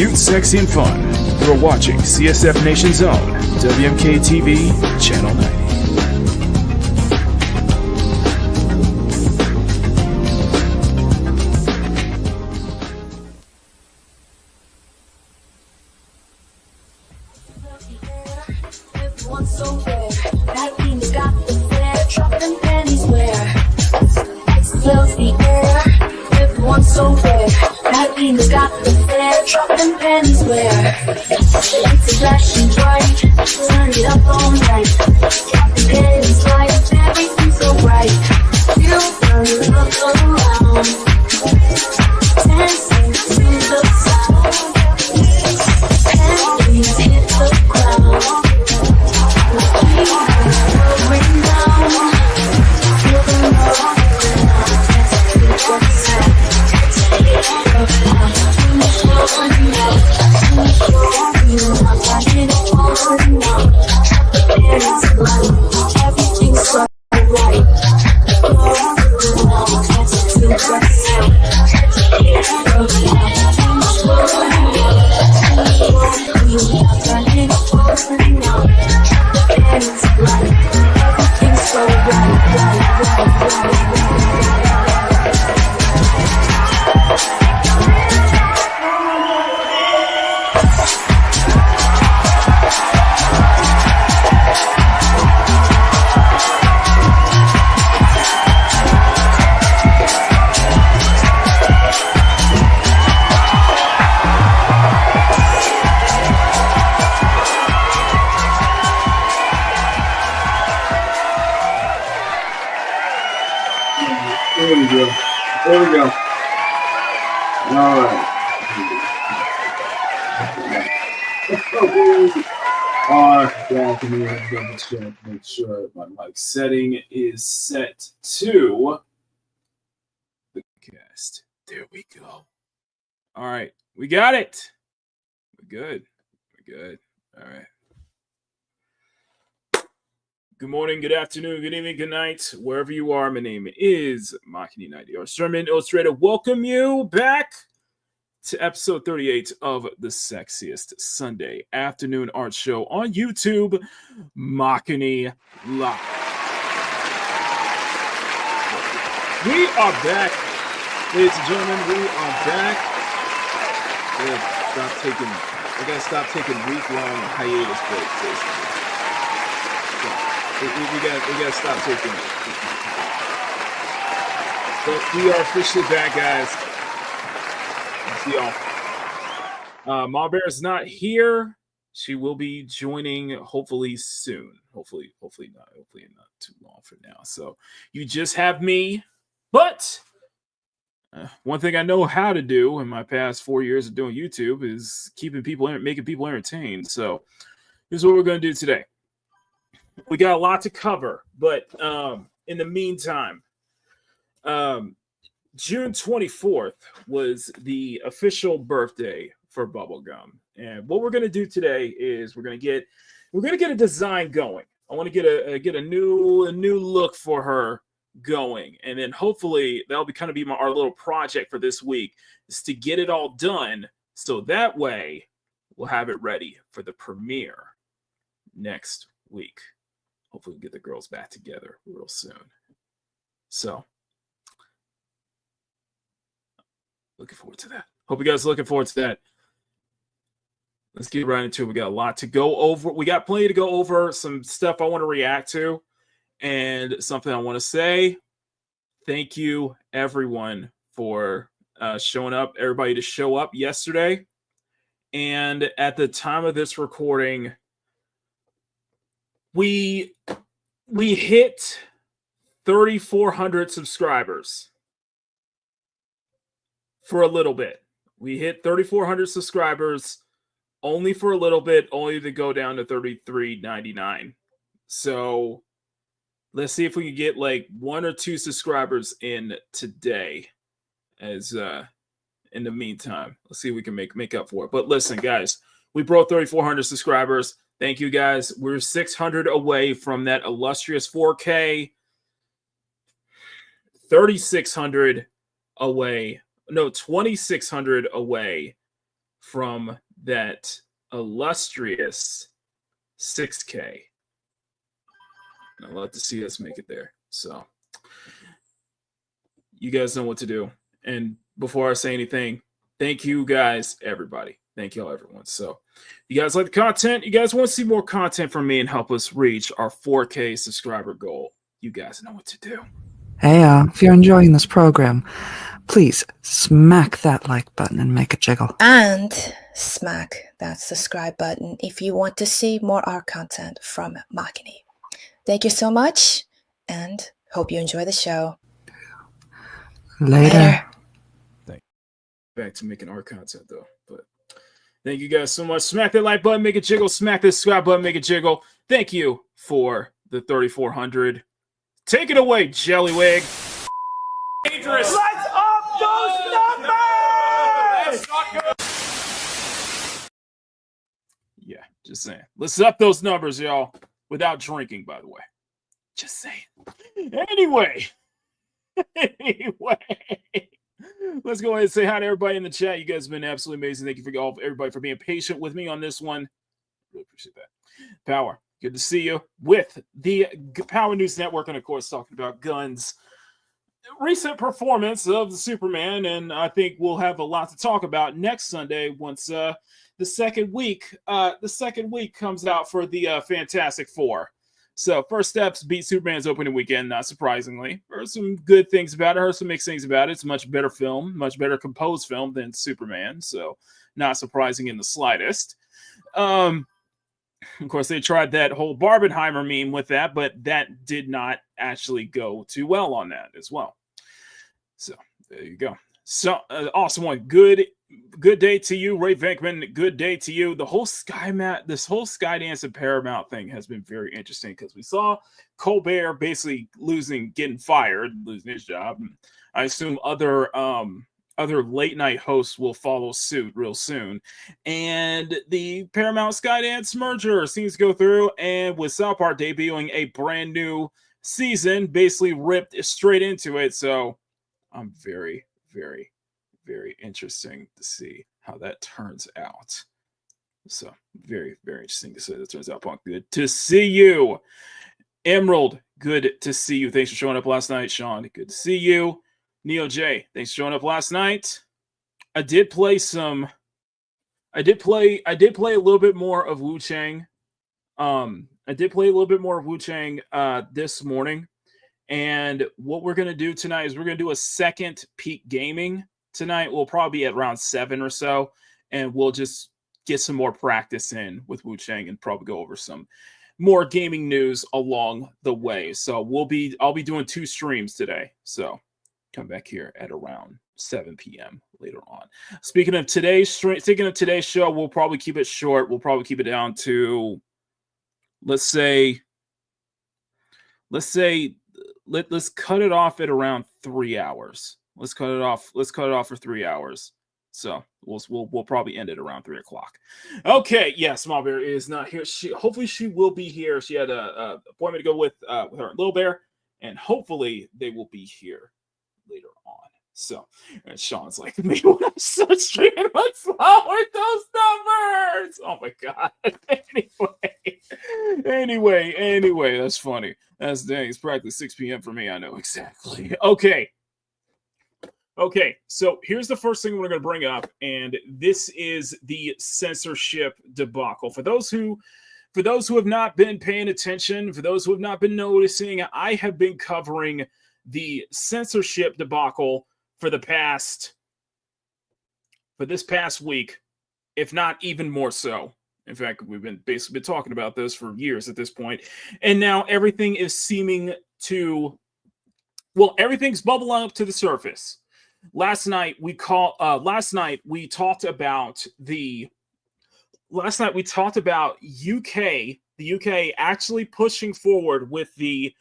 cute, sexy, and fun. You're watching CSF Nation's own WMK TV, Channel 90. It's flashing bright, turn it up all night. And it's like everything's so bright. You turn look around, dancing to the sound. And we hit the ground. We are going down. Feel the love now. Let's feel the sound. Everything's so right. There we go. All right. Back in here. Double check. Make sure my mic setting is set to the cast. There we go. All right. We got it. We're good. We're good. All right. Good morning, good afternoon, good evening, good night, wherever you are. My name is Makini 90, our Sermon Illustrator. Welcome you back to episode 38 of the sexiest Sunday afternoon art show on YouTube, Makini Live. We are back, ladies and gentlemen. We are back. I gotta stop taking week-long hiatus breaks. We gotta stop taking it. But we are officially back, guys. See y'all. Ma Bear is not here. She will be joining hopefully soon. Hopefully not too long from now. So you just have me. But one thing I know how to do in my past 4 years of doing YouTube is making people entertained. So here's what we're gonna do today. We got a lot to cover, but in the meantime, June 24th was the official birthday for Bubblegum. And what we're going to do today is we're going to get a design going. I want to get a new look for her going. And then hopefully that'll be our little project for this week, is to get it all done. So that way we'll have it ready for the premiere next week. Hopefully we'll get the girls back together real soon. So, looking forward to that. Hope you guys are looking forward to that. Let's get right into it. We got a lot to go over. We got plenty to go over. Some stuff I want to react to. And something I want to say. Thank you, everyone, for showing up. Everybody to show up yesterday. And at the time of this recording, we hit 3,400 subscribers for a little bit. We hit 3,400 subscribers only for a little bit, only to go down to 3,399. So let's see if we can get like 1 or 2 subscribers in today. As in the meantime, let's see if we can make up for it. But listen, guys, we broke 3,400 subscribers. Thank you, guys. We're 600 away from that illustrious 4K. 3,600 away. No, 2,600 away from that illustrious 6K. I'd love to see us make it there. So you guys know what to do. And before I say anything, thank you guys, everybody. Thank y'all, everyone. So you guys like the content? You guys want to see more content from me and help us reach our 4K subscriber goal? You guys know what to do. Hey, if you're enjoying this program, please smack that like button and make it jiggle. And smack that subscribe button if you want to see more art content from Makini. Thank you so much, and hope you enjoy the show. Later. Back to making art content, though. But thank you guys so much. Smack that like button, make it jiggle. Smack that subscribe button, make it jiggle. Thank you for the 3,400. Take it away, Jellywig. Dangerous. Let's up those numbers! That's not good. Yeah, just saying. Let's up those numbers, y'all. Without drinking, by the way. Just saying. Anyway. Let's go ahead and say hi to everybody in the chat. You guys have been absolutely amazing. Thank you for everybody for being patient with me on this one. Really appreciate that. Power, good to see you with the Power News Network, and of course talking about guns. Recent performance of the Superman, and I think we'll have a lot to talk about next Sunday once the second week comes out for the Fantastic Four. So first steps beat Superman's opening weekend, not surprisingly. Heard some good things about it, heard some mixed things about it. It's a much better film, much better composed film than Superman, so not surprising in the slightest. Of course, they tried that whole Barbenheimer meme with that, but that did not actually go too well on that as well. So there you go. So awesome one. Good day to you, Ray Venkman. Good day to you. The whole this whole Skydance and Paramount thing has been very interesting because we saw Colbert basically getting fired, losing his job. I assume other late night hosts will follow suit real soon. And the Paramount Skydance merger seems to go through, and with South Park debuting a brand new season, basically ripped straight into it. So I'm very, very, very interesting to see how that turns out. So very, very interesting to see how that turns out, Punk. Good to see you. Emerald, good to see you. Thanks for showing up last night, Sean. Good to see you. Neo J, thanks for showing up last night. I did play a little bit more of Wu Chang. This morning. And what we're going to do tonight is we're going to do a second peak gaming tonight. We'll probably be at around 7 or so. And we'll just get some more practice in with Wu Chang and probably go over some more gaming news along the way. So I'll be doing 2 streams today. So come back here at around 7 p.m. later on. Speaking of today's show, we'll probably keep it short. We'll probably keep it down to, let's cut it off at around 3 hours. Let's cut it off for 3 hours. So we'll probably end it around 3 o'clock. Okay, yeah, Small Bear is not here. Hopefully she will be here. She had a appointment to go with her and Little Bear, and hopefully they will be here later on. So, and Sean's like, maybe when I'm so streaming, let's lower those numbers. Oh my god. Anyway, that's funny. That's dang. It's practically 6 p.m. for me. I know exactly. Okay, so here's the first thing we're going to bring up, and this is the censorship debacle. For those who have not been paying attention, for those who have not been noticing, I have been covering the censorship debacle for this past week, if not even more so. In fact, we've been basically talking about this for years at this point, and now everything is everything's bubbling up to the surface. Last night we talked about the UK actually pushing forward with the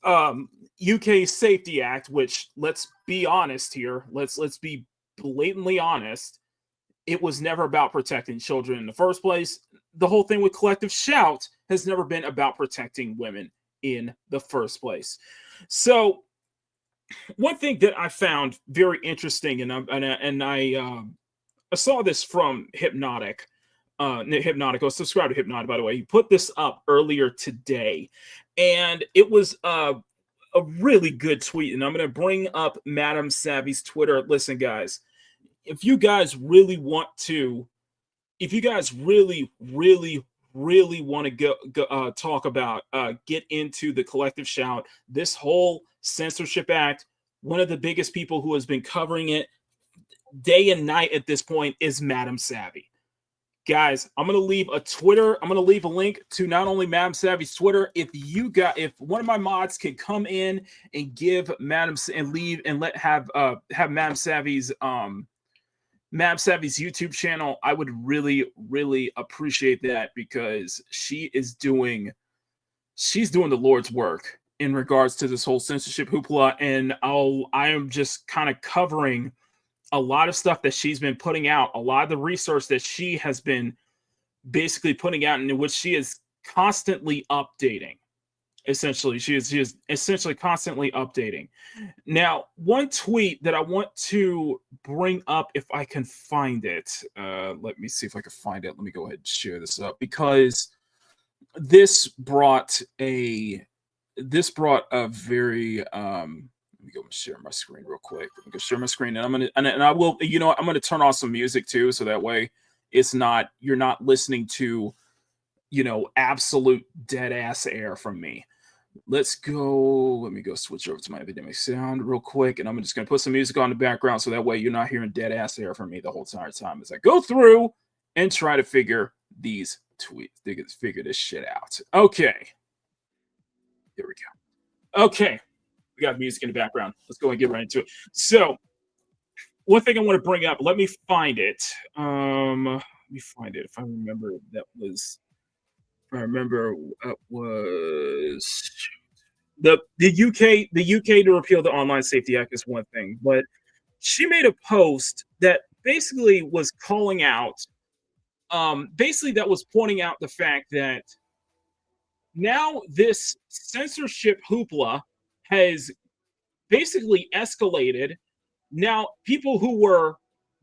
UK Safety Act, which, let's be honest here, let's be blatantly honest, it was never about protecting children in the first place. The whole thing with Collective Shout has never been about protecting women in the first place. So one thing that I found very interesting, and I I saw this from Hypnotic. Hypnotic. Oh, subscribe to Hypnotic, by the way. He put this up earlier today, and it was a really good tweet. And I'm going to bring up Madam Savvy's Twitter. Listen, guys, if you guys really want to, if you guys really want to go talk about get into the collective shout, this whole censorship act, one of the biggest people who has been covering it day and night at this point is Madam Savvy. Guys, I'm gonna leave a Twitter. I'm gonna leave a link to not only Madam Savvy's Twitter. If one of my mods can come in and give Madam and leave and have Madam Savvy's YouTube channel, I would really appreciate that, because she's doing the Lord's work in regards to this whole censorship hoopla, and I am just kind of covering a lot of stuff that she's been putting out, a lot of the research that she has been basically putting out, in which she is constantly updating. Essentially, she is essentially constantly updating. Now, one tweet that I want to bring up, if I can find it, let me see if I can find it. Let me go ahead and share this up, because this brought a very let me go and share my screen real quick. I'm gonna share my screen, and I will, I'm gonna turn on some music too, so that way you're not listening to, absolute dead ass air from me. Let me go switch over to my epidemic sound real quick, and I'm just gonna put some music on the background, so that way you're not hearing dead ass air from me the whole entire time as I go through and try to figure these tweets, figure this shit out. Okay, here we go. Okay. We got music in the background. Let's go and get right into it. So, one thing I want to bring up, let me find it. If I remember, that was the UK to repeal the Online Safety Act is one thing, but she made a post that basically was calling out, that was pointing out the fact that now this censorship hoopla has basically escalated. Now, people who were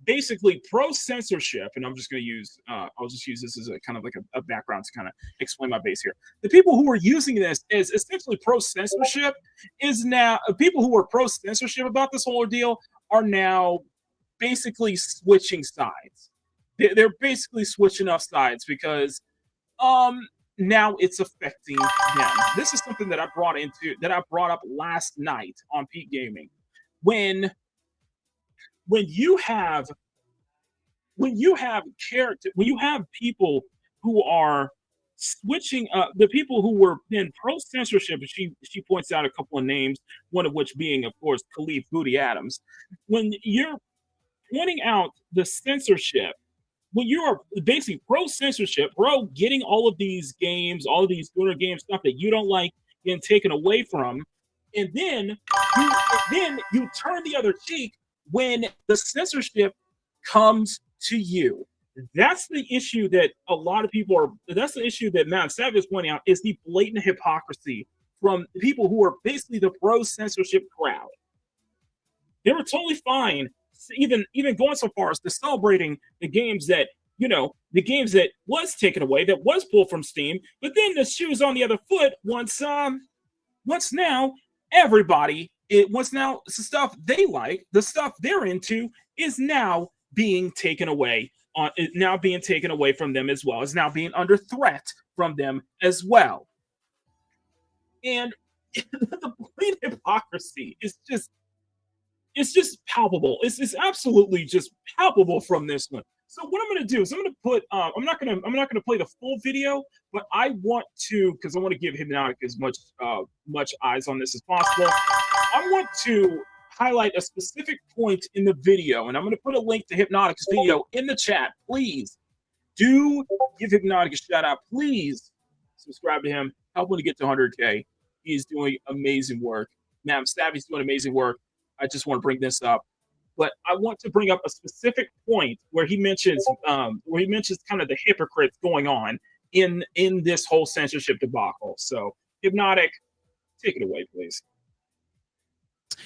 basically pro-censorship, and I'll just use this as a kind of like a background to kind of explain my base here. The people who were using this as essentially pro-censorship is now, people who were pro-censorship about this whole ordeal are now basically switching sides. They're basically switching up sides, because now it's affecting them. This is something that I brought up last night on Pete Gaming. When you have people who are switching up, the people who were in pro-censorship, and she points out a couple of names, one of which being, of course, Khalif Booty Adams. When you're pointing out the censorship, when you are basically pro-censorship, getting all of these games, all of these Twitter game stuff that you don't like getting taken away from, and then you turn the other cheek when the censorship comes to you. That's the issue that a lot of people are. That's the issue that Matt Savage is pointing out, is the blatant hypocrisy from people who are basically the pro-censorship crowd. They were totally fine, even going so far as to celebrating the games that was taken away, that was pulled from Steam. But then the shoe's on the other foot once now the stuff they like, the stuff they're into, is now being taken away from them as well. Is now being under threat from them as well. And the blatant hypocrisy is just, it's just palpable. It's absolutely just palpable from this one. So what I'm going to do is I'm going to put, I'm not going to play the full video, but I want to, because I want to give Hypnotic as much eyes on this as possible. I want to highlight a specific point in the video, and I'm going to put a link to Hypnotic's video in the chat. Please do give Hypnotic a shout out. Please subscribe to him. Help him to get to 100K. He's doing amazing work. Now, Stabby's doing amazing work. I just want to bring this up. But I want to bring up a specific point where he mentions kind of the hypocrites going on in this whole censorship debacle. So, Hypnotic, take it away, please.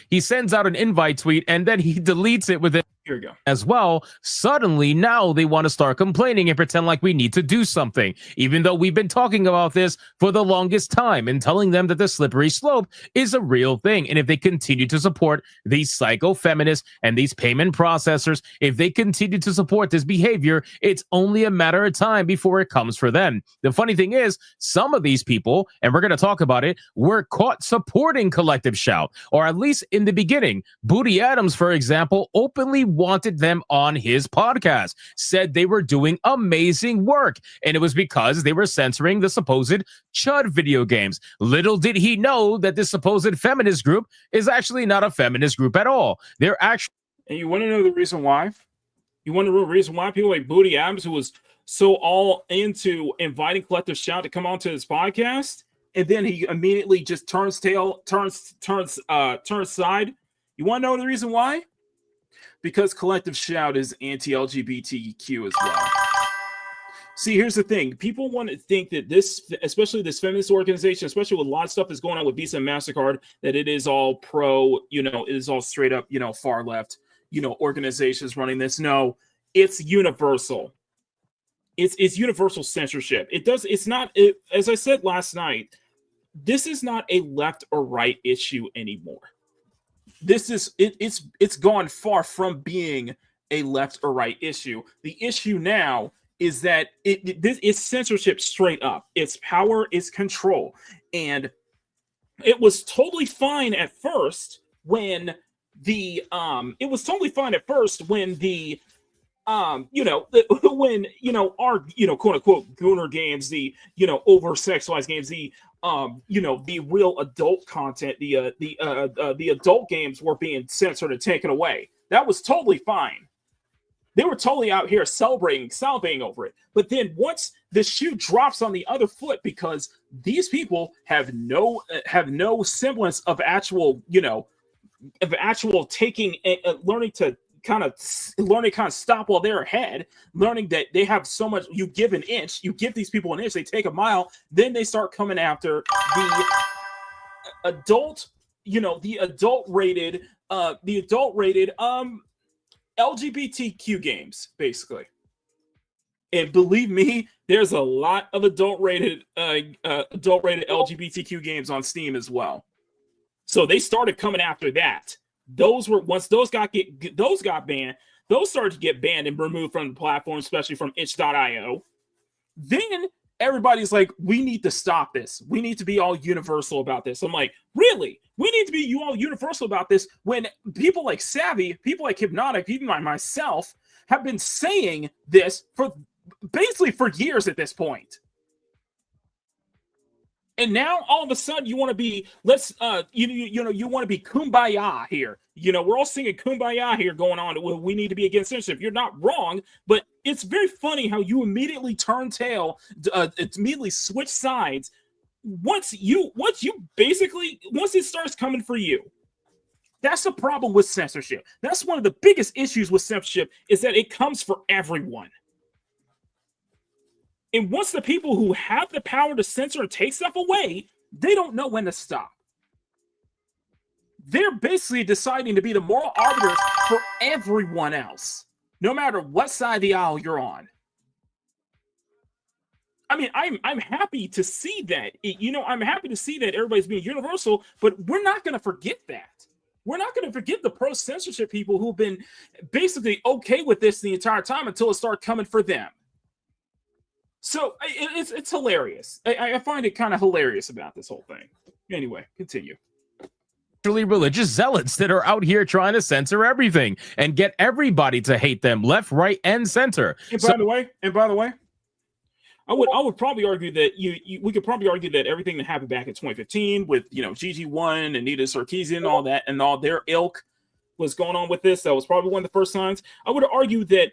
He sends out an invite tweet and then he deletes it within Here we go. As well, suddenly now they want to start complaining and pretend like we need to do something, even though we've been talking about this for the longest time and telling them that the slippery slope is a real thing. And if they continue to support these psycho feminists and these payment processors, if they continue to support this behavior, it's only a matter of time before it comes for them. The funny thing is, some of these people, and we're going to talk about it, were caught supporting Collective Shout, or at least in the beginning. Booty Adams, for example, openly wanted them on his podcast, said they were doing amazing work, and it was because they were censoring the supposed chud video games. Little did he know that this supposed feminist group is actually not a feminist group at all. They're actually... And you want to know the reason why? You want to know the reason why people like Booty Adams, who was so all into inviting Collective Shout to come onto his podcast, and then he immediately just turns side. You want to know the reason why? Because Collective Shout is anti-LGBTQ as well. See, here's the thing. People want to think that this, especially this feminist organization, especially with a lot of stuff that's going on with Visa and MasterCard, that it is all pro, it is all straight up, far left, organizations running this. No, it's universal. It's universal censorship. It's not, as I said last night, this is not a left or right issue anymore. It's gone far from being a left or right issue. The issue now is that it's censorship straight up. It's power, it's control. And it was totally fine at first when the our quote unquote gooner games, the over sexualized games, the real adult content, the adult games were being censored and taken away. That was totally fine. They were totally out here salivating over it. But then once the shoe drops on the other foot, because these people have no semblance of actual taking, learning to kind of stop while they're ahead, learning that they have so much. You give an inch, you give these people an inch, they take a mile, then they start coming after the adult rated LGBTQ games, basically. And believe me, there's a lot of adult rated LGBTQ games on Steam as well. So they started coming after that. Once those got banned, those started to get banned and removed from the platform, especially from itch.io. Then everybody's like, we need to stop this. We need to be all universal about this. I'm like, really? We need to be all universal about this when people like Savvy, people like Hypnotic, even myself, have been saying this for years at this point. And now all of a sudden you want to be, you want to be kumbaya here. We're all singing kumbaya here going on. We need to be against censorship. You're not wrong, but it's very funny how you immediately turn tail, immediately switch sides once it starts coming for you. That's the problem with censorship. That's one of the biggest issues with censorship, is that it comes for everyone. And once the people who have the power to censor and take stuff away, they don't know when to stop. They're basically deciding to be the moral arbiters for everyone else, no matter what side of the aisle you're on. I mean, I'm happy to see that. I'm happy to see that everybody's being universal, but we're not going to forget that. We're not going to forget the pro-censorship people who've been basically okay with this the entire time until it started coming for them. So it's hilarious. I find it kind of hilarious about this whole thing. Anyway, continue. Religious zealots that are out here trying to censor everything and get everybody to hate them, left, right, and center. And by the way, I would probably argue that we could probably argue that everything that happened back in 2015 with GG1, Anita Sarkeesian, and all that, and all their ilk was going on with this. That was probably one of the first signs. I would argue that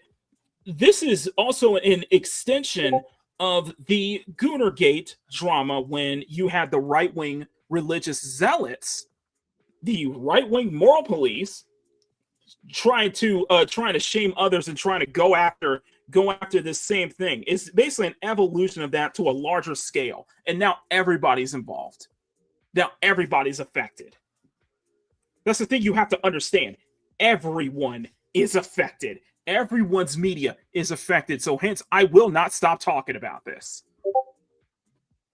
this is also an extension of the Goonergate drama, when you had the right-wing religious zealots, the right-wing moral police, trying to shame others and trying to go after this same thing. It's basically an evolution of that to a larger scale. And now everybody's involved. Now everybody's affected. That's the thing you have to understand. Everyone is affected. Everyone's media is affected. So hence, I will not stop talking about this.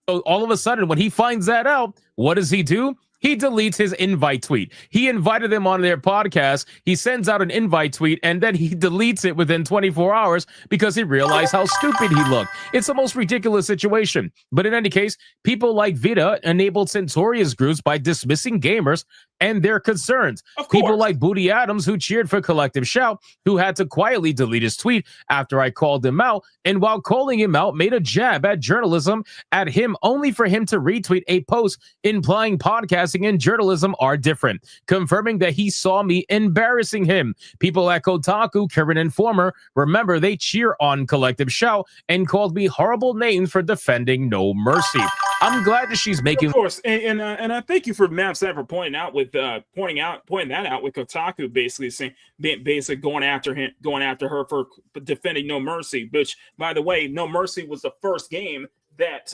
So all of a sudden, when he finds that out, what does he do? He deletes his invite tweet. He invited them on their podcast. He sends out an invite tweet, and then he deletes it within 24 hours because he realized how stupid he looked. It's the most ridiculous situation. But in any case, people like Vita enabled Centauria's groups by dismissing gamers and their concerns. People like Booty Adams, who cheered for Collective Shout, who had to quietly delete his tweet after I called him out, and while calling him out, made a jab at journalism at him only for him to retweet a post implying podcasting and journalism are different, confirming that he saw me embarrassing him. People at Kotaku, Current Informer, remember they cheer on Collective Shout and called me horrible names for defending No Mercy. I'm glad that she's making. Of course, and I thank you for Matt Sam for pointing that out with Kotaku basically saying, basically going after her for defending No Mercy. Which, by the way, No Mercy was the first game that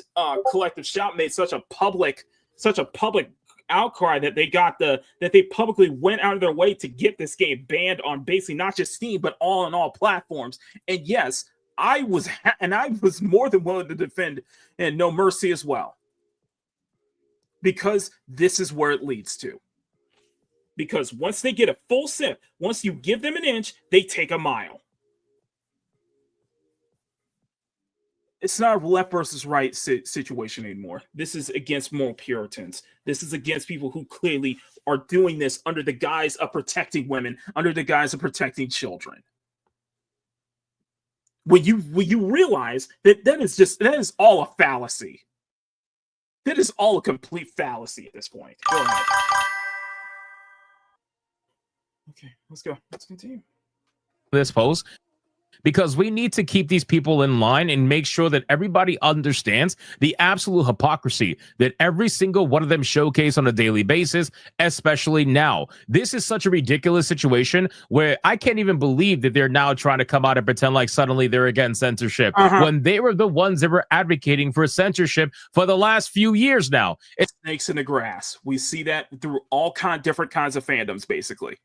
Collective Shout made such a public outcry that they publicly went out of their way to get this game banned on basically not just Steam but all platforms. And yes, I was more than willing to defend and No Mercy as well, because this is where it leads to. Because once they get a full sip, once you give them an inch, they take a mile. It's not a left versus right situation anymore. This is against moral Puritans. This is against people who clearly are doing this under the guise of protecting women, under the guise of protecting children. When you realize that is all a fallacy. That is all a complete fallacy at this point. Go ahead. Okay, let's go. Let's continue. This post, because we need to keep these people in line and make sure that everybody understands the absolute hypocrisy that every single one of them showcase on a daily basis, especially now. This is such a ridiculous situation where I can't even believe that they're now trying to come out and pretend like suddenly they're against censorship when they were the ones that were advocating for censorship for the last few years now. It's snakes in the grass. We see that through all different kinds of fandoms, basically.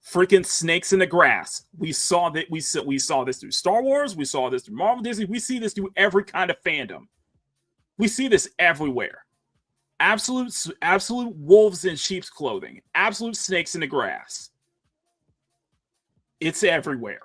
Freaking snakes in the grass. We saw this through Star Wars. We saw this through Marvel, Disney. We see this through every kind of fandom. We see this everywhere. Absolute wolves in sheep's clothing. Absolute snakes in the grass. It's everywhere.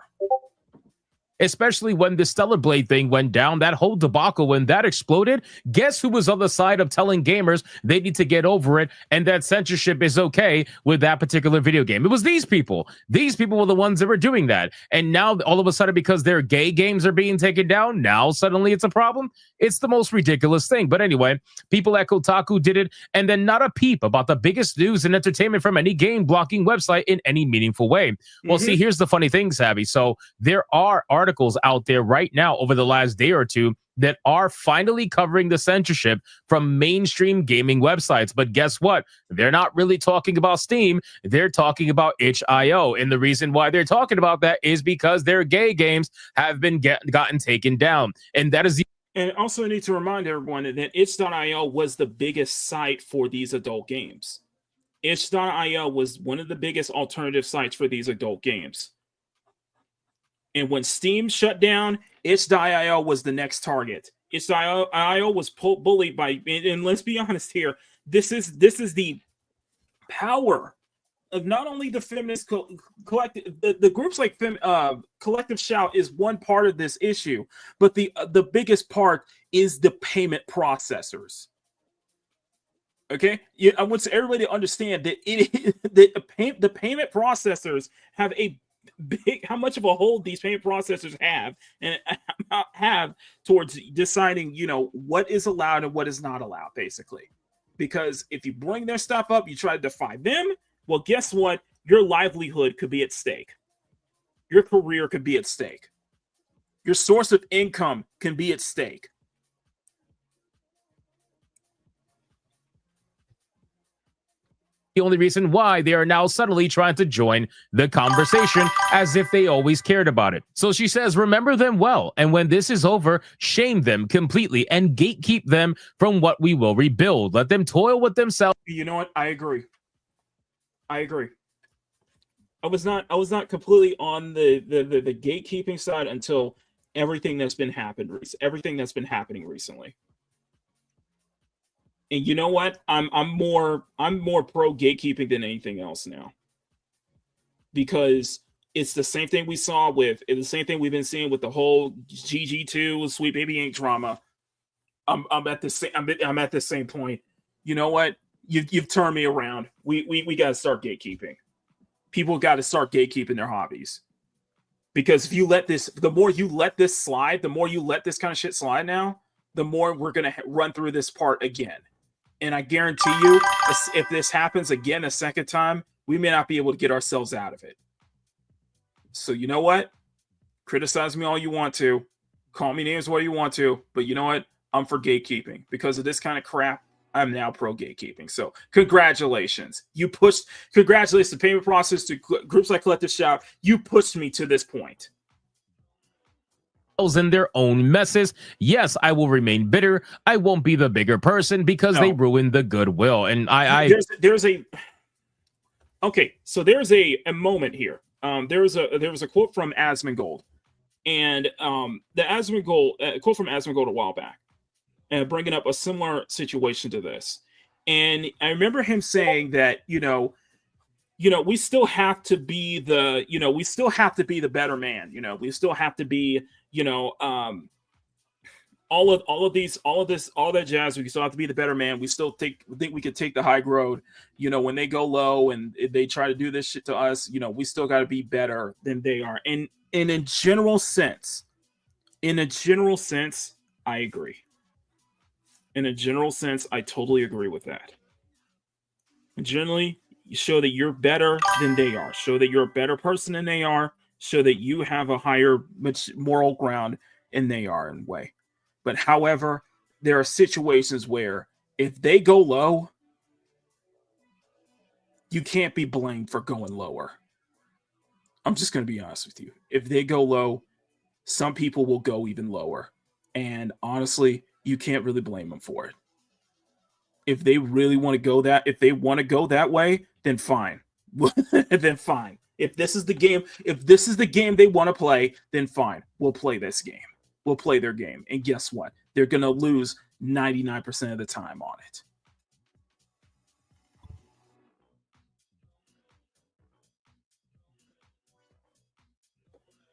Especially when the Stellar Blade thing went down, that whole debacle, when that exploded, guess who was on the side of telling gamers they need to get over it and that censorship is okay with that particular video game? It was these people. These people were the ones that were doing that. And now, all of a sudden, because their gay games are being taken down, now suddenly it's a problem? It's the most ridiculous thing. But anyway, people at Kotaku did it, and then not a peep about the biggest news and entertainment from any game blocking website in any meaningful way. Well, see, here's the funny thing, Savvy. So there are articles out there right now over the last day or two that are finally covering the censorship from mainstream gaming websites. But guess what? They're not really talking about Steam. They're talking about itch.io. And the reason why they're talking about that is because their gay games have been gotten taken down. And that is the. And also, I need to remind everyone that itch.io was the biggest site for these adult games. Itch.io was one of the biggest alternative sites for these adult games. And when Steam shut down, itch.io was the next target. Itch.io was bullied by, and let's be honest here, this is the power of not only the feminist collective, the groups like Collective Shout is one part of this issue, but the biggest part is the payment processors. Okay, I want everybody to understand that the payment processors have a big, how much of a hold these payment processors have towards deciding, what is allowed and what is not allowed, basically. Because if you bring their stuff up, you try to defy them. Well, guess what? Your livelihood could be at stake. Your career could be at stake. Your source of income can be at stake. The only reason why they are now suddenly trying to join the conversation as if they always cared about it. So she says, remember them well. And when this is over, shame them completely and gatekeep them from what we will rebuild. Let them toil with themselves. You know what? I agree. I was not completely on the gatekeeping side until everything that's been happening recently. And you know what? I'm more pro gatekeeping than anything else now, because it's the same thing it's the same thing we've been seeing with the whole GG2 Sweet Baby Inc drama. I'm at the same point. You know what? You've turned me around. We got to start gatekeeping. People got to start gatekeeping their hobbies, because if you the more you let this slide, the more you let this kind of shit slide now, the more we're gonna run through this part again. And I guarantee you, if this happens again a second time, we may not be able to get ourselves out of it. So you know what? Criticize me all you want to, call me names what you want to, but you know what? I'm for gatekeeping. Because of this kind of crap, I'm now pro gatekeeping. So congratulations. Congratulations to payment process, to groups like Collective Shout. You pushed me to this point. In their own messes. Yes, I will remain bitter. I won't be the bigger person because they ruined the goodwill. And there's a moment here. There was a quote from Asmongold, and the Asmongold quote from Asmongold a while back, bringing up a similar situation to this. And I remember him saying that we still have to be the better man. We still have to be all that jazz. We still have to be the better man. We still think we could take the high road. When they go low and they try to do this shit to us, we still got to be better than they are. And in a general sense, I agree. In a general sense, I totally agree with that. Generally, you show that you're better than they are. Show that you're a better person than they are. Show that you have a higher moral ground than they are in a way. But however, there are situations where if they go low, you can't be blamed for going lower. I'm just going to be honest with you. If they go low, some people will go even lower. And honestly, you can't really blame them for it. If they really want to go that way, then fine. Then fine. If this is the game they want to play, then fine. We'll play this game. We'll play their game. And guess what? They're going to lose 99% of the time on it.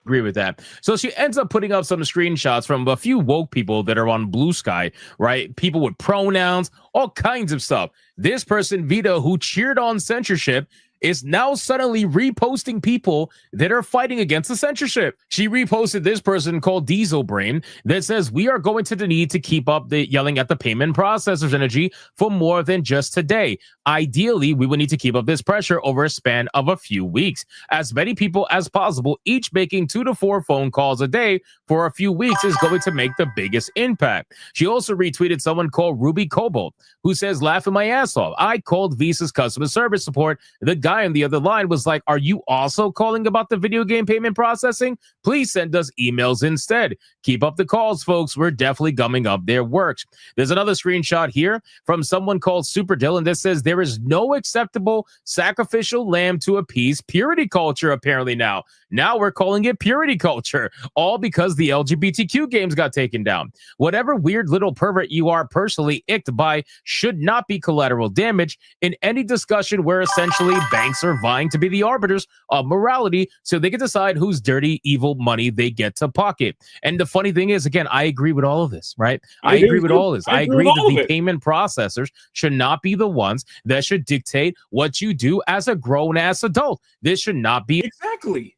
Agree with that. So she ends up putting up some screenshots from a few woke people that are on Blue Sky, right? People with pronouns, all kinds of stuff. This person, Vito, who cheered on censorship, is now suddenly reposting people that are fighting against the censorship. She reposted this person called Diesel Brain that says, we are going to need to keep up the yelling at the payment processors energy for more than just today. Ideally, we would need to keep up this pressure over a span of a few weeks. As many people as possible, each making 2 to 4 phone calls a day for a few weeks is going to make the biggest impact. She also retweeted someone called Ruby Cobalt, who says, laughing my ass off. I called Visa's customer service support. The guy on the other line was like, are you also calling about the video game payment processing? Please send us emails instead. Keep up the calls, folks. We're definitely gumming up their works. There's another screenshot here from someone called Super Dylan that says there is no acceptable sacrificial lamb to appease purity culture apparently now. Now we're calling it purity culture, all because the LGBTQ games got taken down. Whatever weird little pervert you are personally icked by should not be collateral damage in any discussion where essentially banks are vying to be the arbiters of morality so they can decide whose dirty, evil money they get to pocket. And the funny thing is, again, I agree with all of this, right? I agree with all of this. I agree that the payment processors should not be the ones that should dictate what you do as a grown-ass adult. This should not be... Exactly.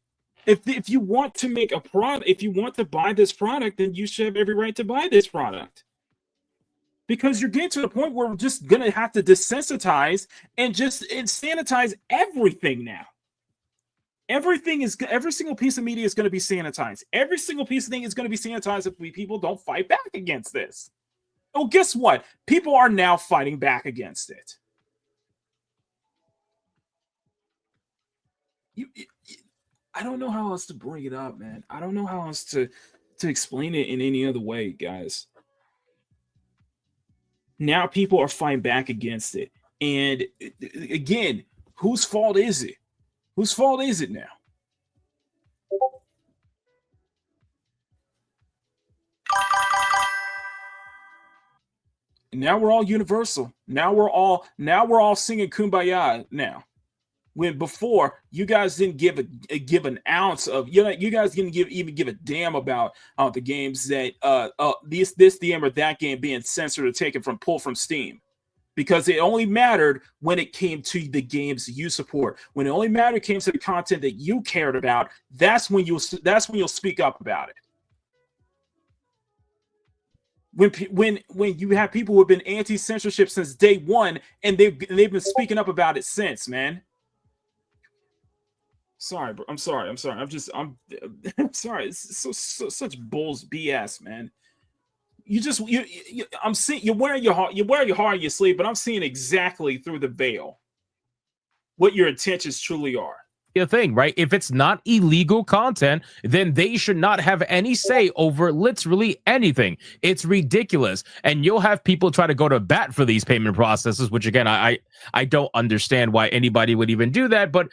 If you want to make a product, if you want to buy this product, then you should have every right to buy this product. Because you're getting to the point where we're just going to have to desensitize and sanitize everything now. Every single piece of media is going to be sanitized. Every single piece of thing is going to be sanitized if people don't fight back against this. Oh, guess what? People are now fighting back against it. I don't know how else to bring it up, man. I don't know how else to explain it in any other way, guys. Now people are fighting back against it. And again, whose fault is it? Whose fault is it now? Now we're all universal. Now we're all singing Kumbaya now. When before you guys didn't give an ounce of, you guys didn't even give a damn about the games that this game or that game being censored or taken from pulled from Steam, because it only mattered when it came to the games you support. When it only mattered came to the content that you cared about, that's when you'll speak up about it. When you have people who have been anti-censorship since day one, and they've been speaking up about it since, man. Sorry, bro. I'm sorry. I'm sorry. I'm sorry. It's such bulls BS, man. I'm seeing you're wearing your heart on your sleeve, but I'm seeing exactly through the veil what your intentions truly are. A thing, right? If it's not illegal content, then they should not have any say over literally anything. It's ridiculous. And you'll have people try to go to bat for these payment processes, which again, I don't understand why anybody would even do that. But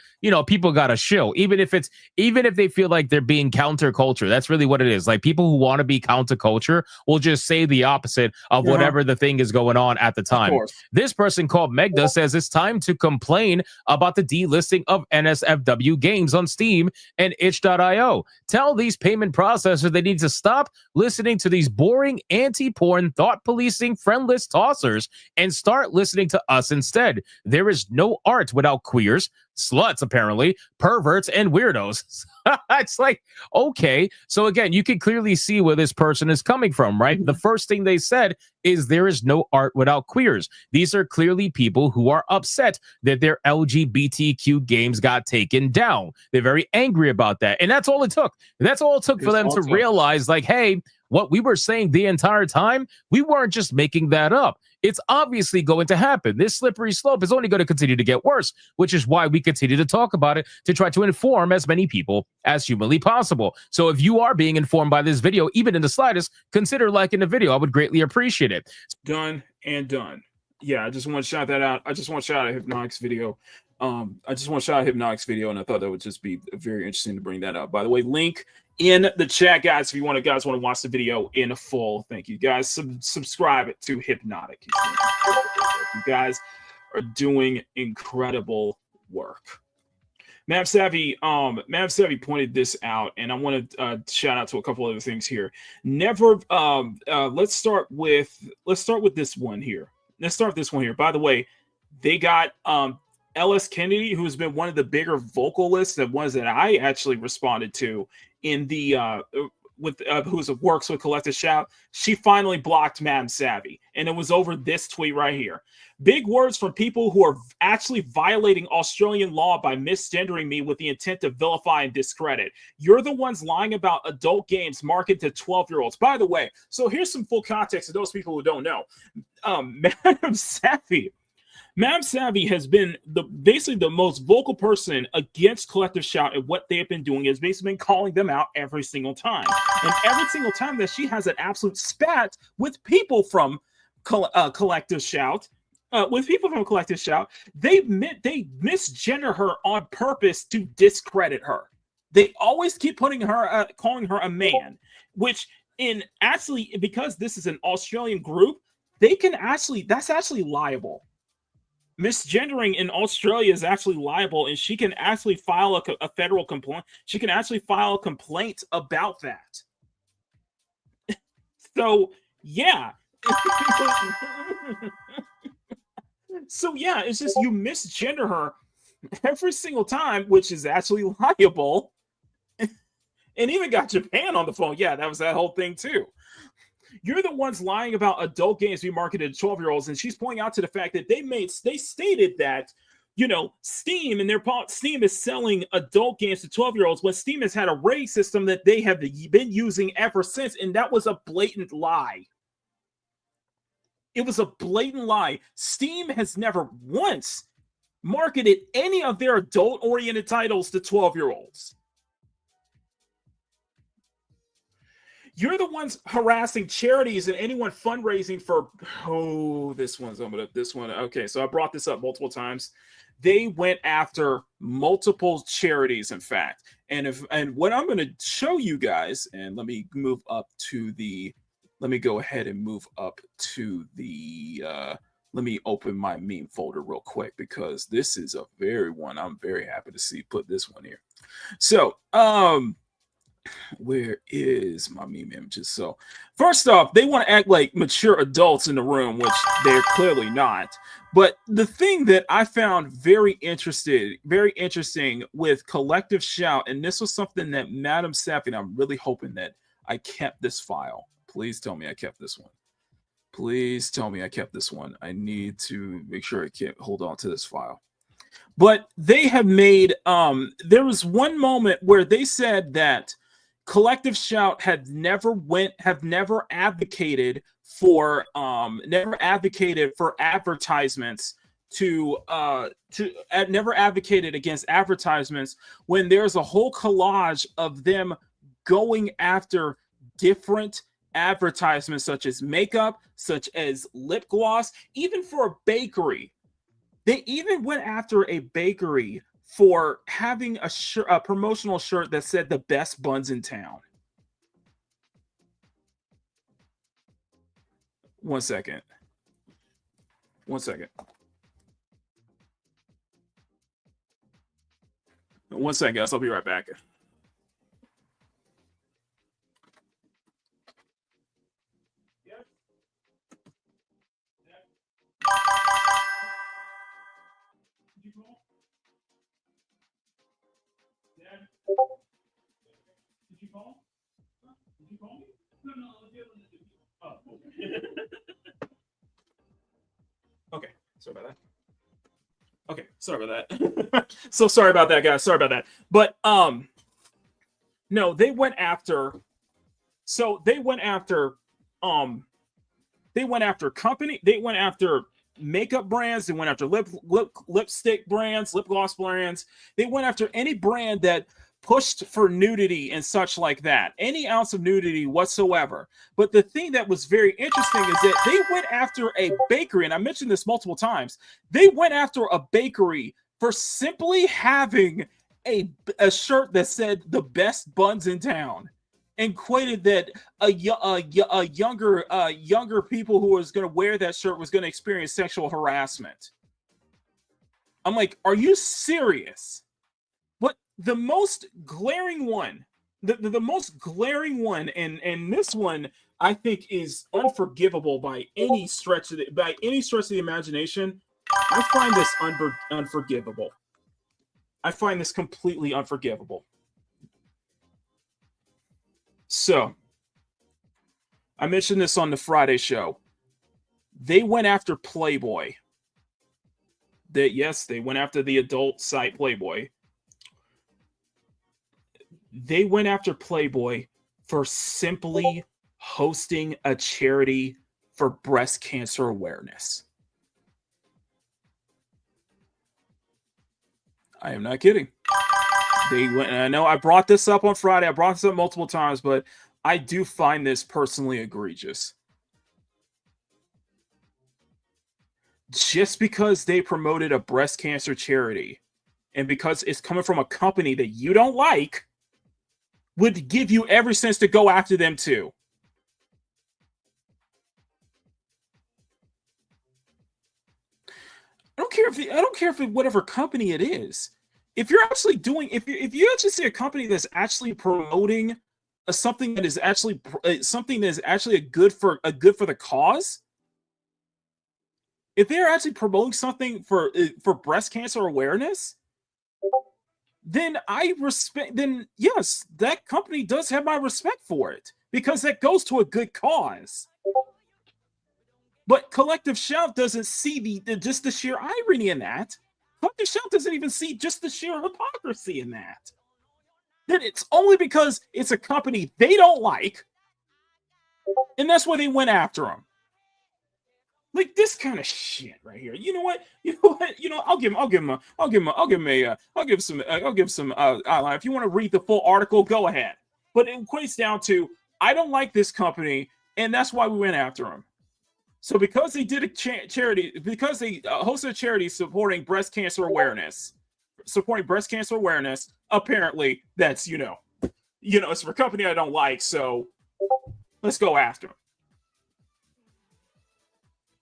people got to shill, even if they feel like they're being counterculture. That's really what it is. Like, people who want to be counterculture will just say the opposite of whatever the thing is going on at the time. This person called Megda says it's time to complain about the delisting of NSFW games on Steam and itch.io. Tell these payment processors they need to stop listening to these boring anti-porn, thought-policing, friendless tossers and start listening to us instead. There is no art without queers, sluts, apparently, perverts, and weirdos. It's like, okay. So again, you can clearly see where this person is coming from, right? The first thing they said is there is no art without queers. These are clearly people who are upset that their LGBTQ games got taken down. They're very angry about that. And that's all it took. That's all it took for them to realize, like, hey, what we were saying the entire time, we weren't just making that up. It's obviously going to happen. This slippery slope is only going to continue to get worse, which is why we continue to talk about it, to try to inform as many people as humanly possible. So if you are being informed by this video, even in the slightest, consider liking the video. I would greatly appreciate it. Done and done. Yeah, I just want to shout that out. I just want to shout out Hypnotic's video. And I thought that would just be very interesting to bring that up. By the way, link in the chat, guys, if you want to watch the video in full. Thank you, guys. Subscribe to Hypnotic. You guys are doing incredible work. Mav Savvy pointed this out, and I want to shout out to a couple other things here. Let's start with this one here. By the way, they got Ellis Kennedy, who's been one of the bigger vocalists, the ones that I actually responded to in the works with Collective Shout. She finally blocked Madam Savvy, and it was over this tweet right here. Big words from people who are actually violating Australian law by misgendering me with the intent to vilify and discredit. You're the ones lying about adult games marketed to 12-year-olds. By the way, so here's some full context to those people who don't know. Madam Savvy has been basically the most vocal person against Collective Shout, and what they have been doing is basically been calling them out every single time. And every single time that she has an absolute spat with people from Collective Shout, they misgender her on purpose to discredit her. They always keep calling her a man, which because this is an Australian group, that's actually liable. Misgendering in Australia is actually liable, and she can actually file a federal complaint. She can actually file a complaint about that. So, yeah. It's just you misgender her every single time, which is actually liable. And even got Japan on the phone. Yeah, that was that whole thing too. You're the ones lying about adult games being marketed to 12-year-olds, and she's pointing out to the fact that they stated that, Steam is selling adult games to 12-year-olds, when Steam has had a rating system that they have been using ever since, and that was a blatant lie. It was a blatant lie. Steam has never once marketed any of their adult-oriented titles to 12-year-olds. You're the ones harassing charities and anyone fundraising for. Oh, this one. Okay, so I brought this up multiple times. They went after multiple charities, in fact. And what I'm going to show you guys, and let me move up to the. Let me go ahead and move up to the. Let me open my meme folder real quick because this is a very one I'm very happy to see. Put this one here. So, where is my meme images? So, first off, they want to act like mature adults in the room, which they're clearly not. But the thing that I found very interesting with Collective Shout, and this was something that Madam Sappy, and I'm really hoping that I kept this file. Please tell me I kept this one. Please tell me I kept this one. I need to make sure I can't hold on to this file. But they have made, there was one moment where they said that Collective Shout have never advocated for advertisements never advocated against advertisements when there's a whole collage of them going after different advertisements such as makeup, such as lip gloss, even for a bakery. They even went after a bakery for having a promotional shirt that said the best buns in town. One second. Guys, I'll be right back. Did you call? Did you call me? No, oh, okay. Sorry about that. Okay, sorry about that. So sorry about that, guys. Sorry about that. But no, they went after company, they went after makeup brands, they went after lipstick brands, lip gloss brands. They went after any brand that pushed for nudity and such like that, any ounce of nudity whatsoever. But the thing that was very interesting is that they went after a bakery, and I mentioned this multiple times. They went after a bakery for simply having a shirt that said the best buns in town, and quoted that younger people who was going to wear that shirt was going to experience sexual harassment. I'm like, are you serious? But the most glaring one, the most glaring one, and this one I think is unforgivable by any stretch of the imagination. I find this unforgivable. I find this completely unforgivable. So, I mentioned this on the Friday show. They went after Playboy. They went after the adult site Playboy. They went after Playboy for simply hosting a charity for breast cancer awareness. I am not kidding. They went, and I know I brought this up on Friday. I brought this up multiple times, but I do find this personally egregious. Just because they promoted a breast cancer charity, and because it's coming from a company that you don't like, would give you every sense to go after them too. I don't care if whatever company it is. If you're actually doing, if you actually see a company that's actually promoting something that is actually a good for the cause, if they're actually promoting something for breast cancer awareness, then then yes, that company does have my respect for it, because that goes to a good cause. But Collective Shout doesn't see just the sheer irony in that. Collective Shout doesn't even see just the sheer hypocrisy in that. That it's only because it's a company they don't like, and that's why they went after them. Like this kind of shit right here. You know what? I'll give some outline. If you want to read the full article, go ahead. But it equates down to I don't like this company, and that's why we went after them. So because they did a charity, because they hosted a charity supporting breast cancer awareness, apparently that's, it's for a company I don't like, so let's go after them.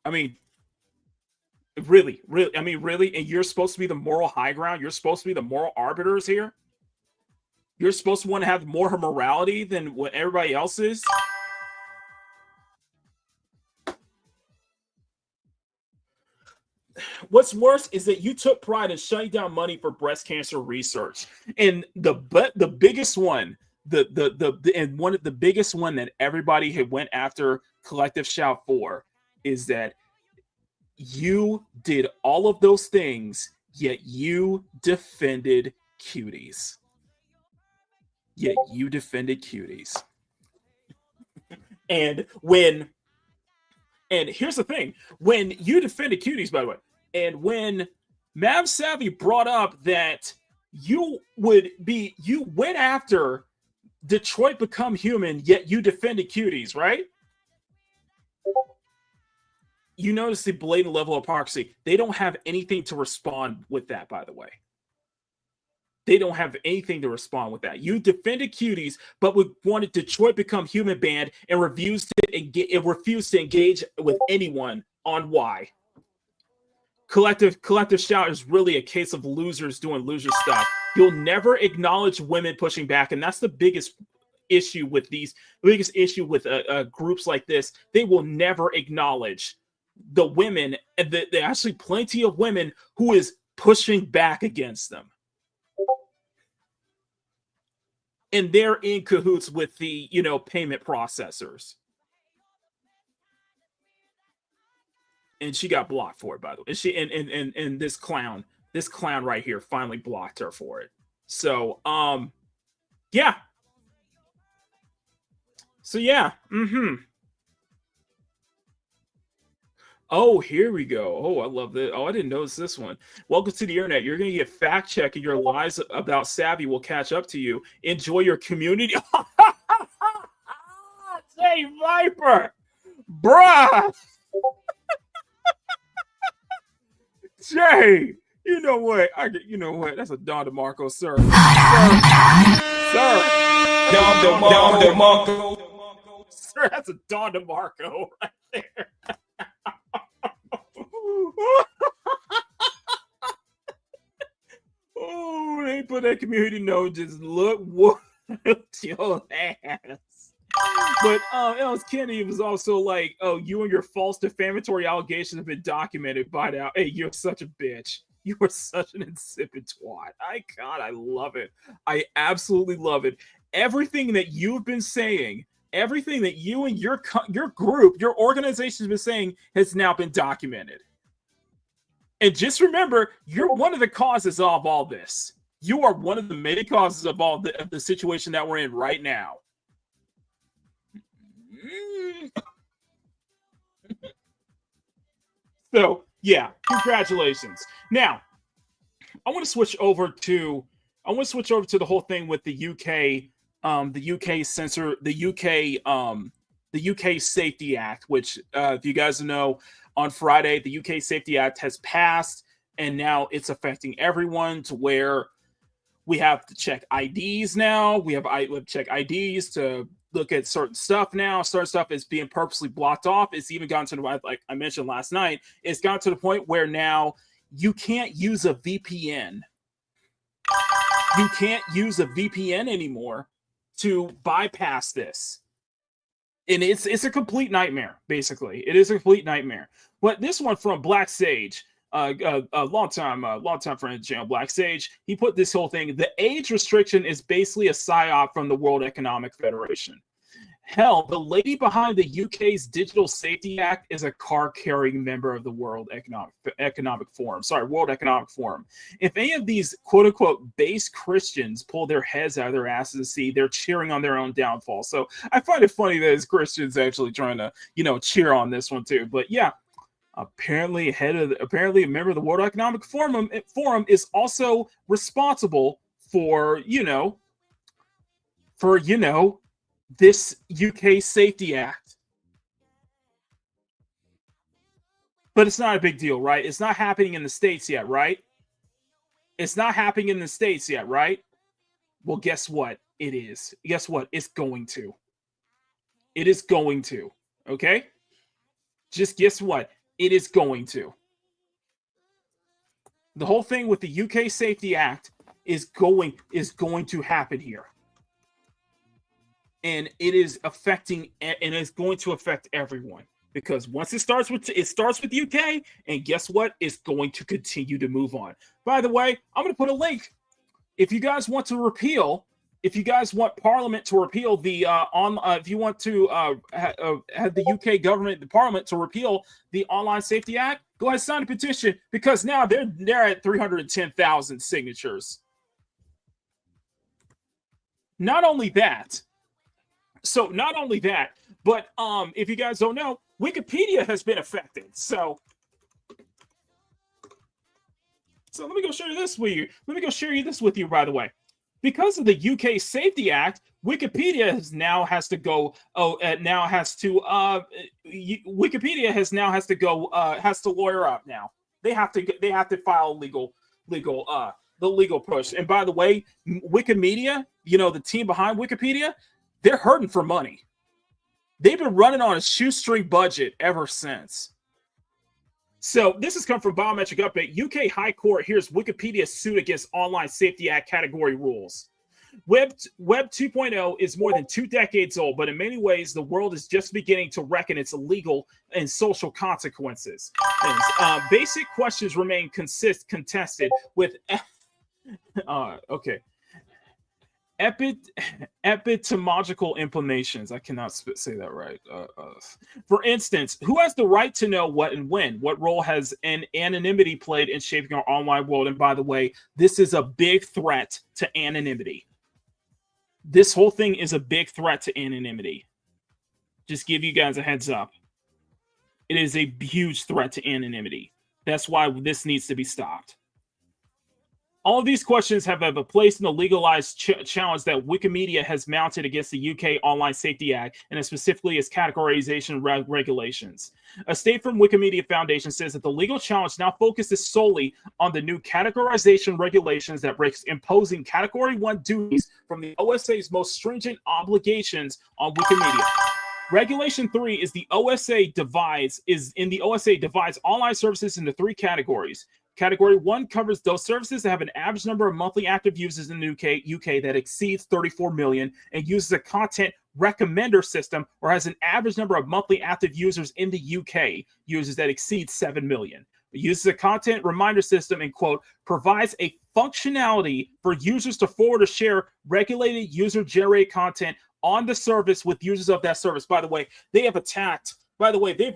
I mean, really, and you're supposed to be the moral high ground? You're supposed to be the moral arbiters here? You're supposed to want to have more morality than what everybody else is? What's worse is that you took pride in shutting down money for breast cancer research. And the biggest one, and one of the biggest one that everybody had went after Collective Shout for is that you did all of those things, yet you defended cuties. And here's the thing, when you defended cuties, by the way, and when Mav Savvy brought up that you went after Detroit Become Human, yet you defended cuties, right? You notice the blatant level of hypocrisy. They don't have anything to respond with that, by the way. They don't have anything to respond with that. You defended cuties, but we wanted Detroit Become Human banned and refused to engage with anyone on why. Collective Shout is really a case of losers doing loser stuff. You'll never acknowledge women pushing back, and that's the biggest issue with groups like this. They will never acknowledge the women, and there are actually plenty of women who is pushing back against them. And they're in cahoots with the, payment processors. And she got blocked for it, by the way. And this clown right here finally blocked her for it. So, yeah. So, yeah. Oh, here we go. Oh, I love this. Oh, I didn't notice this one. Welcome to the internet. You're going to get fact check, and your lies about Savvy will catch up to you. Enjoy your community. Say Viper. Bruh. Jay, you know what? That's a Don DeMarco, sir. Sir. Don DeMarco. Sir, that's a Don DeMarco right there. Oh, they put that community note. Just look what your ass. But Kenny was also like, "Oh, you and your false defamatory allegations have been documented by now. Hey, you're such a bitch. You are such an insipid twat." I love it. I absolutely love it. Everything that you've been saying, everything that you and your group, your organization has been saying has now been documented. And just remember, you're one of the causes of all this. You are one of the many causes of all the situation that we're in right now. So, yeah, congratulations. Now, I want to switch over to the whole thing with the UK, the UK Safety Act, which, if you guys know, on Friday, the UK Safety Act has passed, and now it's affecting everyone to where we have to check IDs now. We have to check IDs to look at certain stuff now. Certain stuff is being purposely blocked off. It's even gotten to the point, like I mentioned last night, it's gotten to the point where now you can't use a VPN. You can't use a VPN anymore to bypass this. And it's a complete nightmare, basically. It is a complete nightmare. But this one from Black Sage, a long time friend of the channel, Black Sage, he put this whole thing: the age restriction is basically a psyop from the World Economic Federation. Hell, the lady behind the UK's Digital Safety Act is a card-carrying member of the World Economic Forum. If any of these quote-unquote base Christians pull their heads out of their asses to see, they're cheering on their own downfall. So I find it funny that as Christians actually trying to, cheer on this one too. But yeah, apparently a member of the World Economic Forum is also responsible for, this UK Safety Act. But it's not a big deal, right? It's not happening in the States yet, right? It's not happening in the States yet, right? Well, guess what? It is. Guess what? It's going to. It is going to. Okay? Just guess what? It is going to. The whole thing with the UK Safety Act is going to happen here. And it is affecting, and it's going to affect everyone. Because once it starts with UK, and guess what? It's going to continue to move on. By the way, I'm going to put a link. If you guys want to repeal, if you guys want Parliament to repeal the if you want to have the UK government, the Parliament to repeal the Online Safety Act, go ahead and sign a petition, because now they're at 310,000 signatures. Not only that, but if you guys don't know, Wikipedia has been affected. So let me go share this with you. Let me go share this with you, by the way. Because of the UK Safety Act, Wikipedia has to lawyer up now. They have to file the legal push. And by the way, Wikimedia, the team behind Wikipedia, they're hurting for money. They've been running on a shoestring budget ever since. So this has come from Biometric Update. UK High Court hears Wikipedia's suit against Online Safety Act category rules. Web 2.0 is more than 2 decades old, but in many ways, the world is just beginning to reckon its legal and social consequences. Basic questions remain contested with... okay. Epistemological implications. I cannot say that right. For instance, who has the right to know what and when? What role has anonymity played in shaping our online world? And by the way, this is a big threat to anonymity. This whole thing is a big threat to anonymity. Just give you guys a heads up. It is a huge threat to anonymity. That's why this needs to be stopped. All of these questions have a place in the legalized challenge that Wikimedia has mounted against the UK Online Safety Act, and specifically its categorization regulations. A statement from Wikimedia Foundation says that the legal challenge now focuses solely on the new categorization regulations that breaks imposing Category 1 duties from the OSA's most stringent obligations on Wikimedia. Regulation 3 is the OSA divides online services into 3 categories. Category 1 covers those services that have an average number of monthly active users in the UK that exceeds 34 million and uses a content recommender system, or has an average number of monthly active users in the UK users that exceeds 7 million. It uses a content reminder system and, quote, provides a functionality for users to forward or share regulated user-generated content on the service with users of that service. By the way, they've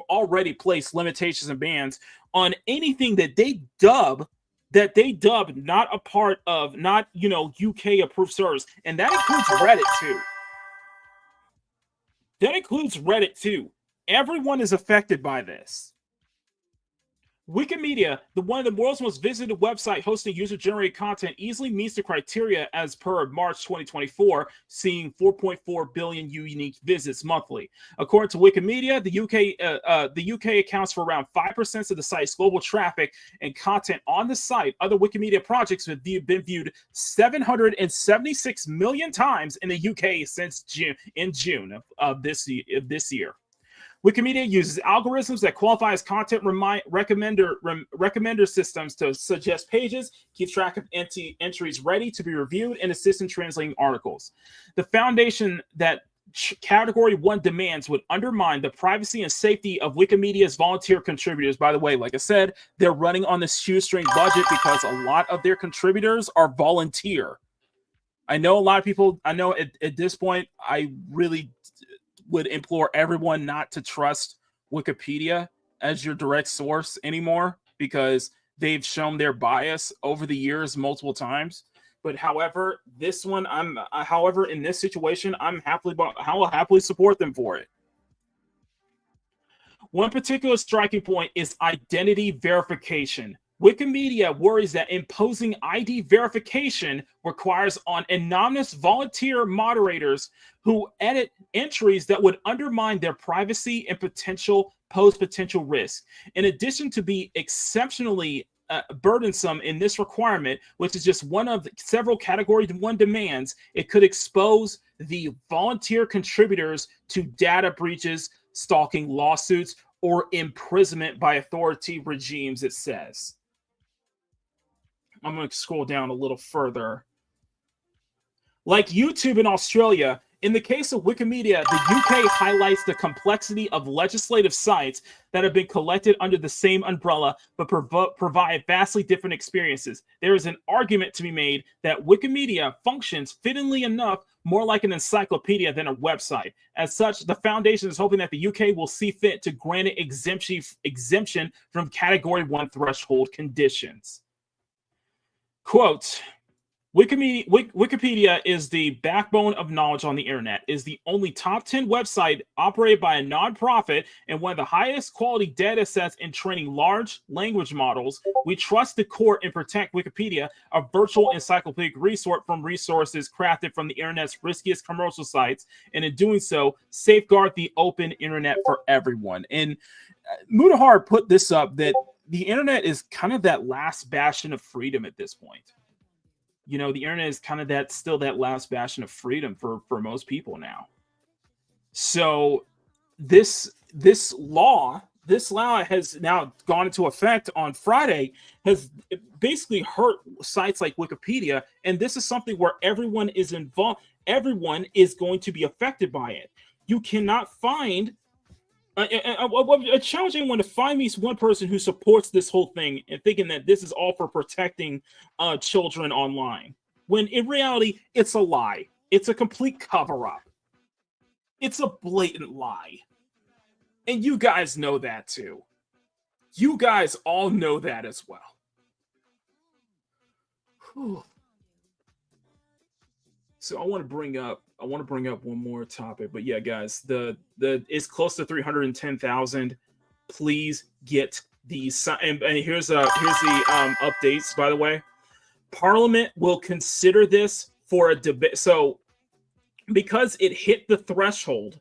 already placed limitations and bans on anything that they dub not a part of, not, UK approved service. And that includes Reddit too. Everyone is affected by this. Wikimedia, one of the world's most visited website hosting user-generated content, easily meets the criteria as per March 2024, seeing 4.4 billion unique visits monthly. According to Wikimedia, the UK accounts for around 5% of the site's global traffic and content on the site. Other Wikimedia projects have been viewed 776 million times in the UK since June of this year. Wikimedia uses algorithms that qualify as content recommender systems to suggest pages, keep track of entries ready to be reviewed, and assist in translating articles. The foundation that Category 1 demands would undermine the privacy and safety of Wikimedia's volunteer contributors. By the way, like I said, they're running on this shoestring budget because a lot of their contributors are volunteer. I know a lot of people, at this point, I really would implore everyone not to trust Wikipedia as your direct source anymore, because they've shown their bias over the years multiple times. But however, in this situation, I will happily support them for it. One particular striking point is identity verification. Wikimedia worries that imposing ID verification requires on anonymous volunteer moderators who edit entries that would undermine their privacy and pose potential risk. In addition to be exceptionally burdensome in this requirement, which is just one of several Category 1 demands, it could expose the volunteer contributors to data breaches, stalking lawsuits, or imprisonment by authority regimes, it says. I'm going to scroll down a little further. Like YouTube in Australia, in the case of Wikimedia, the UK highlights the complexity of legislative sites that have been collected under the same umbrella but provide vastly different experiences. There is an argument to be made that Wikimedia functions, fittingly enough, more like an encyclopedia than a website. As such, the Foundation is hoping that the UK will see fit to grant it exemption from Category 1 threshold conditions. Quote, Wikipedia is the backbone of knowledge on the internet, is the only top 10 website operated by a nonprofit and one of the highest quality data sets in training large language models. We trust the court and protect Wikipedia, a virtual encyclopedic resource from resources crafted from the internet's riskiest commercial sites, and in doing so, safeguard the open internet for everyone. And Mudahar put this up, that the internet is kind of that last bastion of freedom at this point. You know, the internet is kind of still that last bastion of freedom for most people now. So this law has now gone into effect on Friday, has basically hurt sites like Wikipedia, and this is something where everyone is involved. Everyone is going to be affected by it. You cannot find I challenge anyone to find me one person who supports this whole thing and thinking that this is all for protecting children online, when in reality, it's a lie. It's a complete cover-up. It's a blatant lie. And you guys know that too. You guys all know that as well. Whew. So I want to bring up one more topic, but yeah, guys, the it's close to 310,000. Please get these. And here's the updates. By the way, Parliament will consider this for a debate. So because it hit the threshold,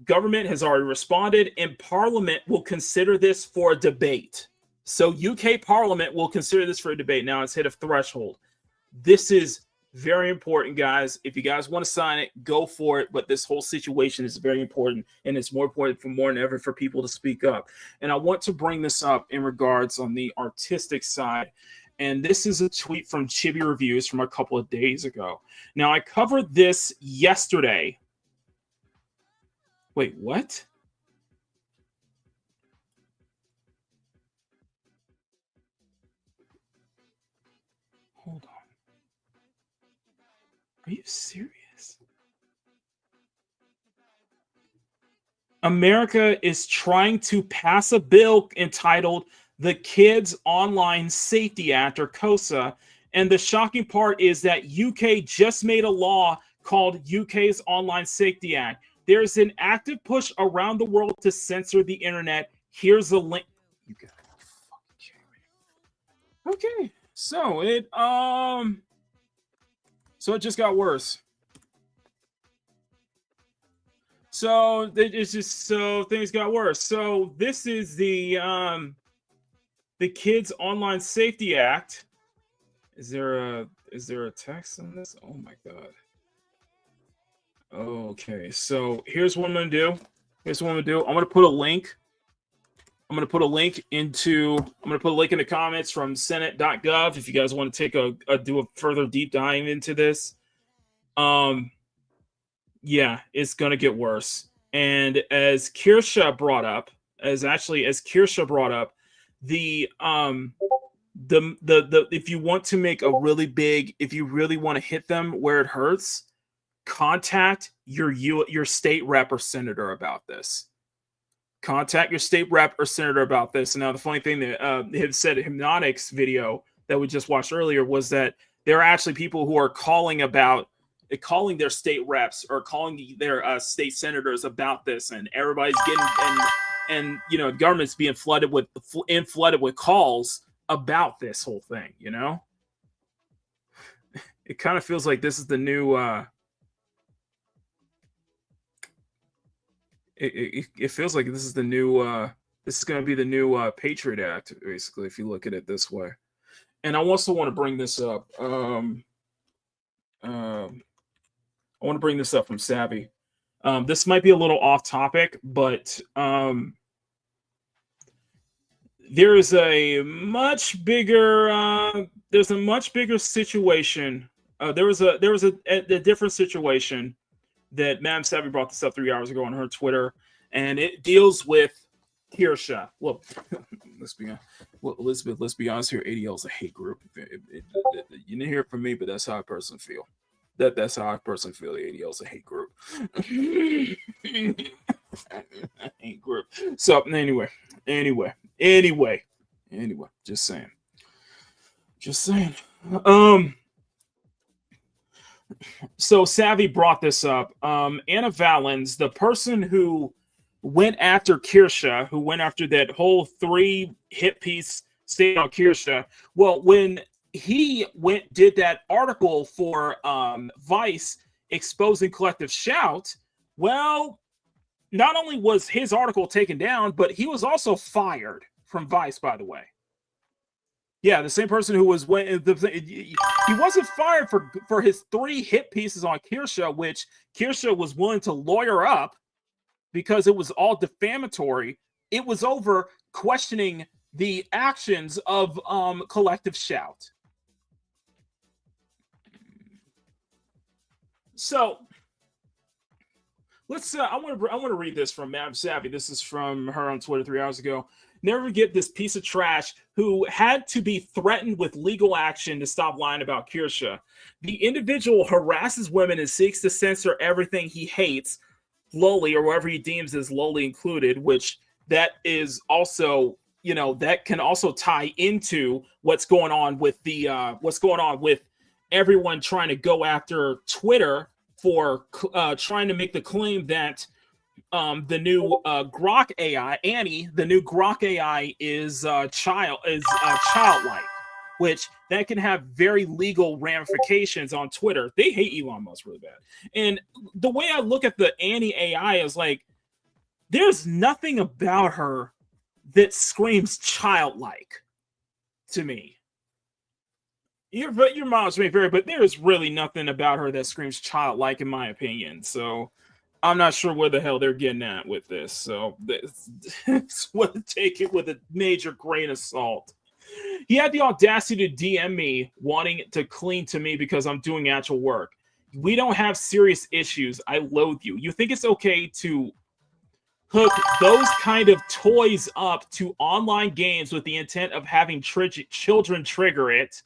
government has already responded, and Parliament will consider this for a debate. So UK Parliament will consider this for a debate. Now it's hit a threshold. This is very important, guys. If you guys want to sign it, go for it. But this whole situation is very important, and it's more important more than ever for people to speak up. And I want to bring this up in regards on the artistic side. And this is a tweet from Chibi Reviews from a couple of days ago. Now, I covered this yesterday. Wait, what? Hold on. Are you serious? America is trying to pass a bill entitled the Kids Online Safety Act, or KOSA. And the shocking part is that UK just made a law called UK's Online Safety Act. There's an active push around the world to censor the internet. Here's a link. You got fucking kidding me. Okay. So it just got worse. So things got worse. So this is the Kids Online Safety Act. Is there a text on this? Oh my god. Okay, so here's what I'm gonna do. I'm gonna put a link. I'm gonna put a link in the comments from Senate.gov if you guys want to take do a further deep dive into this. Yeah, it's gonna get worse. And as Kirsha brought up, the if you want to make a really big, if you really want to hit them where it hurts, contact your state rep or senator about this. Contact your state rep or senator about this. And now the funny thing that had said Hypnotic's video that we just watched earlier was that there are actually people who are calling their state reps or calling their state senators about this, and everybody's getting and you know, government's being flooded with calls about this whole thing. You know, it kind of feels like this is the new it feels like this is the new this is going to be the new Patriot Act, basically, if you look at it this way. And I also want to bring this up. I want to bring this up from Savvy. This might be a little off topic, but there is a much bigger situation. There was a different situation that Madam Savvy brought this up 3 hours ago on her Twitter, and it deals with Kirsha. Well, let's be honest. Well, Elizabeth, let's be honest here. ADL is a hate group. You didn't hear it from me, but that's how I personally feel. That's how I personally feel. The ADL is a hate group. Hate group. So anyway, just saying. So Savvy brought this up. Anna Valens, the person who went after Kirsha, who went after that whole 3 hit piece statement on Kirsha. Well, when he did that article for Vice exposing Collective Shout, well, not only was his article taken down, but he was also fired from Vice, by the way. Yeah, the same person who was he wasn't fired for his 3 hit pieces on Kirsha, which Kirsha was willing to lawyer up because it was all defamatory. It was over questioning the actions of Collective Shout. So let's. I want to read this from Madam Savvy. This is from her on Twitter 3 hours ago. Never forget this piece of trash who had to be threatened with legal action to stop lying about Kirsha. The individual harasses women and seeks to censor everything he hates, lowly, or whatever he deems as lowly included, which that is also, that can also tie into what's going on with everyone trying to go after Twitter for trying to make the claim that the new Grok AI, Annie, the new Grok AI is childlike, which that can have very legal ramifications on Twitter. They hate Elon Musk really bad. And the way I look at the Annie AI is like, there's nothing about her that screams childlike to me. Your mom's may vary, but there is really nothing about her that screams childlike, in my opinion. So I'm not sure where the hell they're getting at with this. So that's what take it with a major grain of salt. He had the audacity to DM me wanting to clean to me because I'm doing actual work. We don't have serious issues. I loathe you. You think it's okay to hook those kind of toys up to online games with the intent of having children trigger it?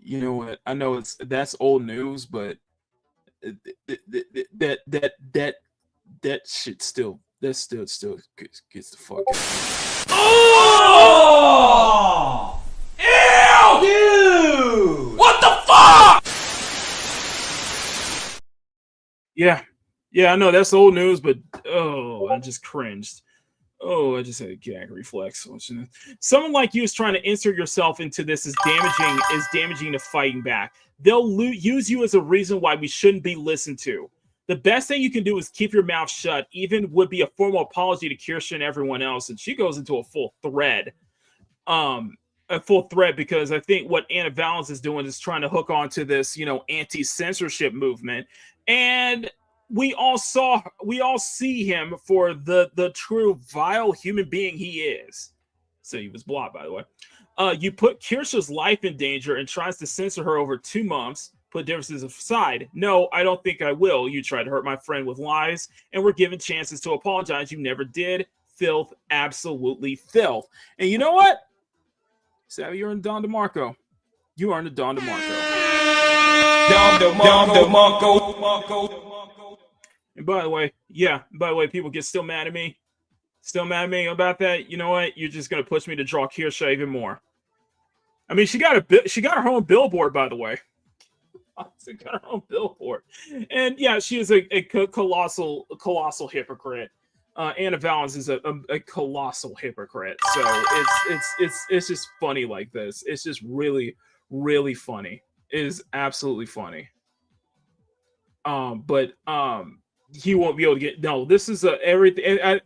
You know what? I know that's old news, but that shit still gets the fuck out. Oh! Ew! Dude! What the fuck? Yeah, I know that's old news, but I just cringed. Oh, I just had a gag reflex. Someone like you is trying to insert yourself into this is damaging to fighting back. They'll use you as a reason why we shouldn't be listened to. The best thing you can do is keep your mouth shut. Even would be a formal apology to Kirsha and everyone else. And she goes into a full thread. Because I think what Anna Valens is doing is trying to hook onto this, anti-censorship movement. And we all see him for the true vile human being he is. So he was blocked, by the way. You put Kirsha's life in danger and tries to censor her over 2 months. Put differences aside. No, I don't think I will. You tried to hurt my friend with lies and were given chances to apologize. You never did. Filth, absolutely filth. And you know what? Savvy, you're in Don DeMarco. You are in the Don DeMarco. Don DeMarco. And by the way, people get still mad at me about that. You know what? You're just gonna push me to draw Kirsha even more. I mean, she got her own billboard, by the way. She got her own billboard, and yeah, she is a colossal hypocrite. Anna Valens is a colossal hypocrite. So it's just funny like this. It's just really, really funny. is absolutely funny. But he won't be able to get. No, this is a everything.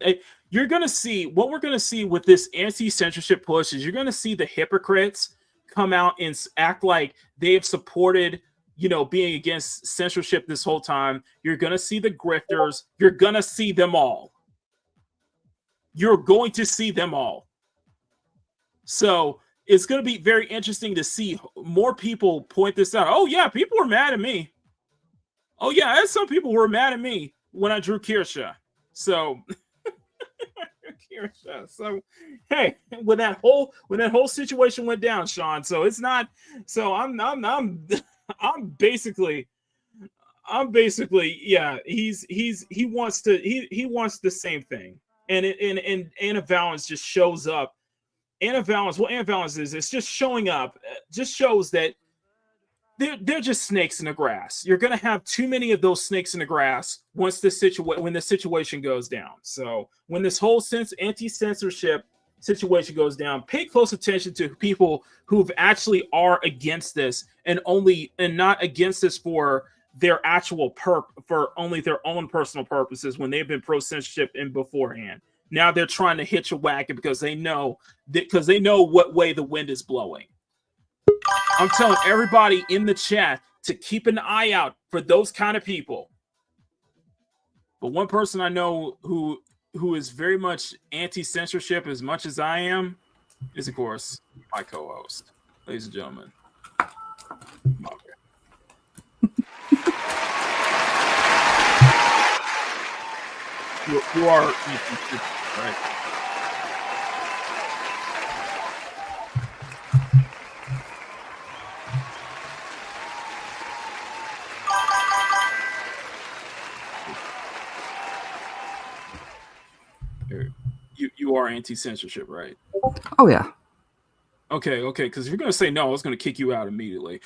You're gonna see what we're gonna see with this anti-censorship push is you're gonna see the hypocrites come out and act like they have supported, being against censorship this whole time. You're gonna see the grifters. You're gonna see them all. You're going to see them all. So it's going to be very interesting to see more people point this out. Oh, yeah, people were mad at me. Oh, yeah, I had some people who were mad at me when I drew Kirsha. So, Kirsha. So, hey, when that whole situation went down, Sean. So it's not. So I'm basically, yeah. He wants the same thing, and Anna Valens just shows up. Anna Valens is it's just showing up, just shows that they're just snakes in the grass. You're gonna have too many of those snakes in the grass when the situation goes down. So when this whole anti-censorship situation goes down, pay close attention to people who actually are against this and not against this for their actual for only their own personal purposes when they've been pro-censorship in beforehand. Now they're trying to hitch a wagon because they know what way the wind is blowing. I'm telling everybody in the chat to keep an eye out for those kind of people. But one person I know who is very much anti-censorship as much as I am is, of course, my co-host. Ladies and gentlemen. You are right. You are anti-censorship, right? Oh yeah. Okay. Because if you're gonna say no, I was gonna kick you out immediately.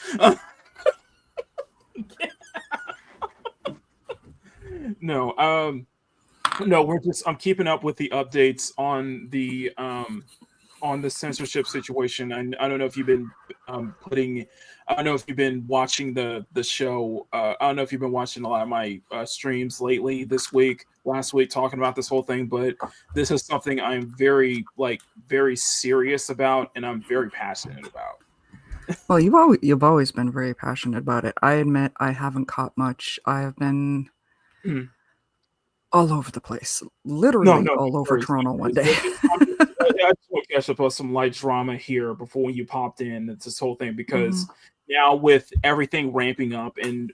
No, I'm keeping up with the updates on the censorship situation. I don't know if you've been I don't know if you've been watching the show. I don't know if you've been watching a lot of my streams lately last week, talking about this whole thing, but this is something I'm very serious about and I'm very passionate about. Well, you've always been very passionate about it. I admit I haven't caught much. I have been all over the place, literally all over Toronto one day. I just want to catch up on some light drama here before when you popped in. It's this whole thing because now with everything ramping up, and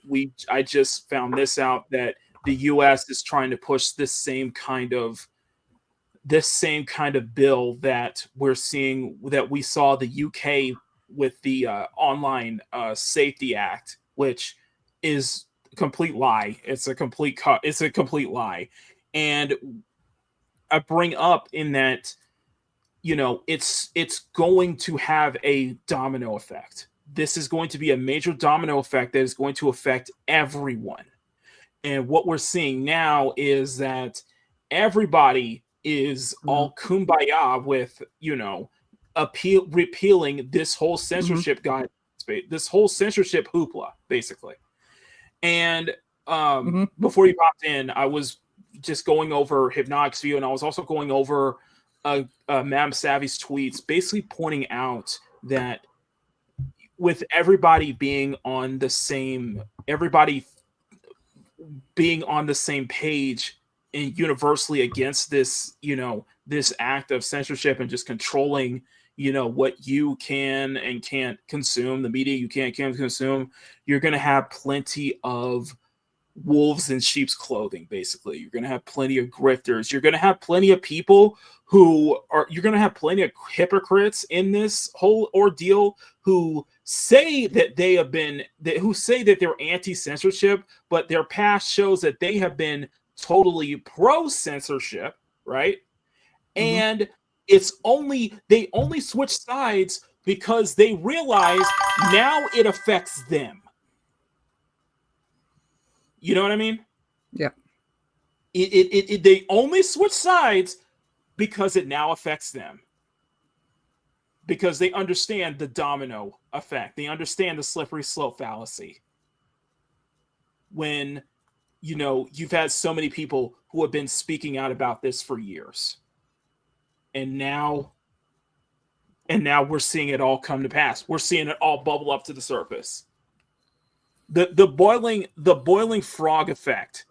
I just found this out that the U.S. is trying to push this same kind of bill that we're seeing, that we saw the UK with the Online Safety Act, which is a complete lie. It's a complete lie. And I bring up in that, it's going to have a domino effect. This is going to be a major domino effect that is going to affect everyone. And what we're seeing now is that everybody is all kumbaya with, repealing this whole censorship guide, this whole censorship hoopla, basically. And before you popped in, I was just going over Hypnotic's view, and I was also going over Mam Savvy's tweets, basically pointing out that with everybody being on the same page and universally against this, this act of censorship and just controlling, what you can and can't consume, the media you can't consume, you're going to have plenty of wolves in sheep's clothing. Basically, you're going to have plenty of grifters. You're going to have plenty of people you're going to have plenty of hypocrites in this whole ordeal who say that who say that they're anti-censorship, but their past shows that they have been totally pro-censorship, right? And they only switch sides because they realize now it affects them. You know what I mean? Yeah. They only switch sides because it now affects them. because they understand the domino effect. They understand the slippery slope fallacy. When, you've had so many people who have been speaking out about this for years. And now we're seeing it all come to pass. We're seeing it all bubble up to the surface. The boiling frog effect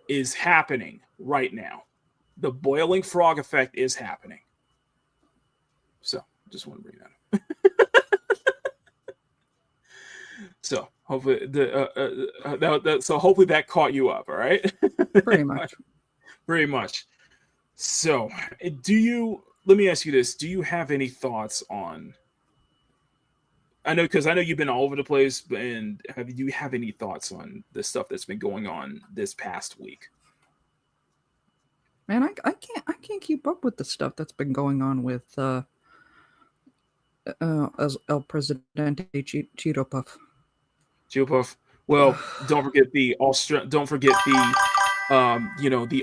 is happening right now. The boiling frog effect is happening. So, just want to bring that up. So, hopefully hopefully that caught you up, all right? Pretty much. Pretty much. So, let me ask you this. Do you have any thoughts on, because I know you've been all over the place, and do you have any thoughts on the stuff that's been going on this past week? Man, I can't keep up with the stuff that's been going on with as El Presidente Cheeto Puff. Cheeto Puff. Well, don't forget the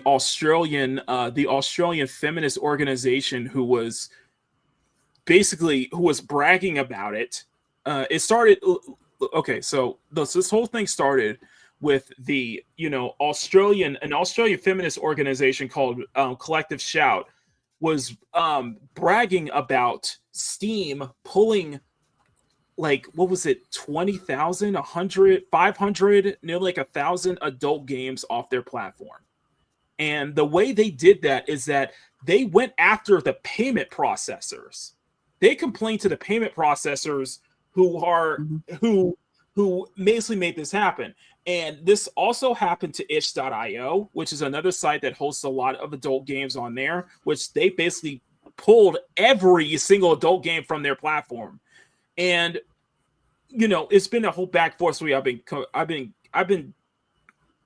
Australian feminist organization who was bragging about it. It started. Okay, so this whole thing started with the Australian feminist organization called Collective Shout was bragging about Steam pulling, like, what was it, 20,000, 100, 500, nearly like 1,000 adult games off their platform. And the way they did that is that they went after the payment processors. They complained to the payment processors who basically made this happen. And this also happened to itch.io, which is another site that hosts a lot of adult games on there, which they basically pulled every single adult game from their platform. And it's been a whole back forth. So I've been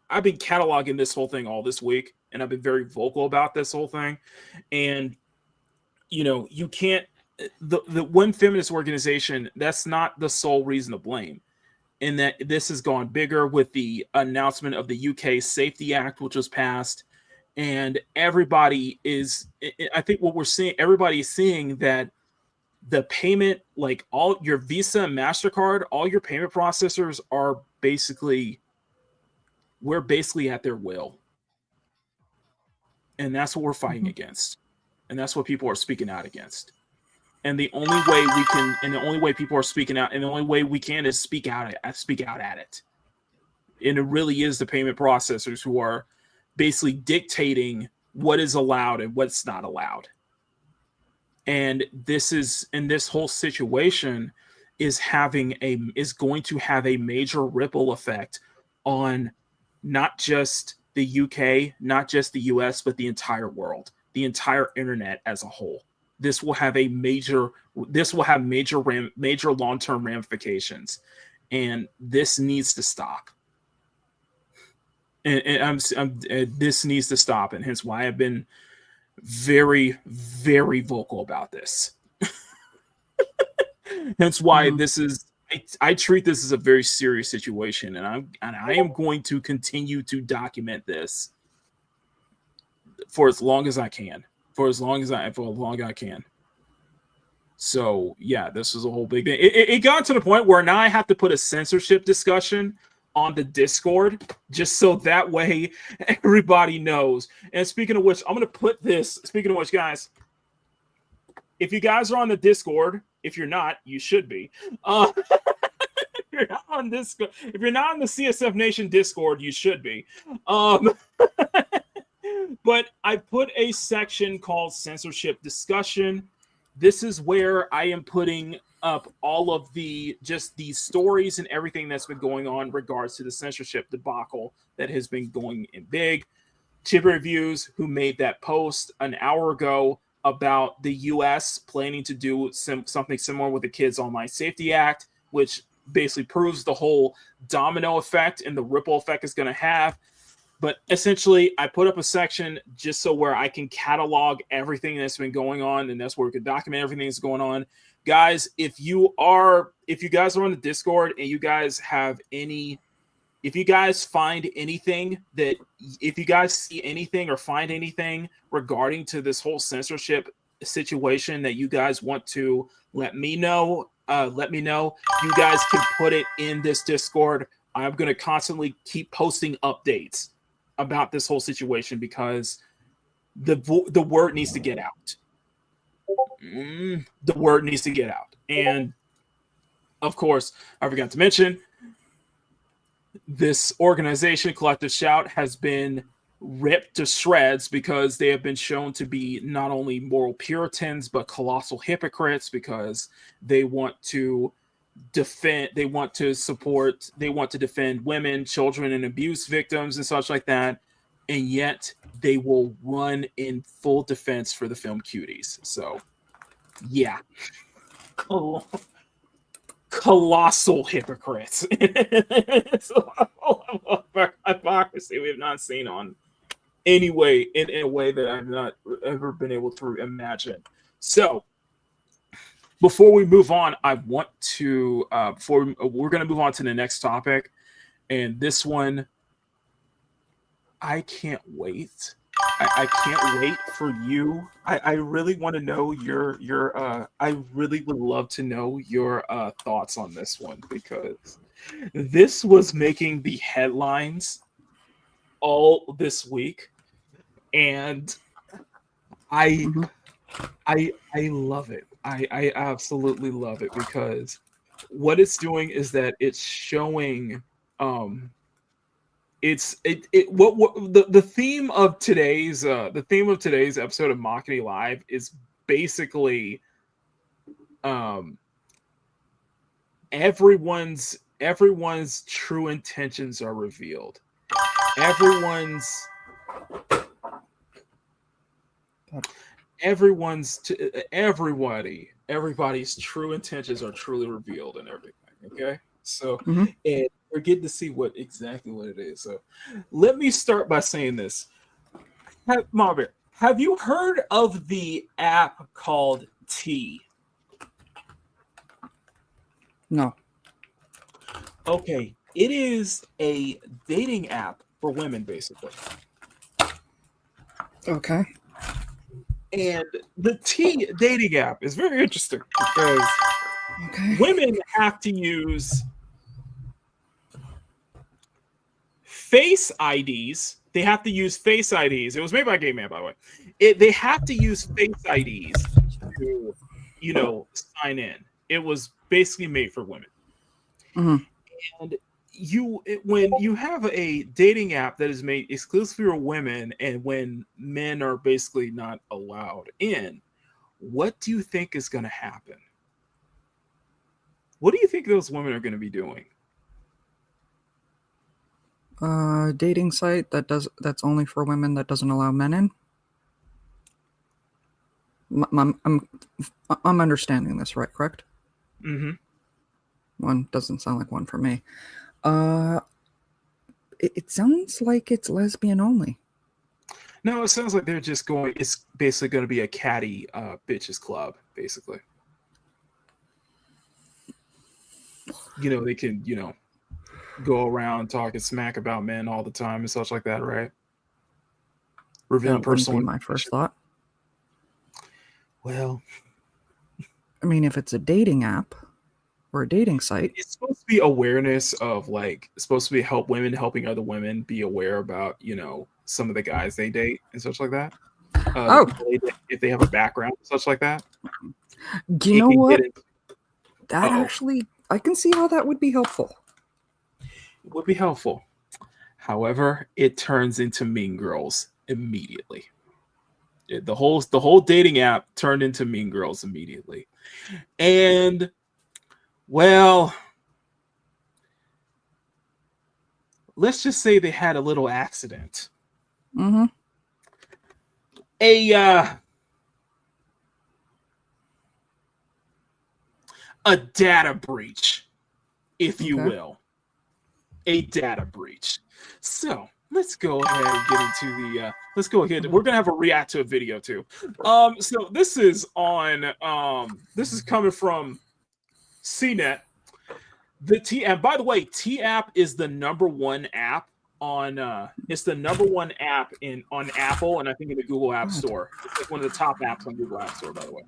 cataloging this whole thing all this week, and I've been very vocal about this whole thing. And you can't, the one feminist organization, that's not the sole reason to blame. In that this has gone bigger with the announcement of the UK Safety Act, which was passed, and everybody is, I think what we're seeing, everybody is seeing that the payment, like all your Visa and MasterCard, all your payment processors are we're basically at their will. And that's what we're fighting against. And that's what people are speaking out against. And the only way we can, and the only way people are speaking out, and the only way we can is speak out at it. And it really is the payment processors who are basically dictating what is allowed and what's not allowed. And this whole situation is going to have a major ripple effect on not just the UK, not just the US, but the entire world, the entire internet as a whole. This will have major long-term ramifications, and this needs to stop. And this needs to stop, and hence why I've been very, very vocal about this. Hence why this is. I treat this as a very serious situation, and I am going to continue to document this for as long as I can. For as long as I can. So yeah, this is a whole big thing. It got to the point where now I have to put a censorship discussion on the Discord just so that way everybody knows. And speaking of which, I'm gonna put this. Speaking of which, guys, if you guys are on the Discord, if you're not, you should be. If you're not on Discord, if you're not on the CSF Nation Discord, you should be. But I put a section called Censorship Discussion. This is where I am putting up all of the stories and everything that's been going on in regards to the censorship debacle that has been going in big. Chip Reviews, who made that post an hour ago about the U.S. planning to do something similar with the Kids Online Safety Act, which basically proves the whole domino effect and the ripple effect it's going to have. But essentially, I put up a section just so where I can catalog everything that's been going on, and that's where we can document everything that's going on. Guys, if you guys are on the Discord and you guys have if you guys find anything if you guys see anything or find anything regarding to this whole censorship situation that you guys want to let me know, you guys can put it in this Discord. I'm going to constantly keep posting updates about this whole situation because the word needs to get out. The word needs to get out. And of course, I forgot to mention, this organization, Collective Shout, has been ripped to shreds because they have been shown to be not only moral Puritans, but colossal hypocrites because they want to defend, they want to defend women, children, and abuse victims and such like that. And yet they will run in full defense for the film Cuties. So, yeah. Colossal hypocrites. It's a level of hypocrisy we have not seen on any way, in a way that I've not ever been able to imagine. So before we move on, I want to we're going to move on to the next topic, and this one I can't wait. I can't wait for you. I really want to know your I really would love to know your thoughts on this one because this was making the headlines all this week, and I love it. I absolutely love it because what it's doing is that it's showing the theme of today's episode of Makini Live is basically everyone's true intentions are revealed. Everybody's true intentions are truly revealed and everything. Okay, so and we're getting to see exactly what it is. So let me start by saying this. Marvin, have you heard of the app called T? No. Okay, it is a dating app for women, basically. Okay. And the T dating app is very interesting because women have to use face IDs. They have to use face IDs. It was made by a gay man, by the way. They have to use face IDs to, sign in. It was basically made for women. And when you have a dating app that is made exclusively for women, and when men are basically not allowed in, what do you think is going to happen? What do you think those women are going to be doing? Dating site that's only for women that doesn't allow men in. I'm understanding this right, correct? One doesn't sound like one for me. It sounds like it's lesbian only. No, it sounds like they're just going. It's basically going to be a catty bitches club, basically. They can go around talking smack about men all the time and such like that, right? Revealing personal. My first thought. Well, I mean, if it's a dating app or a dating site, it's supposed to be awareness of it's supposed to be women helping other women be aware about some of the guys they date and such like that. If they have a background and such like that. Do you know what? That actually, I can see how that would be helpful. It would be helpful. However, it turns into Mean Girls immediately. The whole dating app turned into Mean Girls immediately. And well, let's just say they had a little accident. A data breach, if you will. A data breach. So let's go ahead and get into the let's go ahead. We're gonna have a react to a video too. So this is this is coming from CNET. And by the way, T app is the #1 app on it's the number one app on Apple and I think in the Google App Store. It's like one of the top apps on Google App Store, by the way.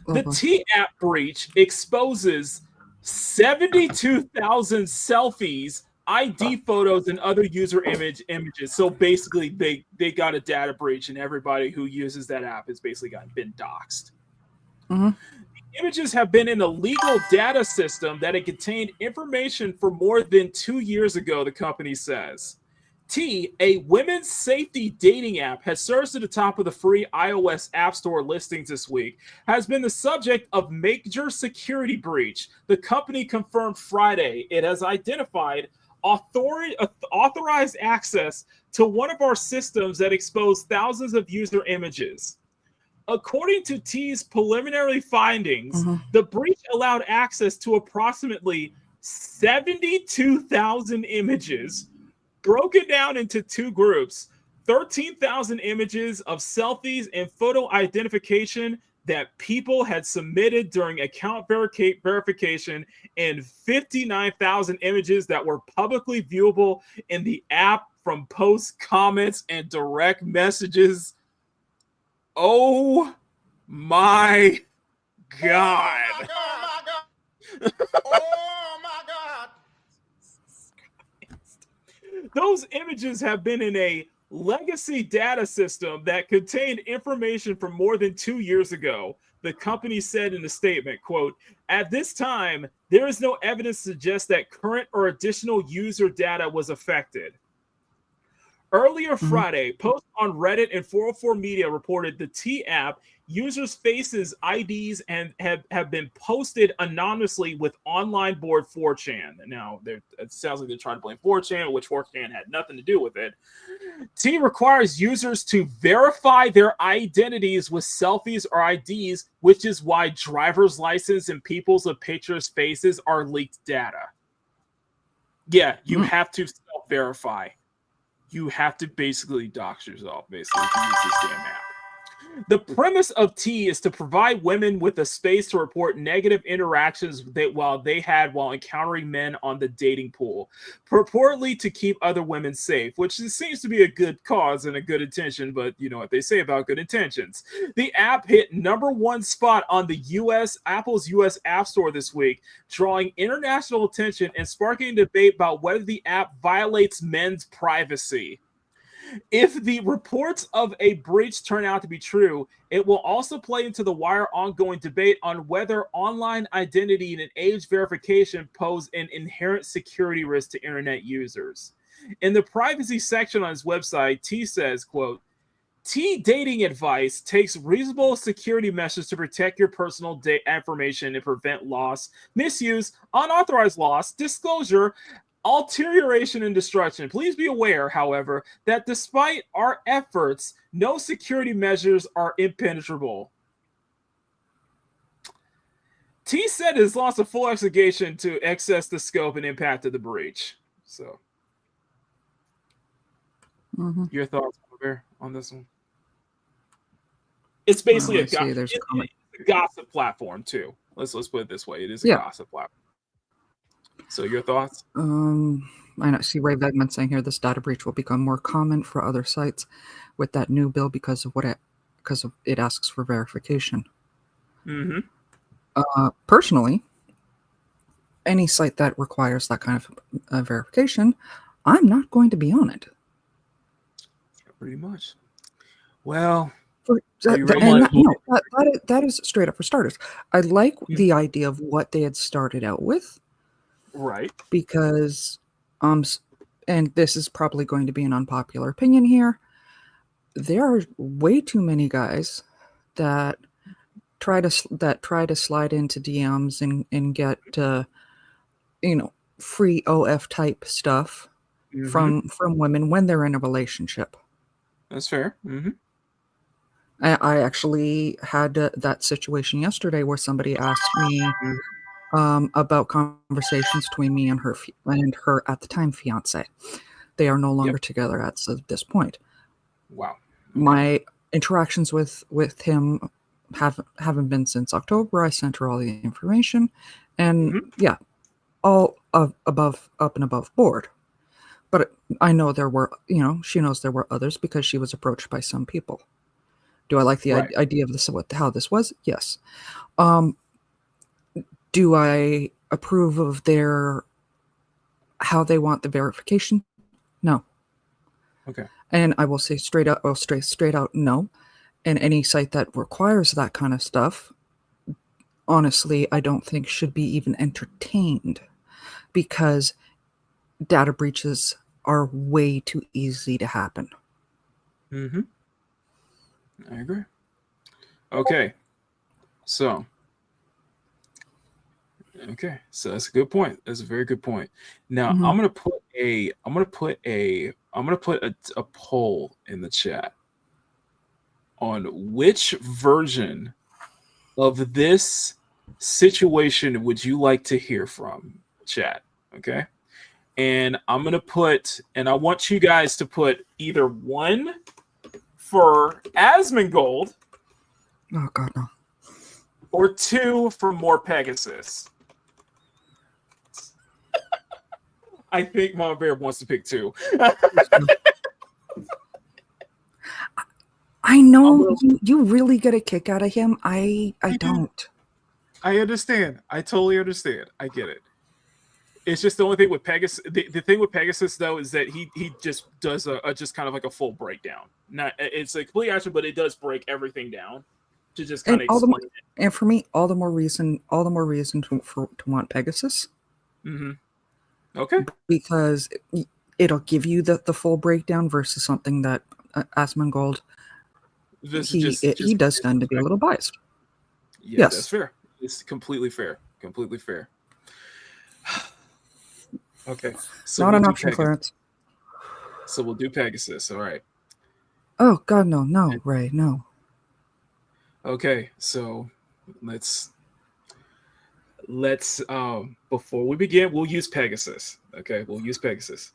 The T app breach exposes 72,000 selfies, ID photos, and other user images. So basically, they got a data breach, and everybody who uses that app has basically been doxxed. Mm-hmm. The images have been in a legal data system that it contained information for more than 2 years ago, the company says. T, a women's safety dating app, has surged to the top of the free iOS App Store listings this week, has been the subject of major security breach. The company confirmed Friday it has identified authorized access to one of our systems that exposed thousands of user images. According to T's preliminary findings, the breach allowed access to approximately 72,000 images, broken down into two groups: 13,000 images of selfies and photo identification that people had submitted during account verification, and 59,000 images that were publicly viewable in the app from posts, comments, and direct messages. Oh my God. Oh my God. Oh my God. Those images have been in a legacy data system that contained information from more than 2 years ago. The company said in a statement, quote, "At this time, there is no evidence to suggest that current or additional user data was affected." Earlier Friday, posts on Reddit and 404 Media reported the T app users' faces, IDs, and have been posted anonymously with online board 4chan. Now, it sounds like they're trying to blame 4chan, which 4chan had nothing to do with it. T requires users to verify their identities with selfies or IDs, which is why driver's license and people's of pictures' faces are leaked data. Yeah, you have to self-verify. You have to basically dox yourself, basically, to use this damn app. The premise of T is to provide women with a space to report negative interactions while encountering men on the dating pool, purportedly to keep other women safe, which seems to be a good cause and a good intention, but you know what they say about good intentions. The app hit number one spot on the Apple's US App Store this week, drawing international attention and sparking debate about whether the app violates men's privacy. If the reports of a breach turn out to be true, it will also play into the wider ongoing debate on whether online identity and age verification pose an inherent security risk to internet users. In the privacy section on his website, T says, quote, "T dating advice takes reasonable security measures to protect your personal information and prevent loss, misuse, unauthorized loss, disclosure, alteration, and destruction. Please be aware, however, that despite our efforts, no security measures are impenetrable." T said his loss of full investigation to assess the scope and impact of the breach. So, your thoughts, Bear, on this one? It's basically a gossip platform too. Let's put it this way: it is a gossip platform. So your thoughts? I know. See Ray Vegman saying here, this data breach will become more common for other sites with that new bill because it asks for verification. Personally, any site that requires that kind of verification, I'm not going to be on it. Pretty much. Well, that is straight up for starters. I like the idea of what they had started out with. Right. Because, and this is probably going to be an unpopular opinion here, there are way too many guys that try to slide into DMs and get free OF type stuff from women when they're in a relationship. That's fair. I actually had that situation yesterday where somebody asked me about conversations between me and her at the time fiance. They are no longer together at this point. Wow. My interactions with him haven't been since October. I sent her all the information, and all up and above board. But I know there were, she knows there were others because she was approached by some people. Do I like the Right. idea of this, how this was? Yes. Do I approve of how they want the verification? No. Okay. And I will say straight out no. And any site that requires that kind of stuff, honestly, I don't think should be even entertained, because data breaches are way too easy to happen. Mm-hmm. I agree. Okay. So that's a good point. That's a very good point. Now Mhm. I'm gonna put a poll in the chat on which version of this situation would you like to hear from, chat. Okay. And I want you guys to put either 1 for Asmongold Oh God, no. or 2 for more Pegasus. I think Mama Bear wants to pick 2. I know you really get a kick out of him. I don't. I understand. I totally understand. I get it. It's just the only thing with Pegasus. The thing with Pegasus though is that he just does a just kind of like a full breakdown. Not it's a complete action, but it does break everything down to just kind of explain it. And for me, all the more reason to want Pegasus. Mm-hmm. Okay. Because it'll give you the full breakdown versus something that Asmongold, he does tend to be a little biased. Yeah, Yes. That's fair. It's completely fair. Completely fair. Okay. So Not we'll an do option, Pegasus. Clarence. So we'll do Pegasus. All right. Oh God, no, Ray, no. Okay, so let's before we begin, we'll use Pegasus. Okay, we'll use Pegasus.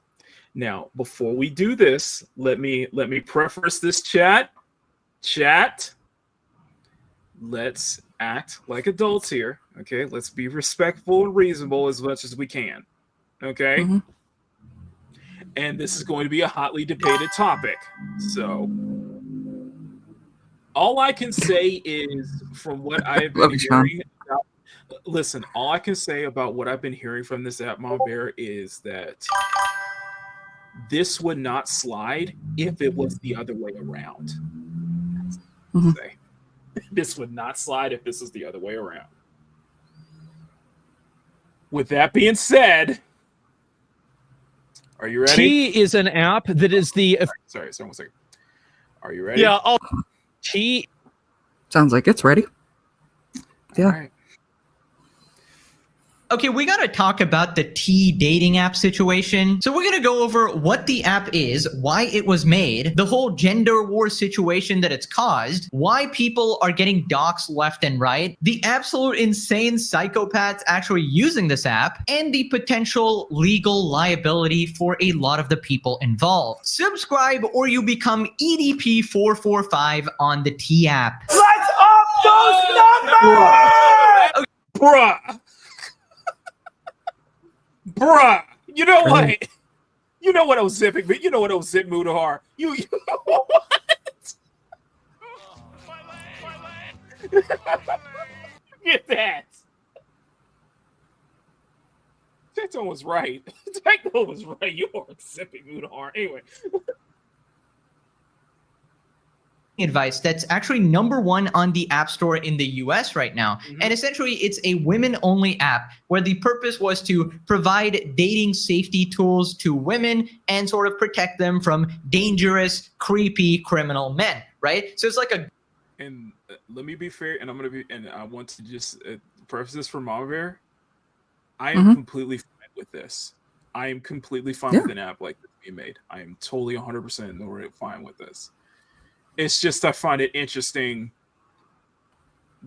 Now, before we do this, let me preface this chat. Chat. Let's act like adults here. Okay, let's be respectful and reasonable as much as we can. Okay. Mm-hmm. And this is going to be a hotly debated topic. So all I can say is from what I've been hearing listen, all I can say about what I've been hearing from this app, Mom Bear, is that this would not slide if it was the other way around. Mm-hmm. This would not slide if this was the other way around. With that being said, are you ready? T is an app that is the. Sorry, 1 second. Are you ready? Yeah. T. Sounds like it's ready. Yeah. All right. Okay, we gotta talk about the T dating app situation. So we're gonna go over what the app is, why it was made, the whole gender war situation that it's caused, why people are getting doxxed left and right, the absolute insane psychopaths actually using this app, and the potential legal liability for a lot of the people involved. Subscribe or you become EDP 445 on the T app. Let's up those numbers! Bruh. Bruh, you know what? You know what I was zipping, but you know what I was zip Mudahar. You know what? Get that. Techno was right. Techno was right. You are zipping Mudahar. Anyway. Advice that's actually #1 on the App Store in the US right now. And essentially, it's a women-only app where the purpose was to provide dating safety tools to women and sort of protect them from dangerous, creepy criminal men, right? So it's like a... And let me be fair, and I want to just preface this for Mama Bear. I am completely fine with this. I am completely fine with an app like this being made. I am totally 100% fine with this. It's just I find it interesting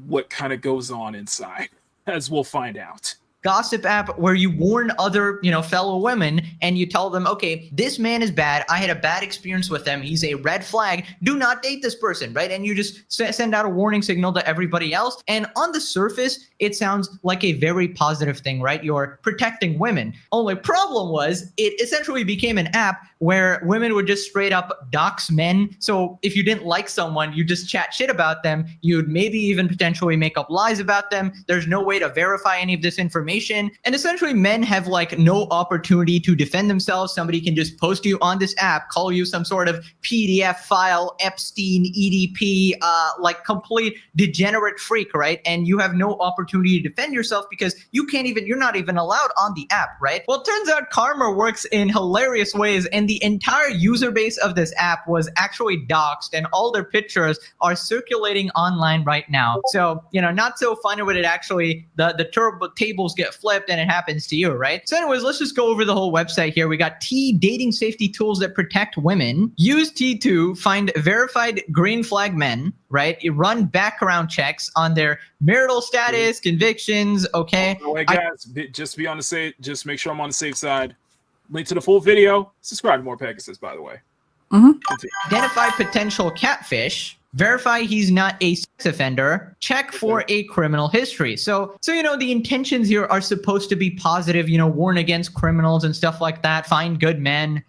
what kind of goes on inside, as we'll find out. gossip app where you warn other, fellow women and you tell them, okay, this man is bad. I had a bad experience with him. He's a red flag. Do not date this person, right? And you just send out a warning signal to everybody else. And on the surface, it sounds like a very positive thing, right? You're protecting women. Only problem was it essentially became an app where women would just straight up dox men. So if you didn't like someone, you just chat shit about them. You'd maybe even potentially make up lies about them. There's no way to verify any of this information. And essentially men have like no opportunity to defend themselves. Somebody can just post you on this app, call you some sort of PDF file, Epstein, EDP, like complete degenerate freak, right? And you have no opportunity to defend yourself because you're not even allowed on the app, right? Well, it turns out karma works in hilarious ways, and the entire user base of this app was actually doxxed, and all their pictures are circulating online right now. So, not so funny when it actually, the turbo tables get flipped and it happens to you, right? So anyways, let's just go over the whole website here. We got T dating safety tools that protect women. Use T to find verified green flag men, right? You run background checks on their marital status, convictions, okay? Oh, wait, guys, just make sure I'm on the safe side. Link to the full video. Subscribe to more Pegasus, by the way. Identify potential catfish. Verify he's not a sex offender. Check for a criminal history. So the intentions here are supposed to be positive, warn against criminals and stuff like that. Find good men.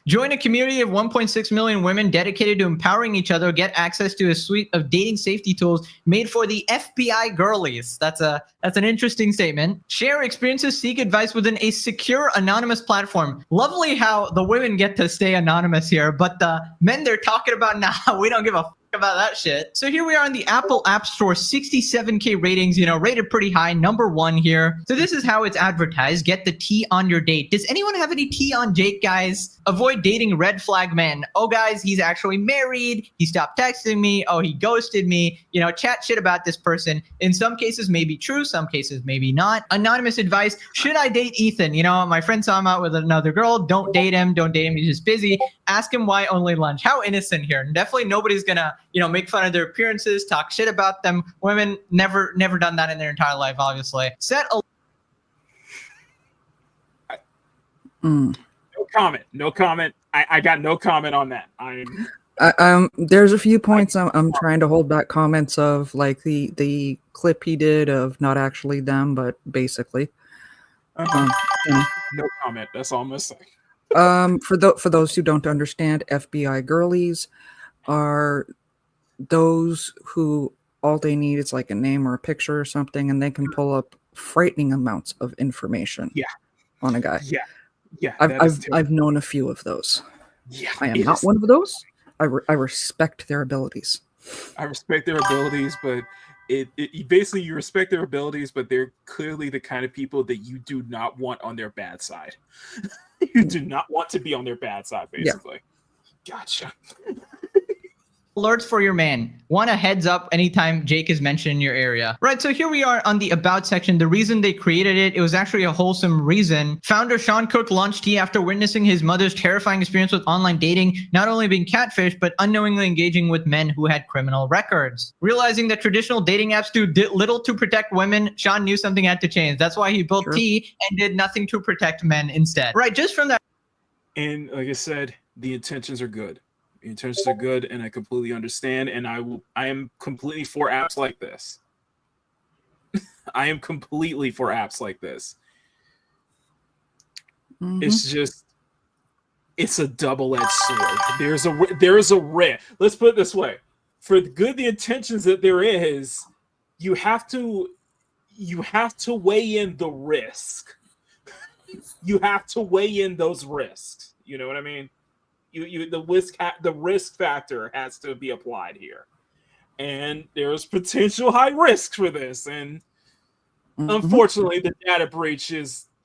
Join a community of 1.6 million women dedicated to empowering each other. Get access to a suite of dating safety tools made for the FBI girlies. That's an interesting statement. Share experiences, seek advice within a secure, anonymous platform. Lovely how the women get to stay anonymous here, but the men they're talking about now, we don't give a about that shit. So here we are in the Apple App Store, 67K ratings, rated pretty high, #1 here. So this is how it's advertised. Get the tea on your date. Does anyone have any tea on Jake, guys? Avoid dating red flag men. Oh, guys, he's actually married. He stopped texting me. Oh, he ghosted me. Chat shit about this person. In some cases, maybe true. Some cases, maybe not. Anonymous advice. Should I date Ethan? My friend saw him out with another girl. Don't date him. Don't date him. He's just busy. Ask him why only lunch. How innocent here. Definitely nobody's gonna make fun of their appearances, talk shit about them. Women never done that in their entire life, obviously. No comment. I got no comment on that. There's a few points I'm trying to hold back comments of, like the clip he did of not actually them, but basically. No comment. That's all I'm gonna say. For those who don't understand, FBI girlies are those who all they need is like a name or a picture or something, and they can pull up frightening amounts of information on a guy. I've known a few of those. I am not one of those. I respect their abilities. I respect their abilities, but basically you respect their abilities, but they're clearly the kind of people that you do not want on their bad side. You do not want to be on their bad side, basically. Gotcha. Alerts for your man. Want a heads up anytime Jake is mentioned in your area. Right, so here we are on the About section. The reason they created it was actually a wholesome reason. Founder Sean Cook launched Tea after witnessing his mother's terrifying experience with online dating, not only being catfished, but unknowingly engaging with men who had criminal records. Realizing that traditional dating apps do little to protect women, Sean knew something had to change. That's why he built Tea and did nothing to protect men instead. Right, just from that. And like I said, the intentions are good. The intentions are good, and I completely understand. And I am completely for apps like this. I am completely for apps like this. It's just, it's a double-edged sword. There is a risk. Let's put it this way: for the intentions that there is, you have to weigh in the risk. You have to weigh in those risks. You know what I mean? The risk factor has to be applied here, and there's potential high risks for this, and unfortunately the data breach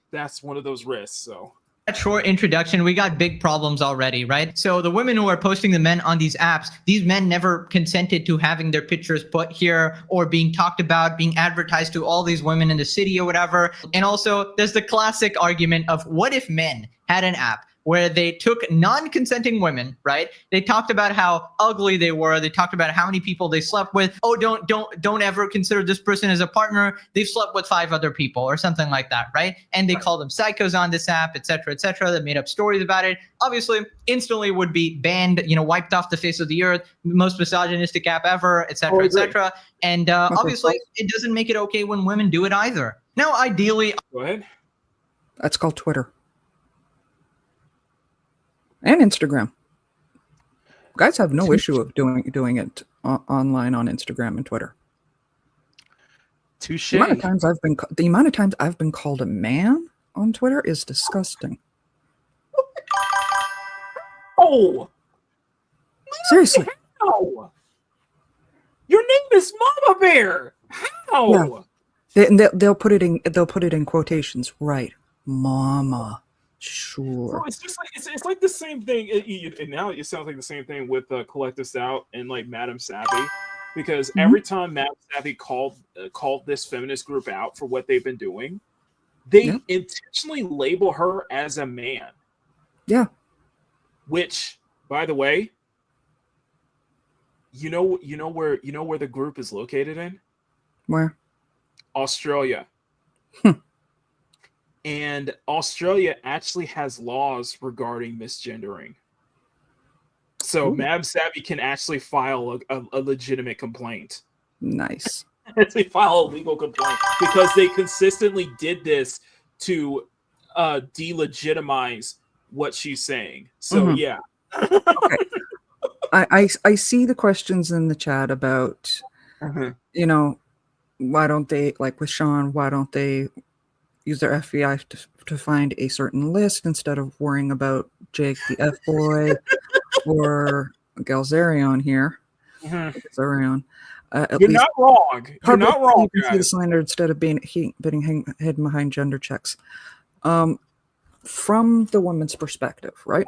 that's one of those risks. So that short introduction, we got big problems already, right? So the women who are posting the men on these apps, these men never consented to having their pictures put here or being talked about, being advertised to all these women in the city or whatever. And also there's the classic argument of, what if men had an app where they took non-consenting women, right? They talked about how ugly they were. They talked about how many people they slept with. Oh, don't ever consider this person as a partner. They've slept with 5 other people or something like that, right? And they called them psychos on this app, et cetera, et cetera. They made up stories about it. Obviously, instantly would be banned, wiped off the face of the earth, most misogynistic app ever, et cetera, et cetera. And obviously, it doesn't make it okay when women do it either. Now, ideally... Go ahead. That's called Twitter. And Instagram. Guys have no issue of doing it online on Instagram and Twitter. Touche. The amount of times I've been called a man on Twitter is disgusting. Oh, seriously. How? Your name is Mama Bear. How? Yeah. They'll put it in quotations, right? Mama. Sure. So it's just like it's like the same thing, and now it sounds like the same thing with Collective Stout and like Madam Savvy, because every time Madam Savvy called this feminist group out for what they've been doing, they intentionally label her as a man. Yeah. Which, by the way, you know where the group is located in? Where? Australia. And Australia actually has laws regarding misgendering. So Mab Savvy can actually file a legitimate complaint. Nice. They file a legal complaint because they consistently did this to delegitimize what she's saying. So yeah. Okay. I see the questions in the chat about why don't they, like with Sean, why don't they use their FBI to find a certain list instead of worrying about Jake the F-boy or Galzerion here. Galzerion. You're not wrong. You're not wrong, you can see the slander instead of being hidden behind gender checks. From the woman's perspective, right?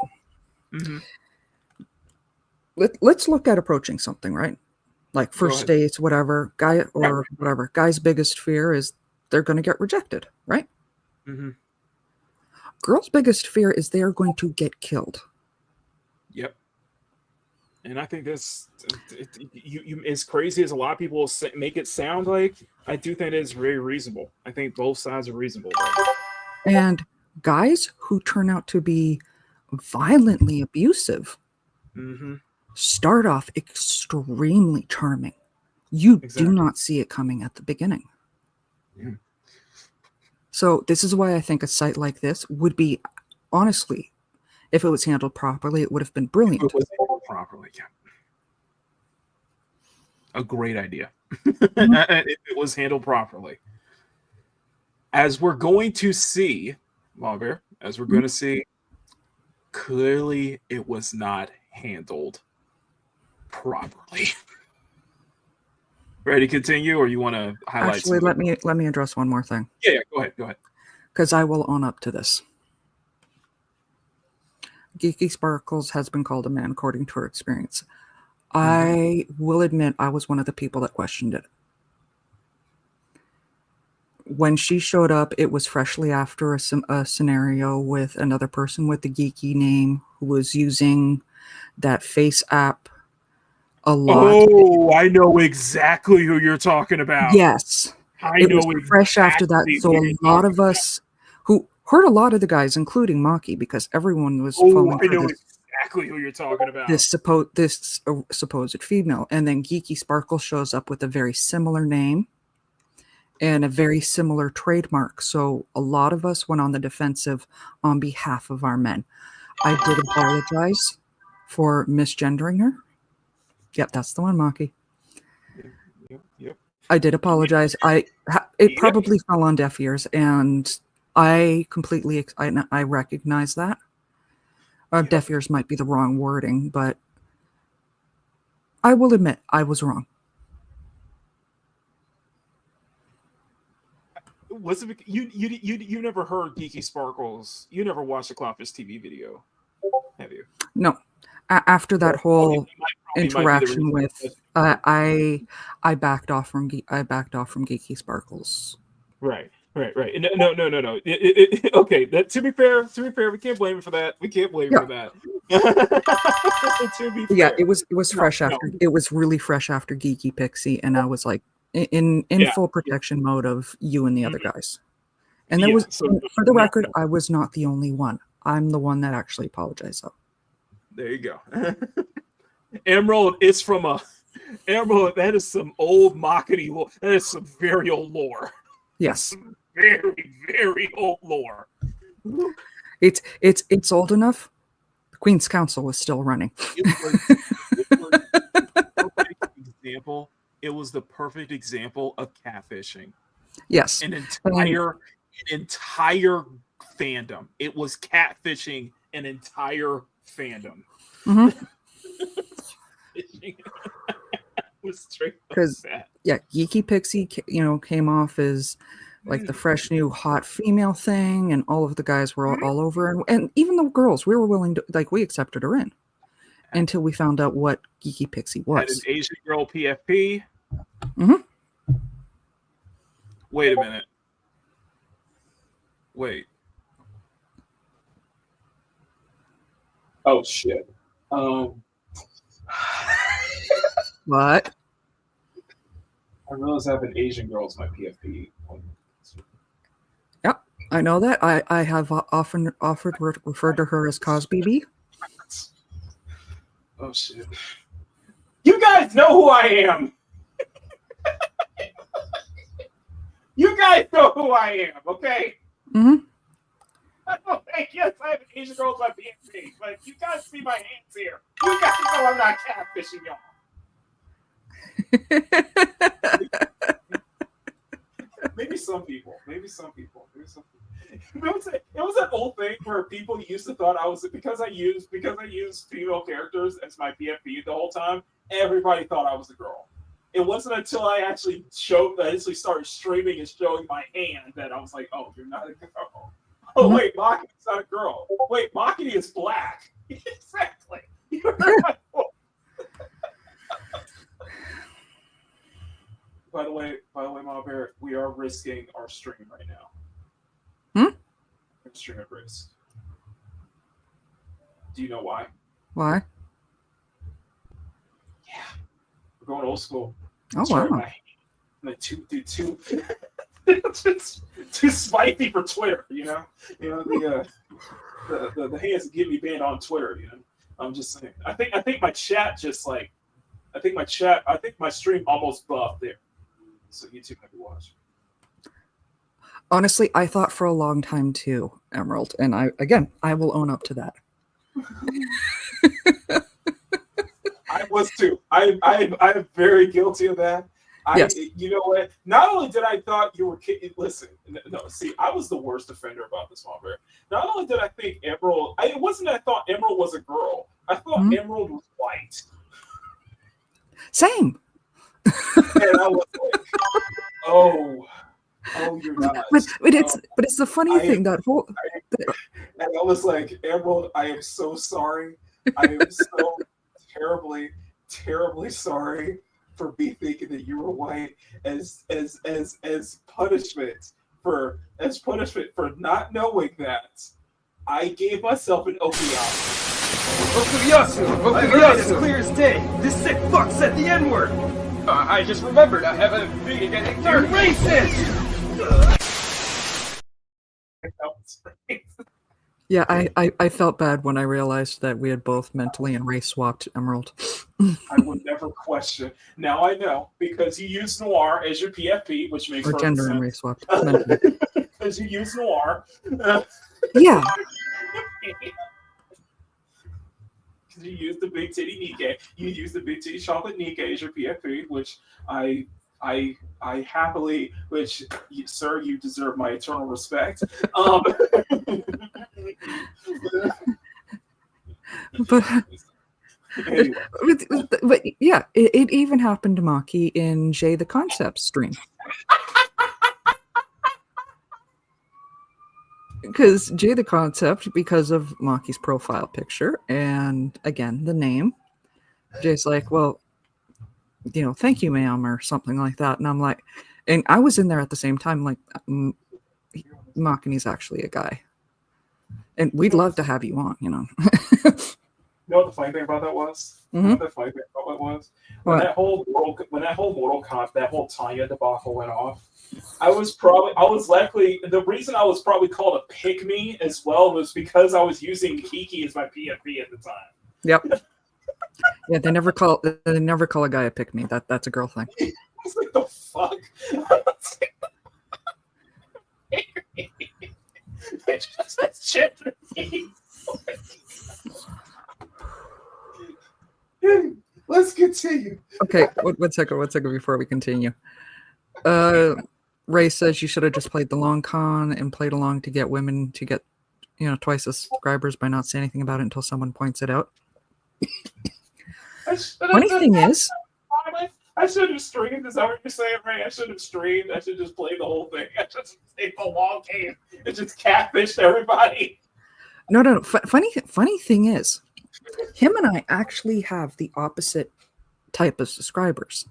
Let's look at approaching something, right? Like first dates, whatever. Whatever. Guy's biggest fear is they're going to get rejected, right? Girls' biggest fear is they are going to get killed. Yep. And I think this, as crazy as a lot of people make it sound like, I do think it is very reasonable. I think both sides are reasonable. And guys who turn out to be violently abusive start off extremely charming. You do not see it coming at the beginning. So this is why I think a site like this would be, honestly, if it was handled properly, it would have been brilliant. If it was handled properly, yeah. A great idea. If it was handled properly. As we're going to see, Malbear, clearly it was not handled properly. Ready to continue, or you want to highlight? Actually, let me address one more thing. Yeah, go ahead. Because I will own up to this. Kiki Sparkles has been called a man according to her experience. I will admit I was one of the people that questioned it. When she showed up, it was freshly after a scenario with another person with the geeky name who was using that face app a lot. Oh, I know exactly who you're talking about. Yes. It was fresh after that. So a lot of us who heard a lot of the guys, including Maki, because everyone was falling for this. Exactly who you're talking about. This supposed female. And then Geeky Sparkle shows up with a very similar name and a very similar trademark. So a lot of us went on the defensive on behalf of our men. I did apologize for misgendering her. Yep, that's the one, Maki. Yep. I did apologize. It probably fell on deaf ears, and I completely I recognize that. Deaf ears might be the wrong wording, but I will admit I was wrong. Was it you never heard Geeky Sparkles? You never watched the Clownfish TV video, have you? No. After that whole interaction with, I backed off from Geeky Sparkles. Right. Right. No. Okay. That to be fair, we can't blame him for that. We can't blame him for that. To be Yeah, fair. it was fresh No. after. It was really fresh after Geeky Pixie, and I was like in Yeah, full protection mode of you and the other guys. And there Yeah, was, so for the no, record, no. I was not the only one. I'm the one that actually apologized. Though. There you go. Emerald is from a Emerald. That is some old Makini lore. That is some very old lore. Yes, Very, very old lore. it's old enough. The Queen's Council was still running. It was the perfect example. It was the perfect example of catfishing. Yes, An entire fandom. It was catfishing an entire fandom. Mm-hmm. Was straight up Because sad. yeah, Geeky Pixie, came off as like the fresh new hot female thing, and all of the guys were all over, and even the girls, we were willing to, like, we accepted her in until we found out what Geeky Pixie Had an was. Asian girl PFP. Mm-hmm. Wait a minute. Wait. Oh shit. What? I realize I have an Asian girl as my PFP. Yep, I know that. I have often referred to her as Cosby B. Oh shit. You guys know who I am. You guys know who I am, okay? Mm-hmm. I don't think, yes, I have an Asian girl as my PFP, but you guys see my hands here. You guys know I'm not catfishing y'all. Maybe some people. It was that old thing where people used to thought I was because I used female characters as my PFP the whole time. Everybody thought I was a girl. It wasn't until I actually started streaming and showing my hand that I was like, oh, you're not a girl. Oh wait, Makini's not a girl. Wait, Makini is black. Exactly. You heard my point. By the way, Mama Bear, we are risking our stream right now. We're stream at risk. Do you know why? Why? Yeah, we're going old school. Oh wow! Like too spicy for Twitter. The hands get me banned on Twitter. I'm just saying. I think my chat I think my stream almost buffed there. So YouTube maybe watch. Honestly, I thought for a long time too, Emerald, and I will own up to that. I was too. I'm very guilty of that. Yes. You know what? Not only did I thought you were kidding. Listen, no. See, I was the worst offender about this one. Not only did I think Emerald, it wasn't that I thought Emerald was a girl. I thought Emerald was white. Same. And I was like, oh, you're not. But it's the funny thing that whole. And I was like, Emerald, I am so sorry. I am so terribly, terribly sorry for me thinking that you were white as punishment for not knowing that. I gave myself an Okuyasu! I heard it as clear as day. This sick fuck said the N-word. I just remembered I have a meeting at 8:30. You're racist! Yeah, I felt bad when I realized that we had both mentally and race swapped Emerald. I would never question. Now I know because you use Noir as your PFP, which makes Or perfect gender sense. and race swapped. Because you use Noir. Yeah. You use the big titty Nikkei. You use the big titty chocolate Nikkei as your PFP, which I happily, which sir, you deserve my eternal respect. But, anyway. but yeah, it even happened to Maki in Jay the Concept stream. Because Jay the Concept, because of Maki's profile picture, and again, the name, Jay's like, well, thank you, ma'am, or something like that. And I'm like, and I was in there at the same time, like, Makini's actually a guy. And we'd love to have you on, you know. You know what the funny thing about that was? You know what the funny thing about it was? When What? that whole Mortal Kombat, that whole Tanya debacle went off, the reason I was probably called a pick me as well was because I was using Kiki as my PFP at the time. Yep. Yeah, they never call a guy a pick me. That's a girl thing. I was like, the fuck? It's just a gender thing. Let's continue. Okay, one second before we continue. Ray says you should have just played the long con and played along to get women to get, twice as subscribers by not saying anything about it until someone points it out. Funny thing is, I should have streamed. Is that what you're saying, Ray? I should have streamed. I should just play the whole thing. I should just played the long game and just catfished everybody. no. Funny thing is, him and I actually have the opposite type of subscribers.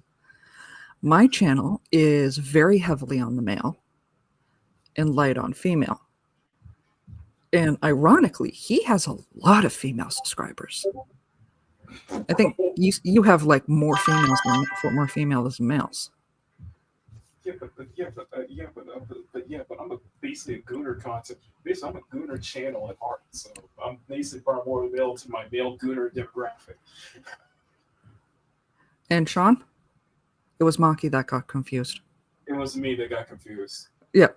My channel is very heavily on the male and light on female. And ironically, he has a lot of female subscribers. I think you have like more females than males. But I'm basically a Gooner content. Basically, I'm a Gooner channel at heart, so I'm basically far more available to my male Gooner demographic. And Sean, it was Maki that got confused. It was me that got confused. Yeah,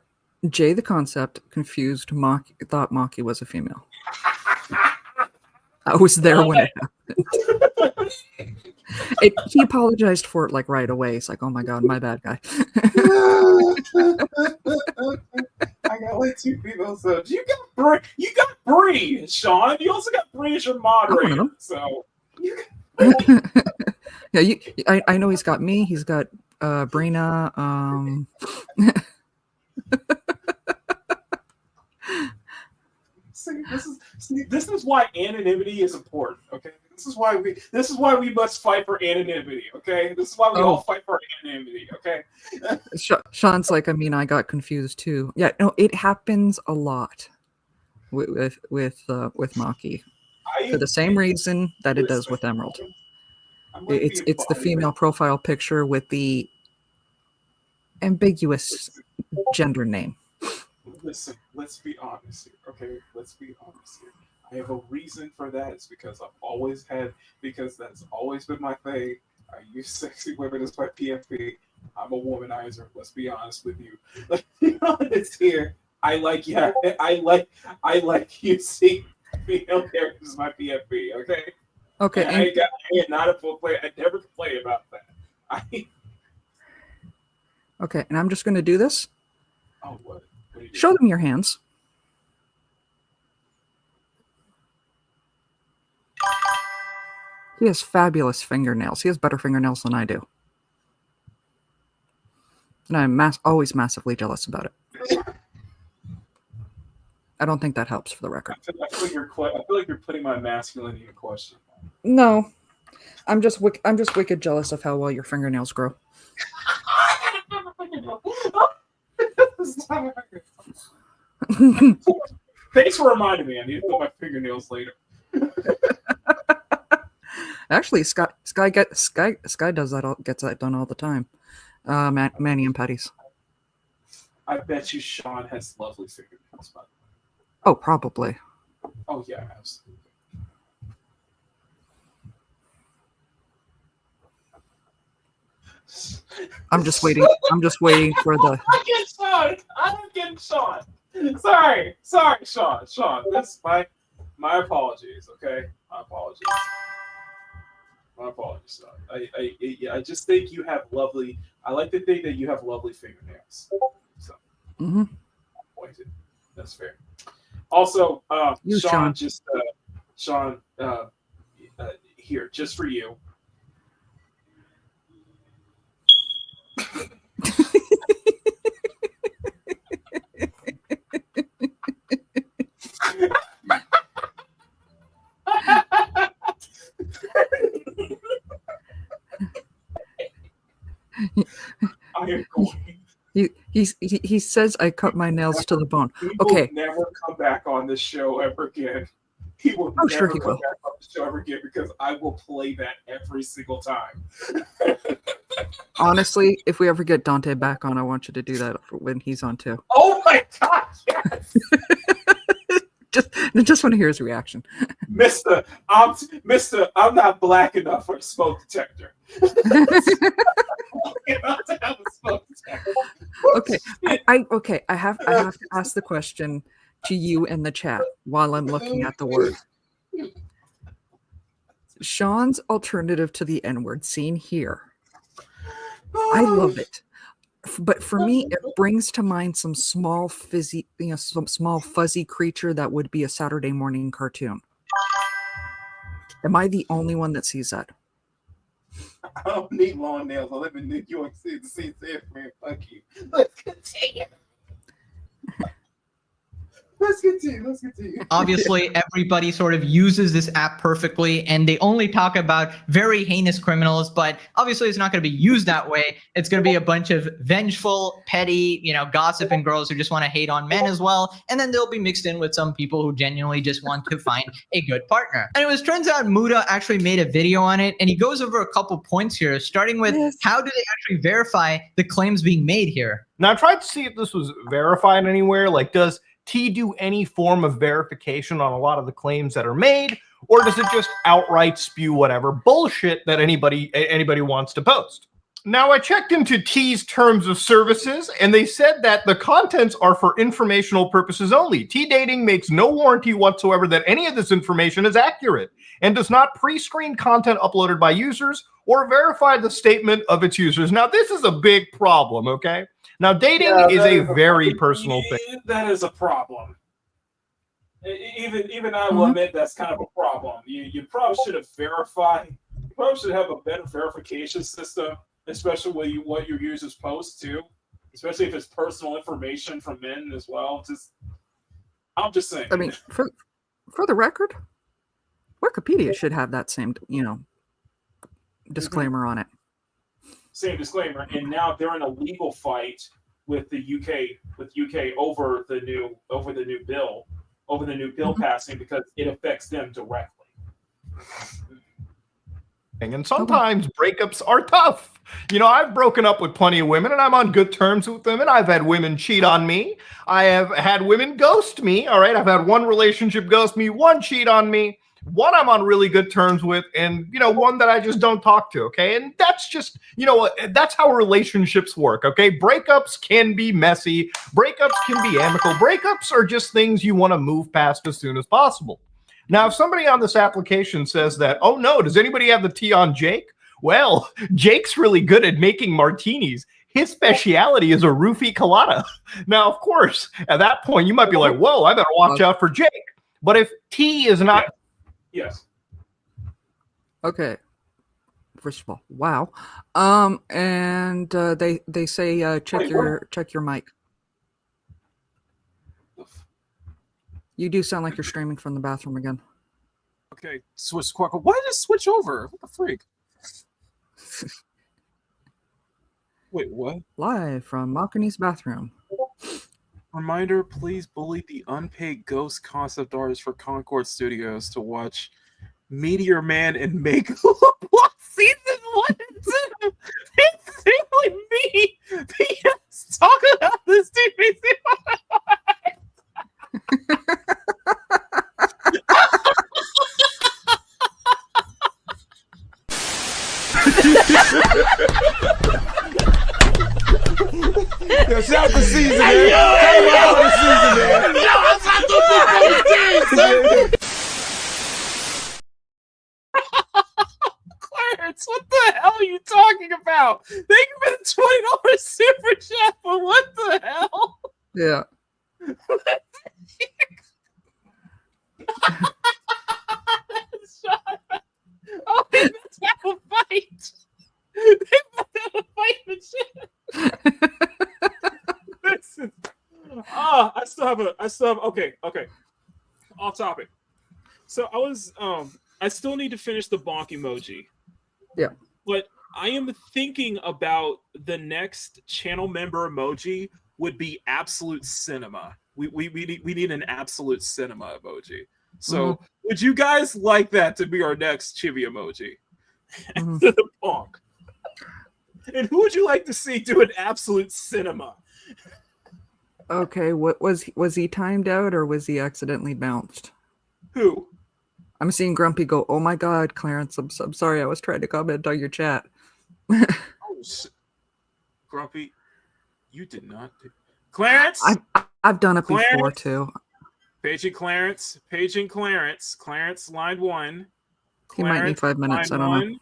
Jay the concept confused Maki, thought Maki was a female. I was there when it happened. He apologized for it like right away. He's like, "Oh my god, my bad, guy." I got like 2 people. So you got Bree, Sean. You also got Bree as your moderator. So you yeah, I know he's got me. He's got Brina. This is why anonymity is important. Okay, this is why we must fight for anonymity. Okay, this is why we all fight for anonymity. Okay. Sean's like, I got confused too. Yeah, no, it happens a lot with Maki for the same reason that it does with Emerald. It's the female profile picture with the ambiguous gender name. Listen, let's be honest here, okay? Let's be honest here. I have a reason for that. It's because that's always been my thing. I use sexy women as my PFP. I'm a womanizer. Let's be honest with you. Let's be honest here. I like using female characters as my PFP. Okay. Okay. And I am not a full player. I never complain about that. Okay, and I'm just going to do this. Oh, what? Show them your hands. He has fabulous fingernails. He has better fingernails than I do. And I'm always massively jealous about it. I don't think that helps for the record. I feel like you're putting my masculinity in question. No. I'm just wicked jealous of how well your fingernails grow. Thanks for reminding me. I need to put my fingernails later. Actually, Sky does that. Gets that done all the time. Manny and Patty's. I bet you Sean has lovely fingernails. By the way. Oh, probably. Oh yeah, absolutely. I'm just waiting for the. I'm getting Sean. Sorry, Sean. This my apologies. Okay, my apologies. Son. I just think you have lovely. I like to think that you have lovely fingernails. So, pointed. That's fair. Also, Sean, just Sean, here, just for you. He says I cut my nails to the bone. He Okay. will never come back on this show ever again. He will Oh, never sure he come will. back on the show ever again because I will play that every single time. Honestly, if we ever get Dante back on, I want you to do that when he's on too. Oh my god, yes! Just want to hear his reaction. Mister, I'm not black enough for a smoke detector. Okay, I have to ask the question to you in the chat while I'm looking at the word. Sean's alternative to the N-word seen here. I love it. But for me, it brings to mind some small fuzzy creature that would be a Saturday morning cartoon. Am I the only one that sees that? I don't need long nails. I live in New York City. See, man, fuck you. Let's continue. Let's continue. Obviously, everybody sort of uses this app perfectly, and they only talk about very heinous criminals, but obviously it's not going to be used that way. It's going to be a bunch of vengeful, petty, gossiping girls who just want to hate on men as well, and then they'll be mixed in with some people who genuinely just want to find a good partner. Anyways, turns out Muda actually made a video on it, and he goes over a couple points here, starting with how do they actually verify the claims being made here? Now, I tried to see if this was verified anywhere. Like, does T do any form of verification on a lot of the claims that are made, or does it just outright spew whatever bullshit that anybody wants to post? Now, I checked into T's terms of services, and they said that the contents are for informational purposes only. T Dating makes no warranty whatsoever that any of this information is accurate and does not pre-screen content uploaded by users or verify the statement of its users. Now, this is a big problem, okay? Now, dating is a very personal thing. That is a problem. Even I will admit that's kind of a problem. You probably should have verified. You probably should have a better verification system, especially what your users post too. Especially if it's personal information from men as well. I'm just saying. I mean, for the record, Wikipedia should have that same, disclaimer on it. Same disclaimer, and now they're in a legal fight with the UK over the new bill passing because it affects them directly. And sometimes breakups are tough. I've broken up with plenty of women and I'm on good terms with them, and I've had women cheat on me. I have had women ghost me. All right. I've had one relationship ghost me, one cheat on me. One I'm on really good terms with, and one that I just don't talk to, okay? And that's just, that's how relationships work, okay? Breakups can be messy, breakups can be amicable, breakups are just things you want to move past as soon as possible. Now, if somebody on this application says that, oh no, does anybody have the tea on Jake? Well, Jake's really good at making martinis. His speciality is a roofie colada. Now, of course, at that point, you might be like, whoa, I better watch out for Jake. But if tea is not... Yes. Okay. First of all, wow. And they say check your mic. You do sound like you're streaming from the bathroom again. Okay, switch. Why just switch over? What the freak? Wait, what? Live from Makini's bathroom. Reminder, please bully the unpaid ghost concept artist for Concord Studios to watch Meteor Man and Make season 1 and 2. It's simply me. P.S. Talk about this TV. Yo, shout out to season, man. Shout out to season, man. Yo, I'm not the Clarence, what the hell are you talking about? Thank you for the $20 super chat, but what the hell? Yeah. Oh, they meant to have a fight. They meant to have a fight and shit. Listen. I still have okay. Off topic. So I still need to finish the bonk emoji. Yeah. But I am thinking about the next channel member emoji would be absolute cinema. We need an absolute cinema emoji. So would you guys like that to be our next chibi emoji? To the punk. And who would you like to see do an absolute cinema? Okay, what was he timed out or was he accidentally bounced? Who? I'm seeing Grumpy go, "Oh my God, Clarence, I'm sorry, I was trying to comment on your chat." Oh, Grumpy, you did not do... Clarence? I've done it Clarence? before too. Paging Clarence. Clarence, line 1. He might need 5 minutes, I don't know.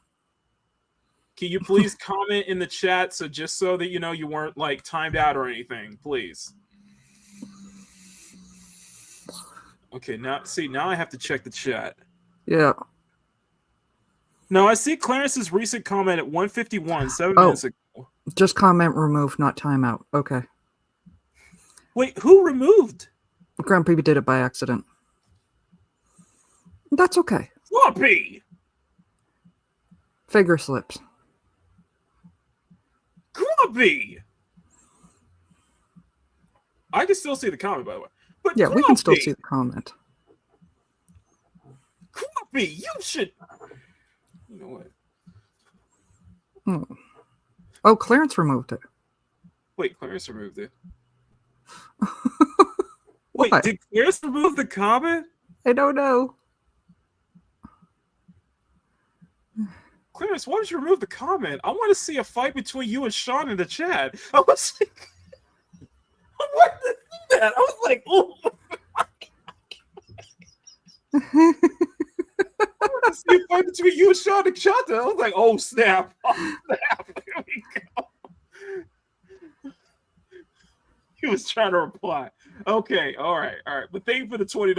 Can you please comment in the chat just so that you know you weren't like timed out or anything, please? Okay, now I have to check the chat. Yeah. No, I see Clarence's recent comment at 1:51, 7 minutes ago. Just comment remove, not timeout. Okay. Wait, who removed? Grumpy did it by accident. That's okay. Grumpy! Figure slips. Grumpy! I can still see the comment, by the way. But yeah, Grumpy, we can still see the comment. Grumpy, you should... You know what? Oh, Clarence removed it. Wait, Clarence removed it. Wait, did Clarence remove the comment? I don't know. Clarence, why did you remove the comment? I want to see a fight between you and Sean in the chat. I was like, I wanted to see that. I was like, oh. I want to see a fight between you and Sean in the chat. I was like, oh snap. Oh snap. Here we go. He was trying to reply. Okay, all right. But thank you for the $20.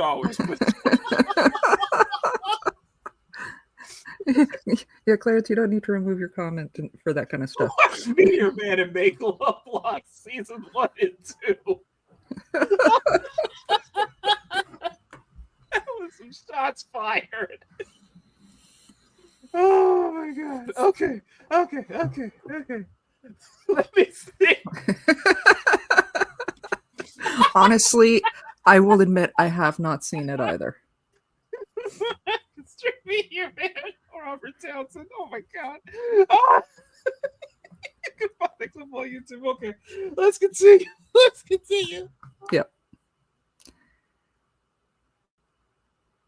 Yeah, Clarence, you don't need to remove your comment for that kind of stuff. Watch me, your man, and make love block season 1 and 2. That was some shots fired. Oh my god. Okay. Let me see. Honestly, I will admit I have not seen it either. Stream here, man. Robert Townsend. Oh my god. Oh. Goodbye. Thanks for YouTube. Okay. Let's continue. Yep.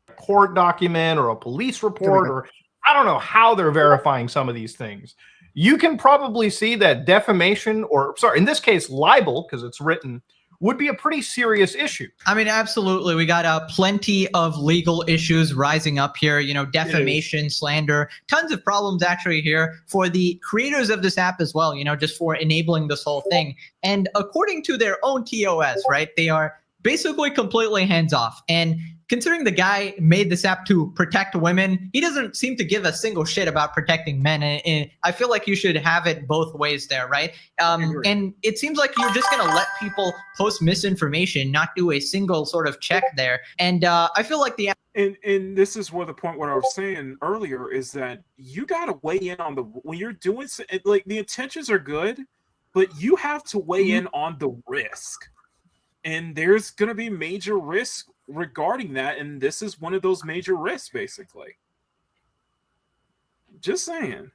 A court document or a police report, or I don't know how they're verifying some of these things. You can probably see that defamation, or sorry, in this case, libel, because it's written, would be a pretty serious issue. I mean, absolutely. We got plenty of legal issues rising up here, you know, defamation, slander, tons of problems actually here for the creators of this app as well, you know, just for enabling this whole thing. And according to their own TOS, right, they are basically completely hands off. And considering the guy made this app to protect women, he doesn't seem to give a single shit about protecting men. And I feel like you should have it both ways there, right? And it seems like you're just going to let people post misinformation, not do a single sort of check there. And I feel like the app. And this is where the point what I was saying earlier is that you got to weigh in on when you're doing, like, the intentions are good, but you have to weigh in on the risk. And there's going to be major risk regarding that, and this is one of those major risks, basically. Just saying.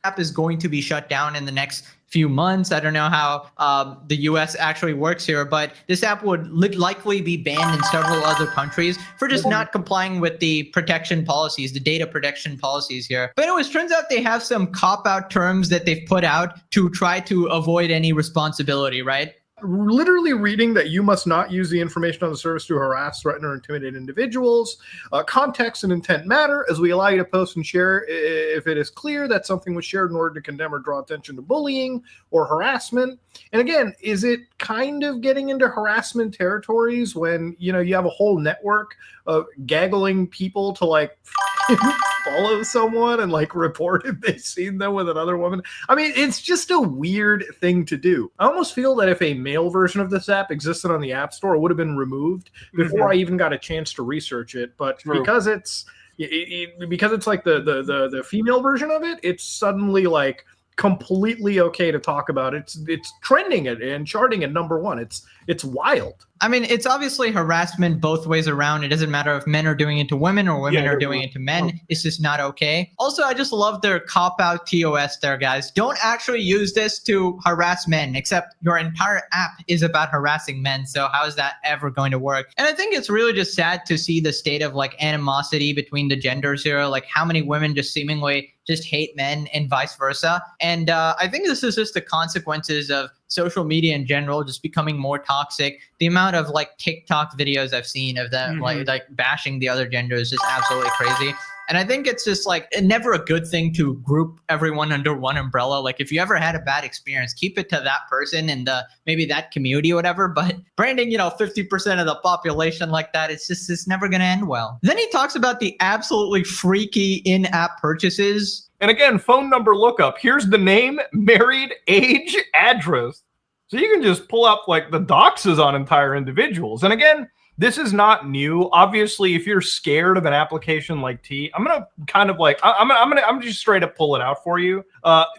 App is going to be shut down in the next few months. I don't know how the US actually works here, but this app would likely be banned in several other countries for just not complying with the protection policies, the data protection policies here. But anyways, turns out they have some cop-out terms that they've put out to try to avoid any responsibility, right? Literally reading that you must not use the information on the service to harass, threaten, or intimidate individuals. Context and intent matter, as we allow you to post and share if it is clear that something was shared in order to condemn or draw attention to bullying or harassment. And again, is it kind of getting into harassment territories when, you know, you have a whole network of gaggling people to like follow someone and like report if they've seen them with another woman? I mean, it's just a weird thing to do. I almost feel that if a male version of this app existed on the App Store, it would have been removed before I even got a chance to research it. But because it's because it's like the female version of it, it's suddenly like completely okay to talk about. It's trending and charting at #1. It's wild. I mean, it's obviously harassment both ways around. It doesn't matter if men are doing it to women or women are doing it to men. It's just not okay. Also, I just love their cop-out TOS there, guys. Don't actually use this to harass men, except your entire app is about harassing men. So how is that ever going to work? And I think it's really just sad to see the state of like animosity between the genders here. Like how many women just seemingly just hate men and vice versa. And I think this is just the consequences of social media in general just becoming more toxic. The amount of like TikTok videos I've seen of them like bashing the other gender is just absolutely crazy. And I think it's just like never a good thing to group everyone under one umbrella. Like if you ever had a bad experience, keep it to that person and maybe that community or whatever. But branding, 50% of the population like that, it's never going to end well. Then he talks about the absolutely freaky in-app purchases. And again, phone number lookup. Here's the name, married, age, address. So you can just pull up like the doxes on entire individuals. And again, this is not new. Obviously, if you're scared of an application like T, I'm gonna kind of like I'm just straight up pull it out for you.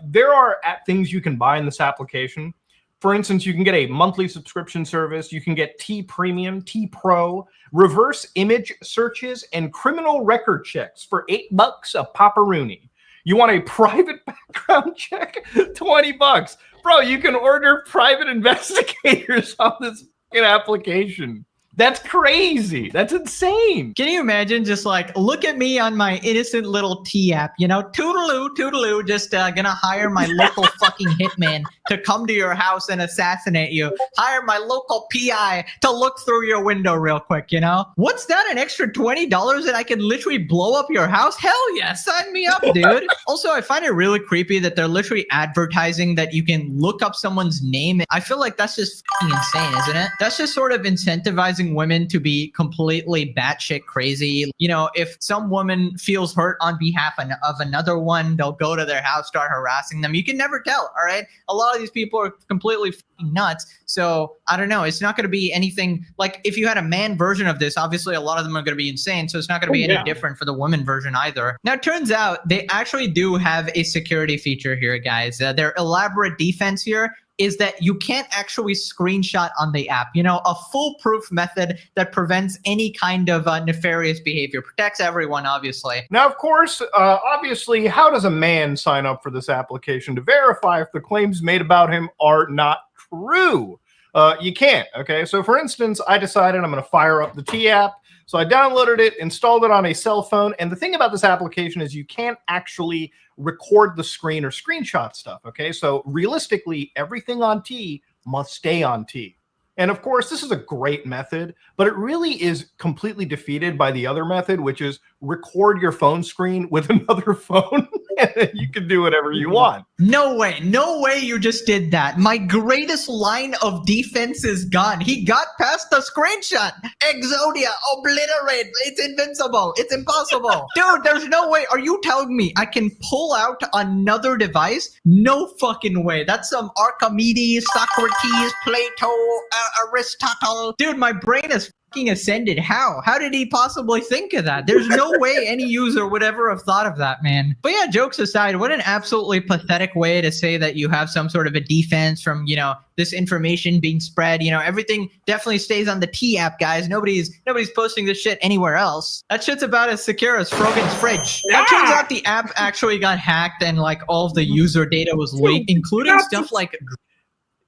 There are things you can buy in this application. For instance, you can get a monthly subscription service. You can get T Premium, T Pro, reverse image searches, and criminal record checks for $8 a pepperoni. You want a private background check? $20. Bro, you can order private investigators on this fucking application. That's crazy. That's insane. Can you imagine just like, look at me on my innocent little T app, toodaloo, toodaloo, just gonna hire my local fucking hitman to come to your house and assassinate you. Hire my local PI to look through your window real quick, What's that, an extra $20 that I can literally blow up your house? Hell yeah, sign me up, dude. Also, I find it really creepy that they're literally advertising that you can look up someone's name. I feel like that's just fucking insane, isn't it? That's just sort of incentivizing women to be completely batshit crazy. If some woman feels hurt on behalf of another one, they'll go to their house, start harassing them. You can never tell, all right? A lot of these people are completely nuts. So I don't know. It's not going to be anything like if you had a man version of this, obviously a lot of them are going to be insane. So it's not going to be any different for the woman version either. Now, it turns out they actually do have a security feature here, guys. Their elaborate defense here is that you can't actually screenshot on the app. A foolproof method that prevents any kind of nefarious behavior. Protects everyone, obviously. Now, of course, obviously, how does a man sign up for this application to verify if the claims made about him are not true? You can't, okay? So, for instance, I decided I'm going to fire up the T app. So I downloaded it, installed it on a cell phone. And the thing about this application is you can't actually record the screen or screenshot stuff, okay? So realistically, everything on T must stay on T. And of course, this is a great method, but it really is completely defeated by the other method, which is record your phone screen with another phone, and then you can do whatever you want. No way you just did that. My greatest line of defense is gone. He got past the screenshot. Exodia, obliterate. It's invincible. It's impossible. Dude, there's no way. Are you telling me I can pull out another device? No fucking way. That's some Archimedes, Socrates, Plato, Aristotle. Dude, my brain is fucking ascended. How did he possibly think of that? There's no way any user would ever have thought of that, man. But yeah, jokes aside, what an absolutely pathetic way to say that you have some sort of a defense from this information being spread. Everything definitely stays on the T app, guys. Nobody's posting this shit anywhere else. That shit's about as secure as Frogan's fridge. Now, it turns out the app actually got hacked and like all of the user data was leaked, including stuff like.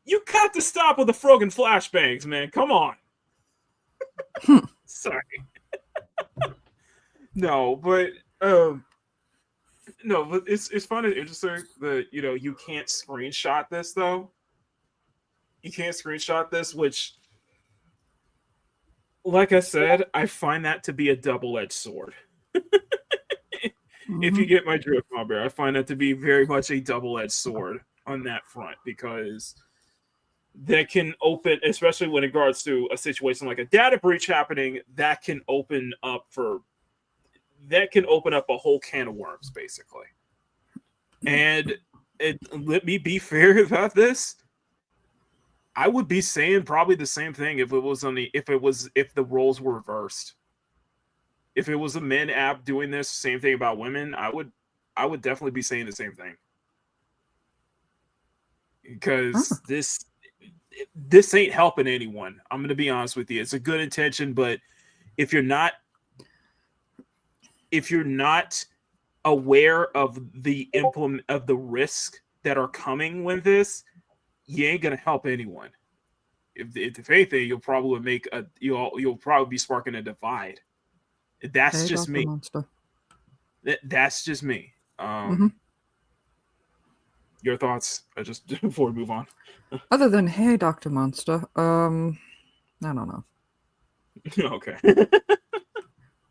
You got to stop with the Frogan flashbangs, man. Come on. Sorry. No, but it's fun and interesting that you can't screenshot this though. You can't screenshot this, which, like I said, I find that to be a double-edged sword. If you get my drift, my bear, I find that to be very much a double-edged sword on that front, because that can open, especially when it regards to a situation like a data breach happening, that can open up a whole can of worms, basically. And let me be fair about this. I would be saying probably the same thing if the roles were reversed. If it was a men app doing this, same thing about women, I would definitely be saying the same thing. because this ain't helping anyone. I'm gonna be honest with you. It's a good intention, but if you're not aware of the risk that are coming with this, you ain't gonna help anyone. If anything, you'll probably you'll probably be sparking a divide. That's just Dr. me. Monster. That's just me. Your thoughts? Just before we move on. Other than hey, Dr. Monster, I don't know. Okay.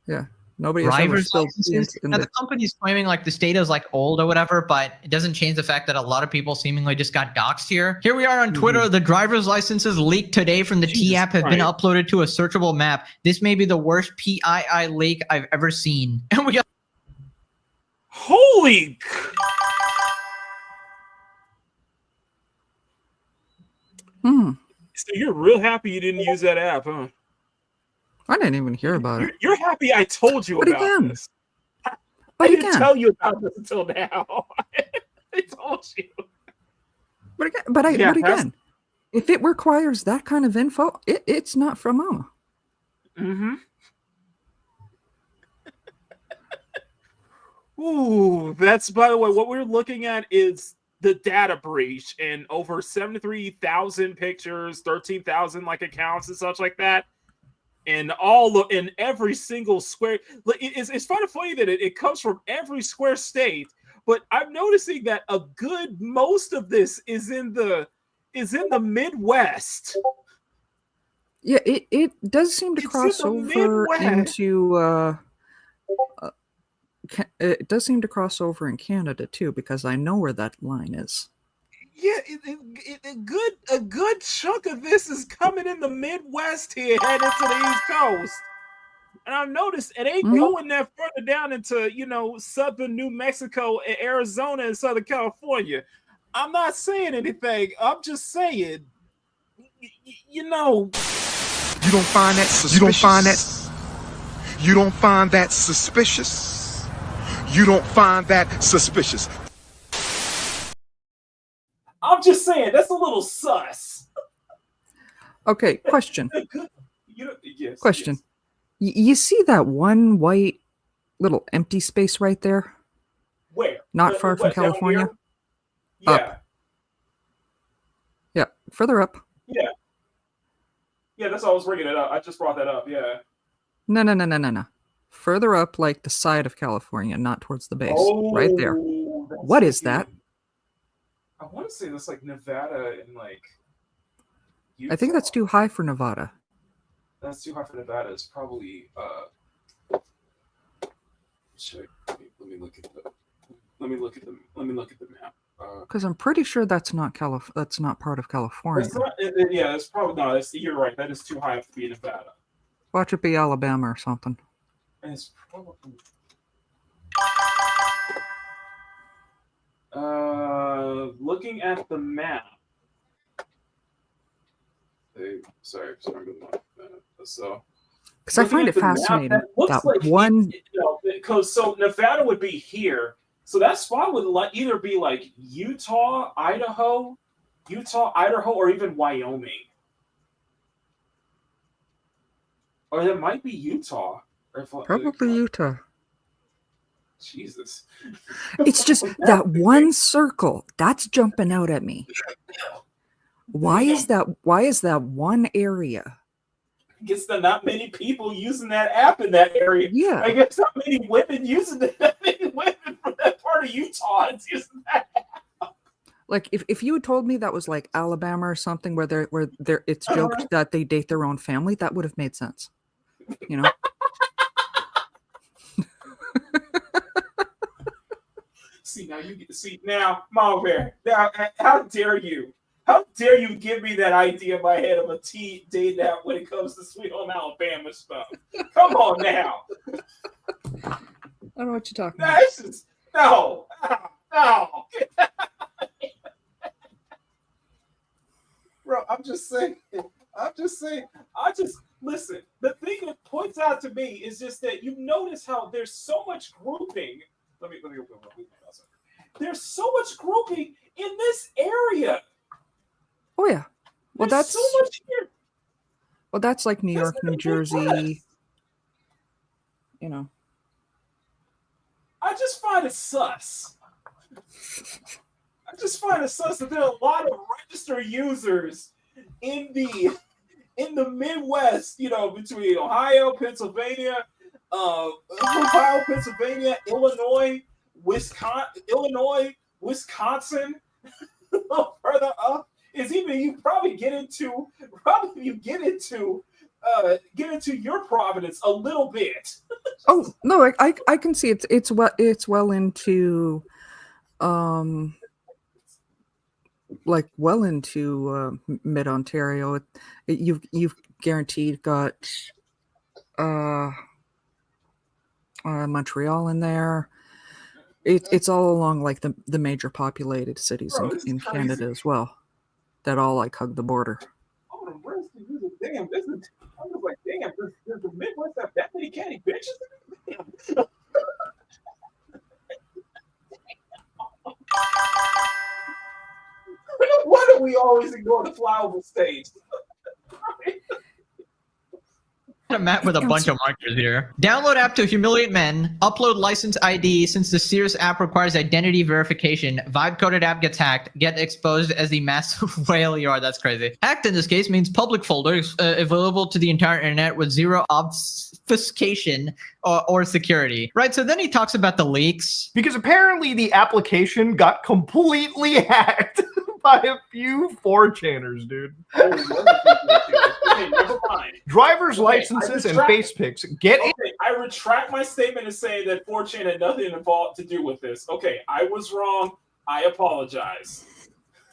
Yeah. Nobody has ever Driver's spilled licenses. in Now the the company's claiming like the data is like old or whatever, but it doesn't change the fact that a lot of people seemingly just got doxxed here. Here we are on Twitter. The driver's licenses leaked today from the T app have been uploaded to a searchable map. This may be the worst PII leak I've ever seen. And we got holy. So you're real happy you didn't use that app, huh? I didn't even hear about it. You're happy I told you about this. I didn't tell you about this until now. I told you. But again, if it requires that kind of info, it's not from Mama. Ooh, that's, by the way, what we're looking at is the data breach and over 73,000 pictures, 13,000 like accounts and such like that. And in every single square, it's kind of funny that it comes from every square state. But I'm noticing that a good most of this is in the Midwest. Yeah, it does seem to cross over into. It does seem to cross over in Canada too, because I know where that line is. Yeah, a good chunk of this is coming in the Midwest here, heading to the East Coast. And I've noticed it ain't going that further down into, southern New Mexico, Arizona, and Southern California. I'm not saying anything. I'm just saying, You don't find that suspicious? You don't find that suspicious? You don't find that suspicious? I'm just saying, that's a little sus. Okay, question. Yes, question. Yes. You see that one white little empty space right there? Where? Not far from California? Yeah. Up. Yeah, further up. Yeah. Yeah, that's why I was bringing it up. I just brought that up, yeah. No. Further up, like the side of California, not towards the base. Right there. What is that? I want to say that's like Nevada and like Utah. I think that's too high for Nevada. That's too high for Nevada. It's probably let me look at the map. Because I'm pretty sure that's not that's not part of California. That's probably no. You're right. That is too high to be Nevada. Watch it be Alabama or something. And it's probably looking at the map. Sorry. So, because I find it fascinating that like one. Because so Nevada would be here. So that spot would either be like Utah, Idaho, or even Wyoming. Or that might be Utah. Probably Utah. Jesus. It's just that one circle that's jumping out at me. Why is that one area? I guess there are not many people using that app in that area. Yeah. I guess not many women using it. Many women from that part of Utah is using that app. Like if you had told me that was like Alabama or something where it's joked that they date their own family, that would have made sense. Now, Mama Bear. Now, how dare you? How dare you give me that idea in my head of a tea date app when it comes to Sweet Home Alabama stuff? Come on now. I don't know what you're talking about. No. Bro, I'm just saying. Listen. The thing that points out to me is just that you notice how there's so much grouping. Let me. There's so much grouping in this area. Oh yeah. Well, There's that's so much here. well, that's like New York, New That's Jersey. You know. I just find it sus. I just find it sus that there are a lot of registered users in the Midwest, between Ohio, Pennsylvania, Illinois, Wisconsin. A little further up is even you probably get into your Providence a little bit. Oh no, I can see it's well into well into mid Ontario. You've guaranteed got Montreal in there. It's all along like the major populated cities in Canada as well, that all like hug the border. Oh, the rest of you, damn, this is. I was like, damn, does the Midwest have that many candy bitches? Damn. Why do we always ignore the flyable stage? A map with a bunch of markers here. Download app to humiliate men. Upload license ID since the Sears app requires identity verification. Vibe coded app gets hacked. Get exposed as the massive whale you are. That's crazy. Hacked in this case means public folders available to the entire internet with zero obfuscation or security. Right. So then he talks about the leaks. Because apparently the application got completely hacked by a few 4chaners, dude. Okay, never mind. Driver's licenses and face pics. I retract my statement in saying that 4chan had nothing to do with this. Okay, I was wrong. I apologize.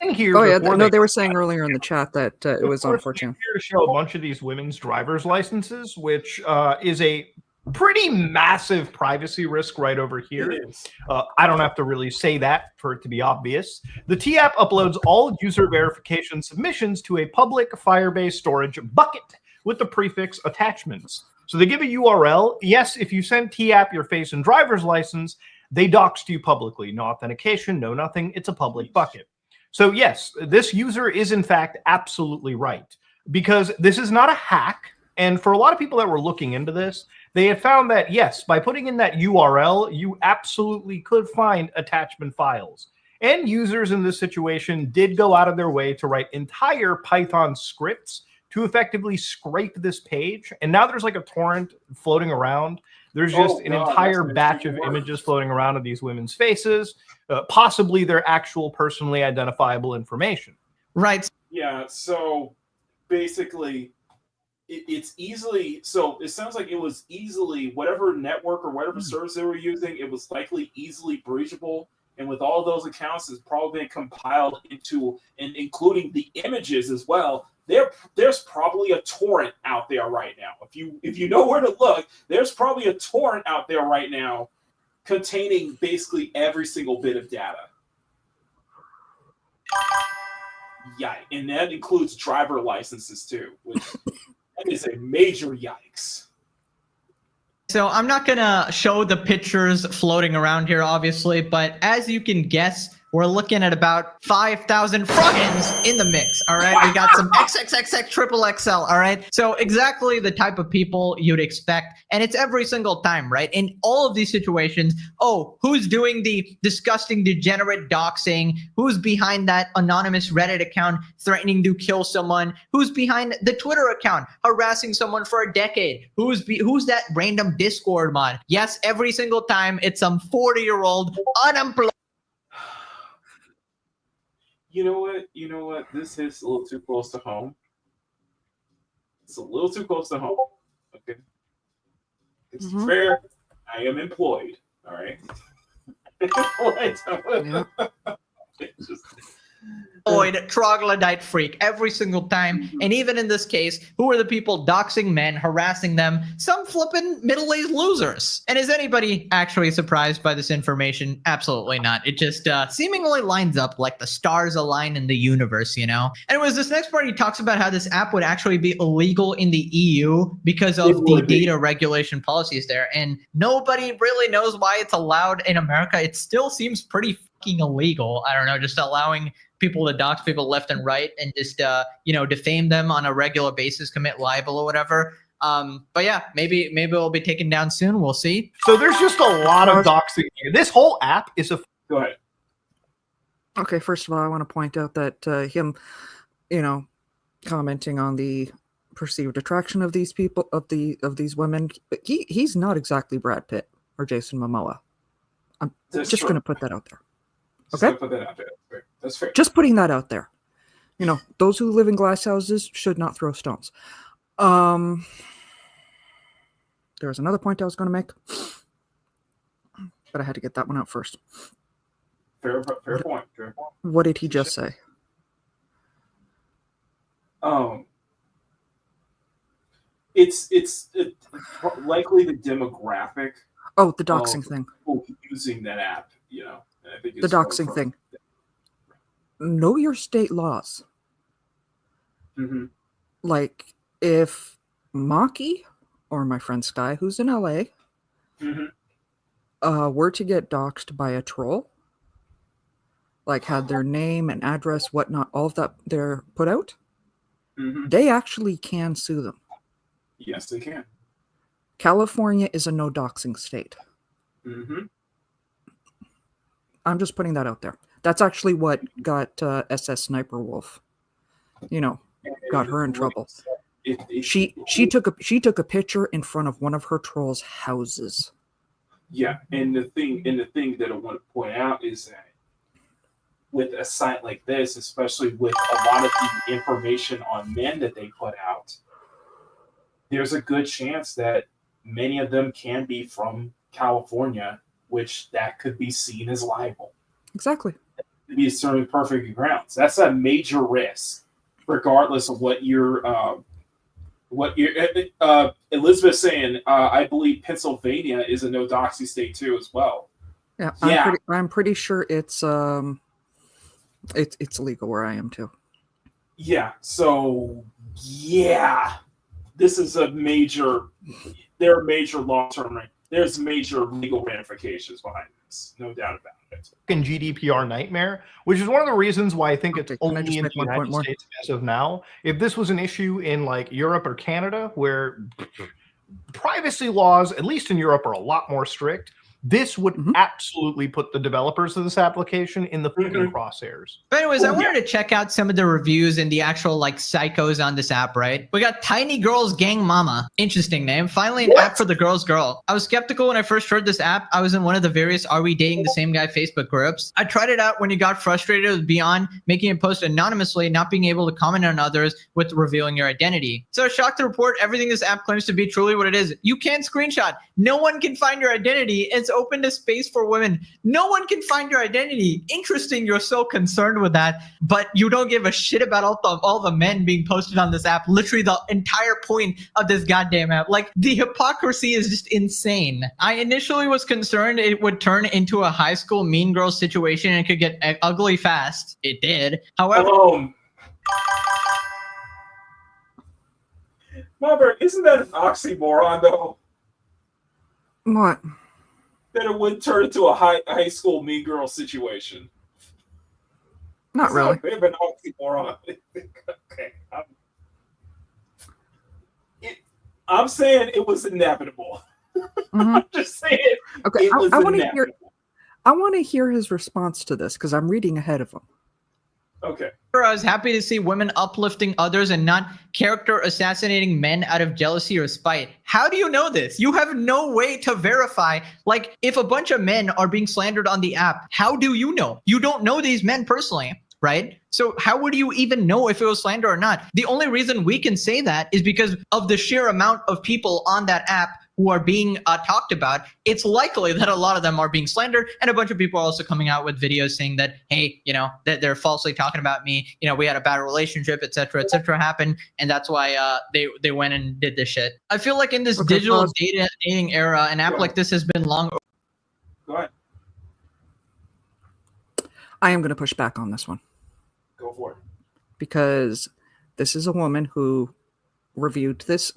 Oh yeah, no, they were saying earlier in the chat that it was on 4chan. Here to show a bunch of these women's driver's licenses, which is a pretty massive privacy risk right over here. It is. I don't have to really say that for it to be obvious. The T-App uploads all user verification submissions to a public Firebase storage bucket with the prefix attachments. So they give a URL. Yes, if you send T-App your face and driver's license, they doxed you publicly. No authentication, no nothing. It's a public bucket. So yes, this user is in fact absolutely right, because this is not a hack. And for a lot of people that were looking into this, they had found that, yes, by putting in that URL, you absolutely could find attachment files. And users in this situation did go out of their way to write entire Python scripts to effectively scrape this page. And now there's like a torrent floating around. There's just an entire batch of images floating around of these women's faces, possibly their actual personally identifiable information. Right. Yeah, so basically, it's easily, so it sounds like it was easily, whatever network or whatever service they were using, it was likely easily breachable. And with all those accounts, it's probably been compiled into, and including the images as well. There's probably a torrent out there right now. If you know where to look, there's probably a torrent out there right now containing basically every single bit of data. Yeah, and that includes driver licenses too, which that is a major yikes. So I'm not going to show the pictures floating around here, obviously, but as you can guess, we're looking at about 5,000 froggens in the mix, all right? We got some XXXX triple XL, all right? So exactly the type of people you'd expect, and it's every single time, right? In all of these situations, oh, who's doing the disgusting, degenerate doxing? Who's behind that anonymous Reddit account threatening to kill someone? Who's behind the Twitter account harassing someone for a decade? Who's that random Discord mod? Yes, every single time, it's some 40-year-old unemployed. You know what? This hits a little too close to home. It's a little too close to home. Okay. It's fair. I am employed. All right. It's just troglodyte freak every single time. And even in this case, who are the people doxing men, harassing them? Some flippin' middle-aged losers. And is anybody actually surprised by this information? Absolutely not. It just seemingly lines up like the stars align in the universe, you know? Anyways, this next part, he talks about how this app would actually be illegal in the EU because of the data regulation policies there. And nobody really knows why it's allowed in America. It still seems pretty fucking illegal. I don't know, just allowing people to dox people left and right and just defame them on a regular basis, commit libel or whatever. But yeah, maybe it'll be taken down soon. We'll see. So there's just a lot of doxing here. This whole app is a. Go ahead. Okay, first of all, I want to point out that him, commenting on the perceived attraction of these people, of these women, but he's not exactly Brad Pitt or Jason Momoa. I'm just going to put that out there. Okay, put that out there. That's fair. Just putting that out there. Those who live in glass houses should not throw stones. There was another point I was going to make, but I had to get that one out first. Fair point. What did he just say? It's likely the demographic. Oh, the doxing thing. Using that app, I think the doxing thing. Know your state laws. Mm-hmm. Like if Maki or my friend Sky, who's in LA, were to get doxed by a troll, like had their name and address, whatnot, all of that they're put out, they actually can sue them. Yes, they can. California is a no doxing state. I'm just putting that out there. That's actually what got SS Sniper Wolf, got her in trouble. She took a picture in front of one of her trolls' houses. Yeah, and the thing that I want to point out is that with a site like this, especially with a lot of the information on men that they put out, there's a good chance that many of them can be from California, which that could be seen as libel. Exactly. To be serving perfect grounds. That's a major risk, regardless of what you're Elizabeth's saying. I believe Pennsylvania is a no doxy state too, as well. Yeah, I'm pretty sure it's legal where I am too. Yeah. So yeah, this is a major. There are major long-term. There's major legal ramifications behind this, no doubt about it. GDPR nightmare, which is one of the reasons why I think it's only in the United States as of now. If this was an issue in like Europe or Canada, where privacy laws, at least in Europe, are a lot more strict, this would absolutely put the developers of this application in the freaking crosshairs. But anyways, I wanted to check out some of the reviews and the actual psychos on this app, right? We got Tiny Girls Gang Mama. Interesting name. Finally, an app for the girl's girl. I was skeptical when I first heard this app. I was in one of the various Are We Dating the Same Guy Facebook groups. I tried it out when it got frustrated with Beyond making a post anonymously, not being able to comment on others with revealing your identity. So I was shocked to report everything this app claims to be truly what it is. You can't screenshot. No one can find your identity. It's open to space for women. No one can find your identity. Interesting, you're so concerned with that, but you don't give a shit about all the men being posted on this app. Literally the entire point of this goddamn app. Like, the hypocrisy is just insane. I initially was concerned it would turn into a high school mean girl situation and it could get ugly fast. It did. However... Robert, isn't that an oxymoron, though? What? That it would turn into a high school mean girl situation. Not really. A bit of an oxymoron. Okay. I'm saying it was inevitable. I'm just saying. Okay, I want to hear his response to this because I'm reading ahead of him. Okay. I was happy to see women uplifting others and not character assassinating men out of jealousy or spite. How do you know this? You have no way to verify. Like, if a bunch of men are being slandered on the app, how do you know? You don't know these men personally, right? So how would you even know if it was slander or not? The only reason we can say that is because of the sheer amount of people on that app who are being talked about. It's likely that a lot of them are being slandered, and a bunch of people are also coming out with videos saying that, hey, that they're falsely talking about me. We had a bad relationship, et cetera, happened, and that's why they went and did this shit. I feel like in this digital dating era, an app like this has been long. Go ahead. I am going to push back on this one. Go for it. Because this is a woman who reviewed this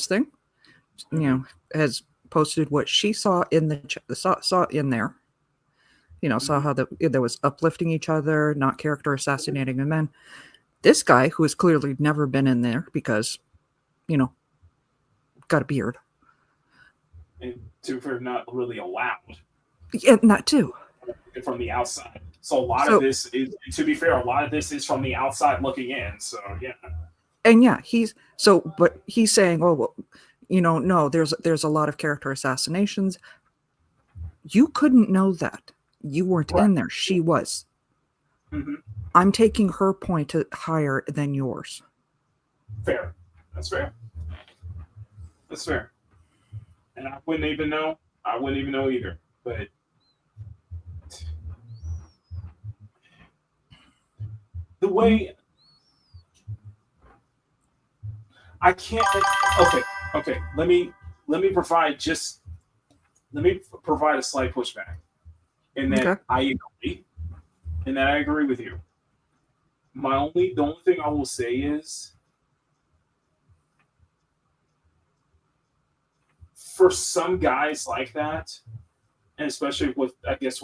thing. Has posted what she saw in saw in there, saw how there was uplifting each other, not character assassinating the men. This guy, who has clearly never been in there because, got a beard. And to for not really allowed. Yeah, that too. From the outside. So a lot of this is, to be fair, a lot of this is from the outside looking in. So yeah. And yeah, but he's saying, oh, well, no, there's a lot of character assassinations. You couldn't know that. You weren't in there. She was. Mm-hmm. I'm taking her point higher than yours. Fair. That's fair. That's fair. And I wouldn't even know. I wouldn't even know either. But the way I can't. Okay. Let me provide a slight pushback. In that I agree with you. The only thing I will say is, for some guys like that, and especially with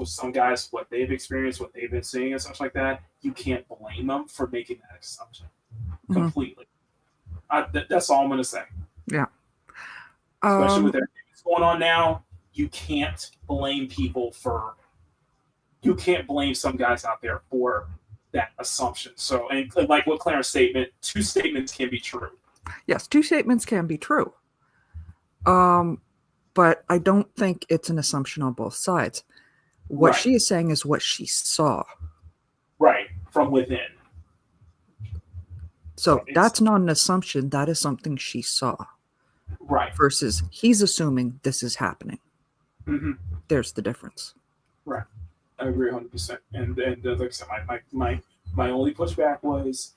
some guys, what they've experienced, what they've been seeing and stuff like that, you can't blame them for making that assumption completely. That's all I'm going to say. Yeah. Especially with everything that's going on now, you can't blame some guys out there for that assumption. So, and like what Clarence's statement, two statements can be true. Yes, two statements can be true. But I don't think it's an assumption on both sides. What she is saying is what she saw. Right, from within. So that's not an assumption. That is something she saw. Right. Versus he's assuming this is happening. Mm-hmm. There's the difference. Right. I agree 100%. And like I said, my only pushback was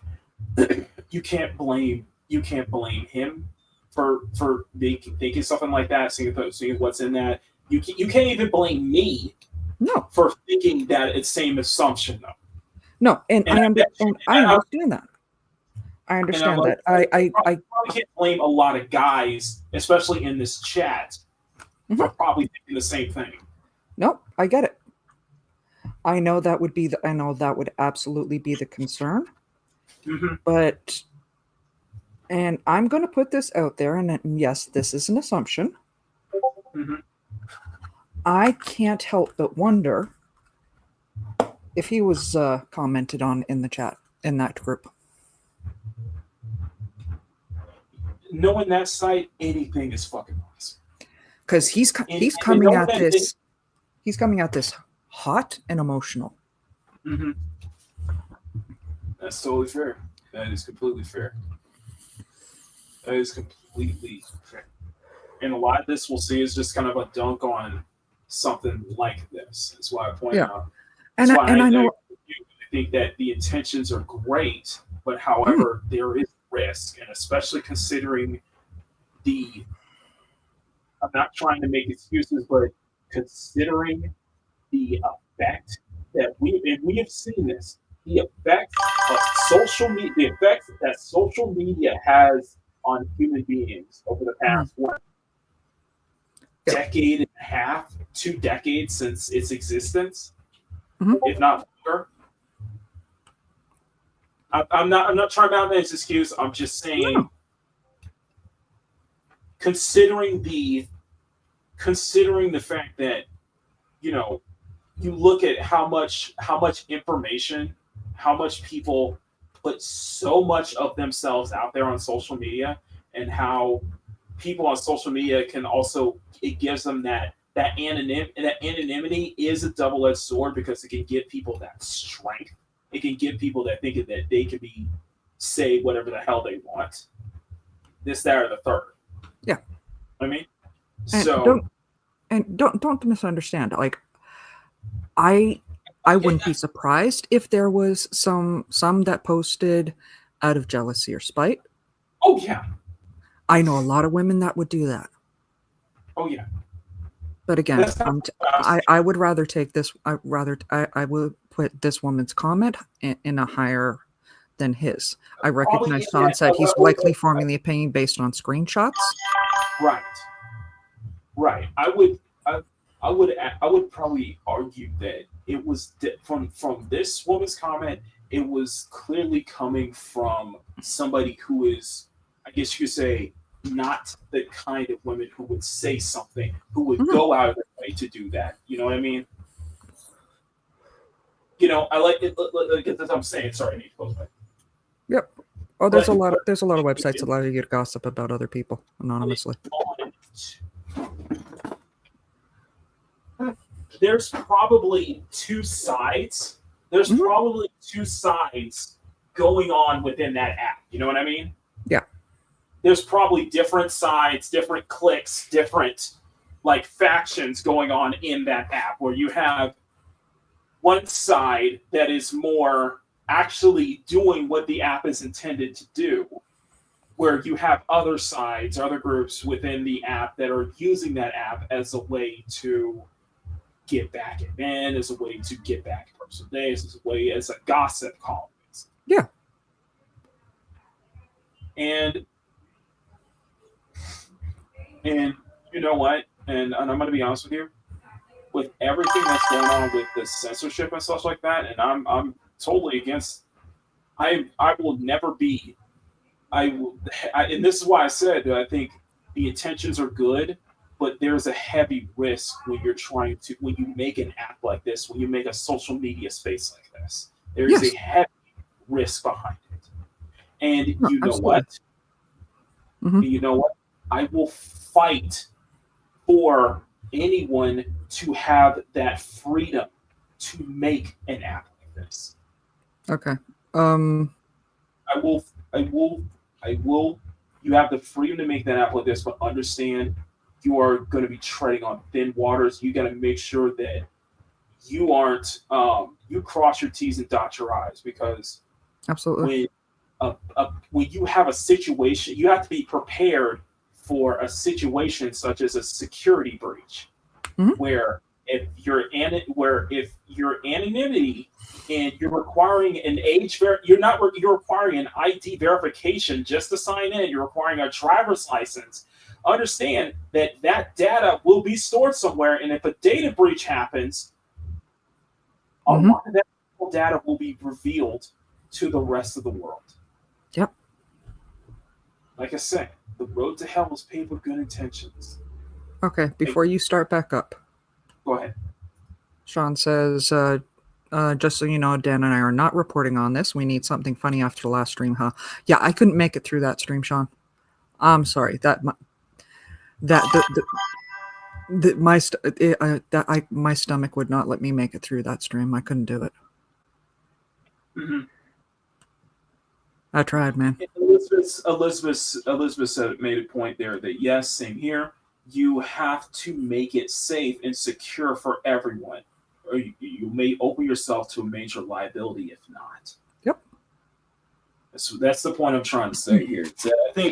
you can't blame him for thinking something like that, seeing what's in that. You can't even blame me for thinking that it's same assumption though. No, and I understand that. I understand that. I probably can't blame a lot of guys, especially in this chat, for probably thinking the same thing. No, I get it. I know that would absolutely be the concern. Mm-hmm. But, and I'm going to put this out there, and yes, this is an assumption. Mm-hmm. I can't help but wonder if he was commented on in the chat, in that group. Knowing that site, anything is fucking awesome. Because he's coming at this. He's coming at this hot and emotional. Mm-hmm. That's totally fair. That is completely fair. That is completely fair. And a lot of this we'll see is just kind of a dunk on something like this. That's why I point out. I think that the intentions are great, but however, there is risk, and especially considering I'm not trying to make excuses, but considering the effect that we have seen this, the effect of social media, the effect that social media has on human beings over the past decade and a half, 2 decades since its existence, if not longer. I'm not trying to make this excuse. I'm just saying, considering the fact that you look at how much information, how much people put so much of themselves out there on social media, and how people on social media can also, it gives them that anonymity is a double-edged sword, because it can give people that strength. It can give people that thinking that they can say whatever the hell they want. This, that, or the third. Yeah. I mean, don't misunderstand. Like, I wouldn't be surprised if there was some that posted out of jealousy or spite. Oh yeah. I know a lot of women that would do that. Oh yeah. But again, I would rather take this. I would put this woman's comment in a higher than his. I recognize Sean said he's likely forming the opinion based on screenshots. Right. I would probably argue that it was from this woman's comment. It was clearly coming from somebody who is, I guess you could say, not the kind of women who would say something, who would go out of their way to do that. You know what I mean? You know, I like it. Like, that's what I'm saying. Sorry, I need to close my. Yep. Oh, there's a lot of websites that allow you to gossip about other people anonymously. There's probably two sides. There's probably two sides going on within that app. You know what I mean? Yeah. There's probably different sides, different cliques, different like factions going on in that app where you have one side that is more actually doing what the app is intended to do, where you have other sides, other groups within the app that are using that app as a way to get back at men, as a way to get back at personal days, as a way as a gossip column. Yeah. And you know what? And I'm going to be honest with you, with everything that's going on with the censorship and stuff like that, and I'm totally against. I will never be. And this is why I said that I think the intentions are good, but there's a heavy risk when you make an app like this, when you make a social media space like this. There is a heavy risk behind it. And you know what? Mm-hmm. You know what? I will fight for anyone to have that freedom to make an app like this. Okay. I will. You have the freedom to make that app like this, but understand you are going to be treading on thin waters. You got to make sure that you aren't. You cross your T's and dot your I's, because absolutely when you have a situation, you have to be prepared for a situation such as a security breach, where if your anonymity and you're requiring an you're requiring an ID verification just to sign in. You're requiring a driver's license. Understand that data will be stored somewhere, and if a data breach happens, a lot of that data will be revealed to the rest of the world. Yep. Like I said, the road to hell is paved with good intentions. Okay, before you start back up. Go ahead. Sean says, just so you know, Dan and I are not reporting on this. We need something funny after the last stream, huh? Yeah, I couldn't make it through that stream, Sean. I'm sorry. My stomach would not let me make it through that stream. I couldn't do it. I tried, man. Elizabeth made a point there that yes, same here. You have to make it safe and secure for everyone, or you may open yourself to a major liability if not. Yep. So that's the point I'm trying to say here.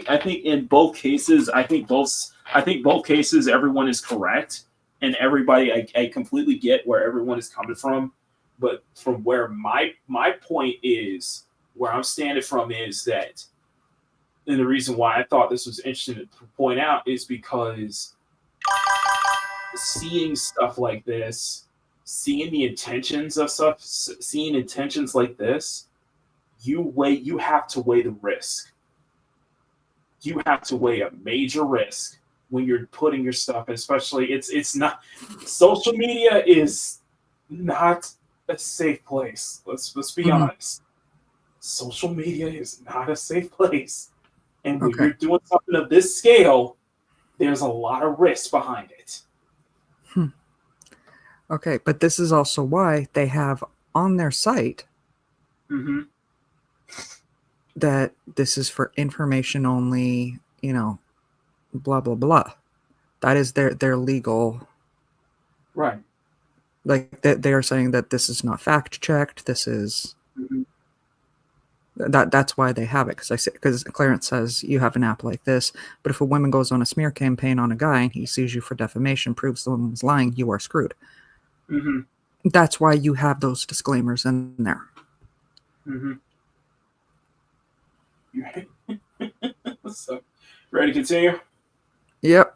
I think in both cases, I think both cases everyone is correct, and everybody I completely get where everyone is coming from, but from where my point is, where I'm standing from is that. And the reason why I thought this was interesting to point out is because seeing stuff like this, seeing the intentions of stuff, seeing intentions like this, you have to weigh the risk. You have to weigh a major risk when you're putting your stuff, especially it's not, social media is not a safe place. Let's be honest. Social media is not a safe place. And when you're doing something of this scale, there's a lot of risk behind it. Okay, but this is also why they have on their site that this is for information only, blah, blah, blah. That is their legal... Right. Like, they're saying that this is not fact-checked, this is... That's why they have it, because Clarence says you have an app like this, but if a woman goes on a smear campaign on a guy and he sues you for defamation, proves the woman's lying, you are screwed. That's why you have those disclaimers in there. So, ready to continue? Yep.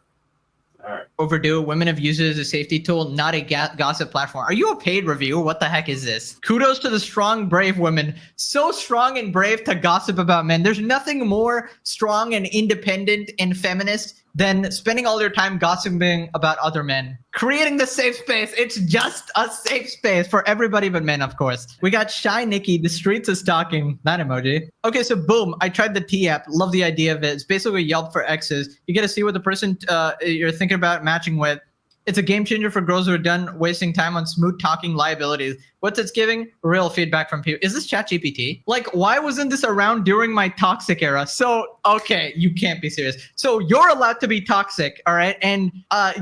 All right. overdue. Women have used it as a safety tool, not a gossip platform. Are you a paid reviewer? What the heck is this? Kudos to the strong, brave women. So strong and brave to gossip about men. There's nothing more strong and independent and feminist than spending all your time gossiping about other men. Creating the safe space. It's just a safe space for everybody but men, of course. We got Shy Nikki, the streets is talking. That emoji. Okay, so boom, I tried the T app. Love the idea of it. It's basically Yelp for exes. You get to see what the person you're thinking about matching with. It's a game changer for girls who are done wasting time on smooth talking liabilities. What's it's giving? Real feedback from people. Is this ChatGPT? Like, why wasn't this around during my toxic era? So, okay, you can't be serious. So you're allowed to be toxic, all right? And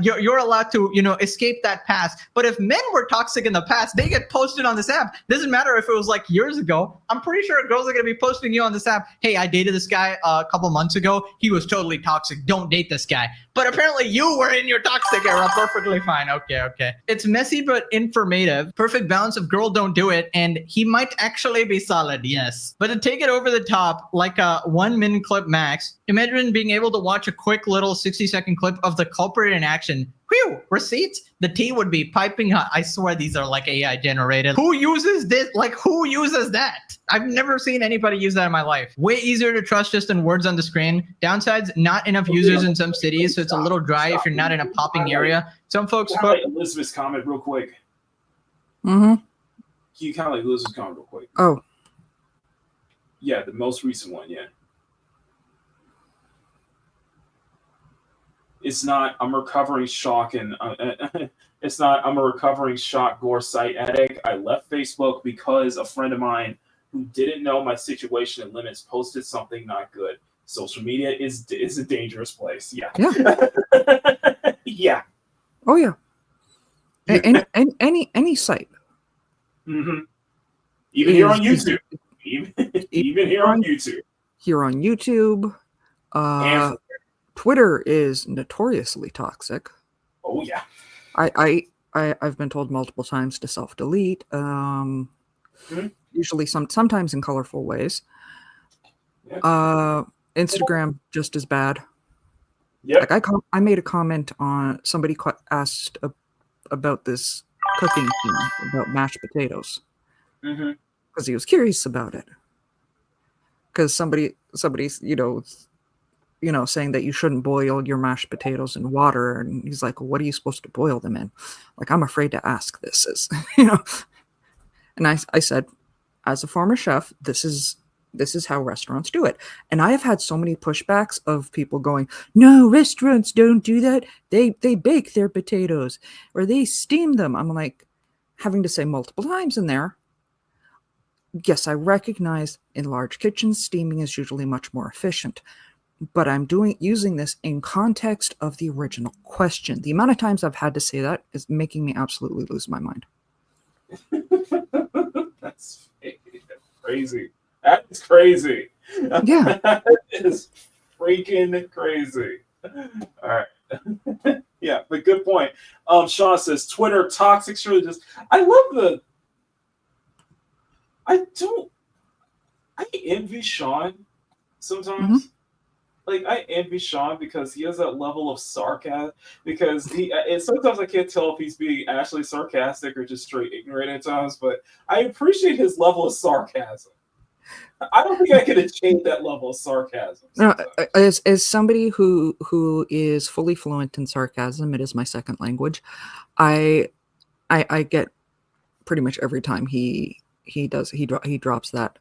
you're allowed to, escape that past. But if men were toxic in the past, they get posted on this app. Doesn't matter if it was like years ago. I'm pretty sure girls are going to be posting you on this app. Hey, I dated this guy a couple months ago. He was totally toxic. Don't date this guy. But apparently you were in your toxic era. Perfectly fine. Okay. It's messy but informative. Perfect balance of girl don't do it. And he might actually be solid, yes. But to take it over the top, like a 1 minute clip max, imagine being able to watch a quick little 60-second clip of the culprit in action. Whew, receipts? The tea would be piping hot. I swear these are like AI generated. Who uses this? Like, who uses that? I've never seen anybody use that in my life. Way easier to trust just in words on the screen. Downsides, not enough users in some cities, so it's a little dry if you're not in a popping area. Some folks... Elizabeth's comment real quick. Mm-hmm. Can you kind of like Elizabeth's comment real quick? Oh. Yeah, the most recent one, yeah. It's not, I'm recovering shock and it's not, I'm a recovering shock gore site addict. I left Facebook because a friend of mine who didn't know my situation and limits posted something not good. Social media is a dangerous place. Yeah. Yeah. Oh yeah. Any site. Mm-hmm. Even here on YouTube. Even here on YouTube. Here on YouTube. Twitter is notoriously toxic. Oh yeah. I've been told multiple times to self-delete. Usually sometimes in colorful ways. Instagram just as bad. Yeah. Like I made a comment on somebody asked about this cooking thing about mashed potatoes because he was curious about it. Because somebody's saying that you shouldn't boil your mashed potatoes in water, and he's like, well, "What are you supposed to boil them in?" Like, I'm afraid to ask this, And I said, as a former chef, this is how restaurants do it. And I have had so many pushbacks of people going, "No, restaurants don't do that. They bake their potatoes or they steam them." I'm like, having to say multiple times in there, yes, I recognize in large kitchens, steaming is usually much more efficient. But I'm using this in context of the original question. The amount of times I've had to say that is making me absolutely lose my mind. That's crazy. That is crazy. Yeah. That is freaking crazy. All right. Yeah, but good point. Sean says Twitter toxic surely just I envy Sean sometimes. Like, I envy Sean because he has that level of sarcasm. Because and sometimes I can't tell if he's being actually sarcastic or just straight ignorant at times. But I appreciate his level of sarcasm. I don't think I could achieve that level of sarcasm. No, as somebody who is fully fluent in sarcasm, it is my second language. I get pretty much every time he drops that.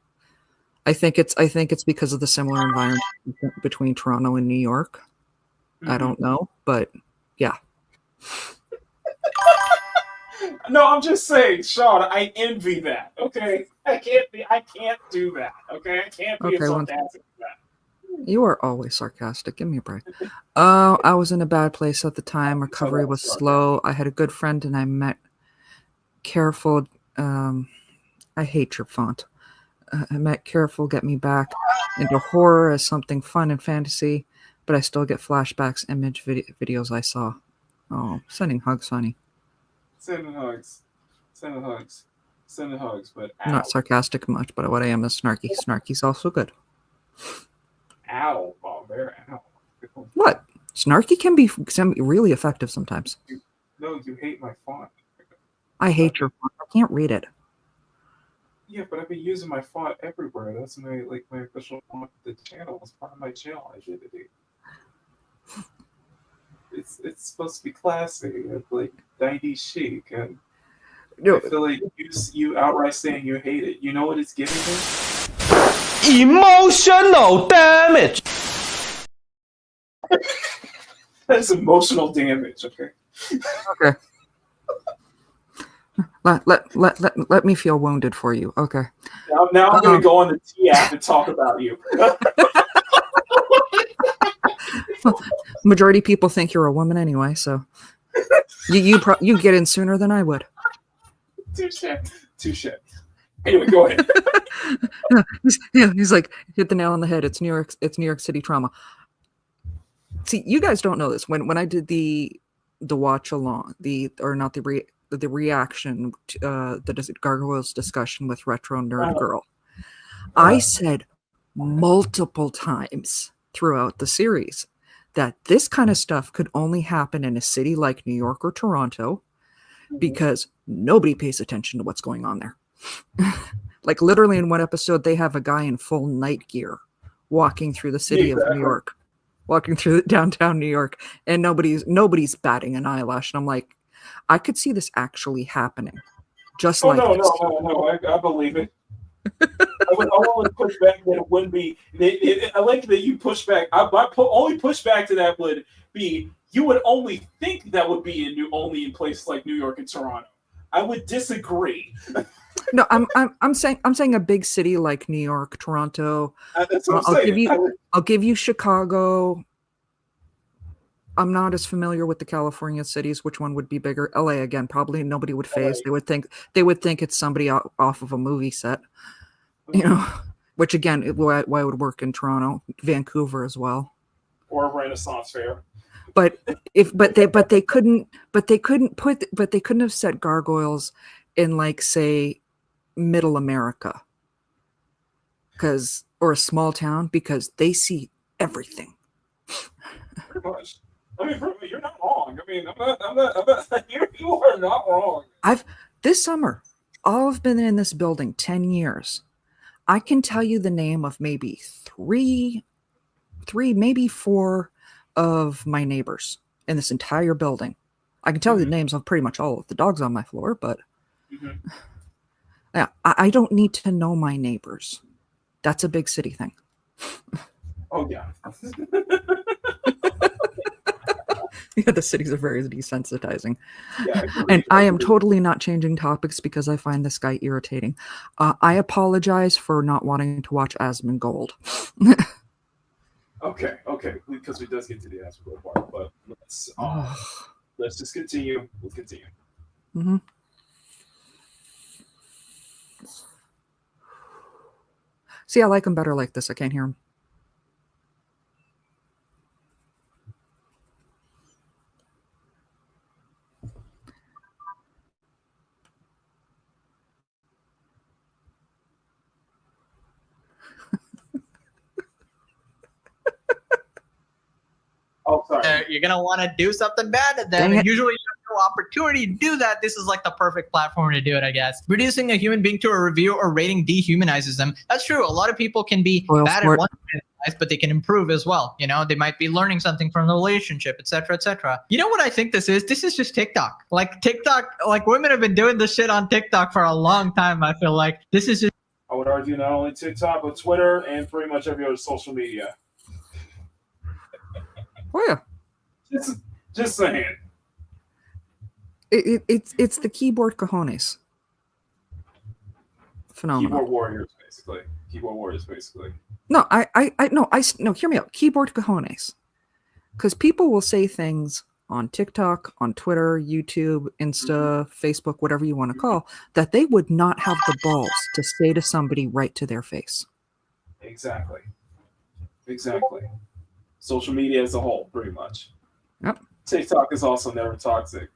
I think it's because of the similar environment between Toronto and New York. I don't know, but yeah. No, I'm just saying, Sean, I envy that. Okay, I can't do that. Okay, I can't be sarcastic with that. You are always sarcastic. Give me a break. I was in a bad place at the time. Recovery was slow. I had a good friend, and I met Careful. I hate your font. I met Careful get me back into horror as something fun and fantasy, but I still get flashbacks, videos I saw. Oh, sending hugs, honey. Sending hugs. But ow. Not sarcastic much, but what I am is snarky. Snarky's also good. Ow, Bob Bear, ow. What? Snarky can be really effective sometimes. No, you hate my font. I hate your font. I can't read it. Yeah, but I've been using my font everywhere. That's my official font of the channel. It's part of my channel identity. It's supposed to be classy, like 90s chic, and No. I feel like you outright saying you hate it. You know what it's giving me? Emotional damage. That's emotional damage. Okay. Okay. Let me feel wounded for you. Okay. Now I'm going to go on the T app and talk about you. Majority of people think you're a woman anyway, so you get in sooner than I would. Touche. Anyway, go ahead. He's like, hit the nail on the head. It's New York City trauma. See, you guys don't know this. When I did the watch along, the reaction to the Gargoyles discussion with Retro Nerd Girl, I said multiple times throughout the series that this kind of stuff could only happen in a city like New York or Toronto because nobody pays attention to what's going on there. Like literally in one episode, they have a guy in full night gear walking through the city of New York, walking through downtown New York, and nobody's batting an eyelash. And I'm like, I could see this actually happening. Just like no, I believe it. I would only push back that it wouldn't be. I like that you push back. Only pushback to that would be you would only think that would be only in places like New York and Toronto. I would disagree. No, I'm saying a big city like New York, Toronto. That's what I'm saying. I'll give you Chicago. I'm not as familiar with the California cities. Which one would be bigger? LA again, probably nobody would phase. They would think it's somebody off of a movie set. You know, which again, why it would work in Toronto, Vancouver as well, or a Renaissance fair. But they couldn't have set gargoyles in like say middle America or a small town because they see everything. Pretty much. I mean, you're not wrong. I mean, I'm not you are not wrong. This summer, I've been in this building 10 years. I can tell you the name of maybe three, maybe four of my neighbors in this entire building. I can tell you the names of pretty much all of the dogs on my floor, but yeah, I don't need to know my neighbors. That's a big city thing. Oh yeah. Yeah, the cities are very desensitizing. Yeah, and I am totally not changing topics because I find this guy irritating. I apologize for not wanting to watch Asmongold. Okay, because we does get to the Asmongold part, but let's just continue. Let's continue. Mm-hmm. See, I like him better like this. I can't hear him. Oh, sorry. You're gonna want to do something bad to them, and usually you have no opportunity to do that. This is like the perfect platform to do it, I guess. Reducing a human being to a review or rating dehumanizes them. That's true. A lot of people can be bad at one life, but they can improve as well. You know, they might be learning something from the relationship, etc., etc. You know what I think this is? This is just TikTok. Like TikTok, like women have been doing this shit on TikTok for a long time. I feel like this is just. I would argue not only TikTok, but Twitter and pretty much every other social media. Oh yeah. Just saying. It's the keyboard cojones phenomenon. Keyboard warriors, basically. No, no. Hear me out. Keyboard cojones, because people will say things on TikTok, on Twitter, YouTube, Insta, Facebook, whatever you want to call, that they would not have the balls to say to somebody right to their face. Exactly. Social media as a whole, pretty much. Yep. TikTok is also never toxic.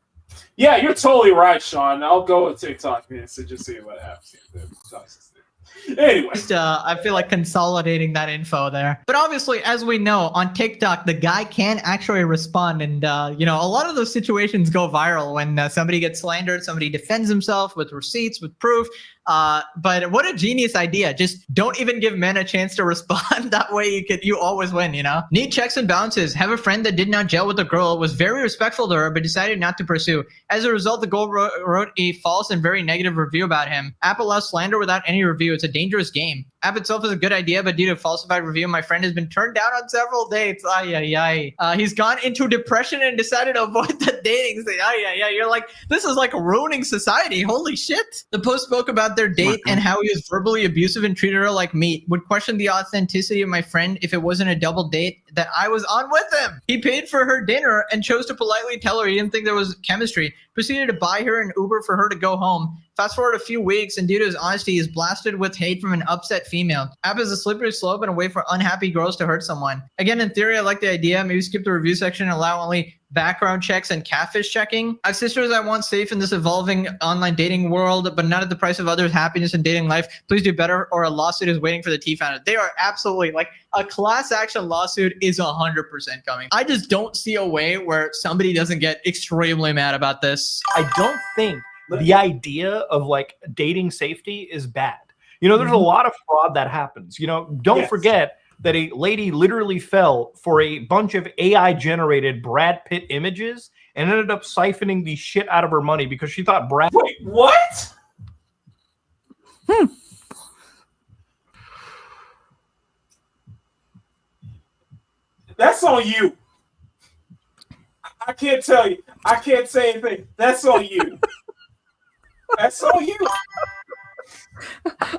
Yeah, you're totally right, Sean. I'll go with TikTok, man, so just see what happens. Anyway, Just, I feel like consolidating that info there. But obviously, as we know, on TikTok, the guy can actually respond. And, you know, a lot of those situations go viral when somebody gets slandered, somebody defends himself with receipts, with proof. But what a genius idea. Just don't even give men a chance to respond. That way you always win, you know? Need checks and balances. Have a friend that did not gel with a girl, was very respectful to her, but decided not to pursue. As a result, the girl wrote a false and very negative review about him. App allows slander without any review. It's a dangerous game. App itself is a good idea, but due to falsified review, my friend has been turned down on several dates. He's gone into depression and decided to avoid the dating thing. You're like, this is like ruining society. Holy shit. The post spoke about their date and how he was verbally abusive and treated her like meat. Would question the authenticity of my friend if it wasn't a double date that I was on with him. He paid for her dinner and chose to politely tell her he didn't think there was chemistry. Proceeded to buy her an Uber for her to go home. Fast forward a few weeks, and due to his honesty, he's blasted with hate from an upset female. App is a slippery slope and a way for unhappy girls to hurt someone. Again, in theory, I like the idea. Maybe skip the review section and allow only background checks and catfish checking. I have sisters I want safe in this evolving online dating world, but not at the price of others' happiness in dating life. Please do better, or a lawsuit is waiting for the T founder. They are absolutely, like, a class action lawsuit is 100% coming. I just don't see a way where somebody doesn't get extremely mad about this. I don't think the idea of like dating safety is bad. You know, there's a lot of fraud that happens. You know, don't forget that a lady literally fell for a bunch of AI generated Brad Pitt images and ended up siphoning the shit out of her money because she thought Brad. Wait, what? That's on you. I can't tell you. I can't say anything. That's on you. That's on you.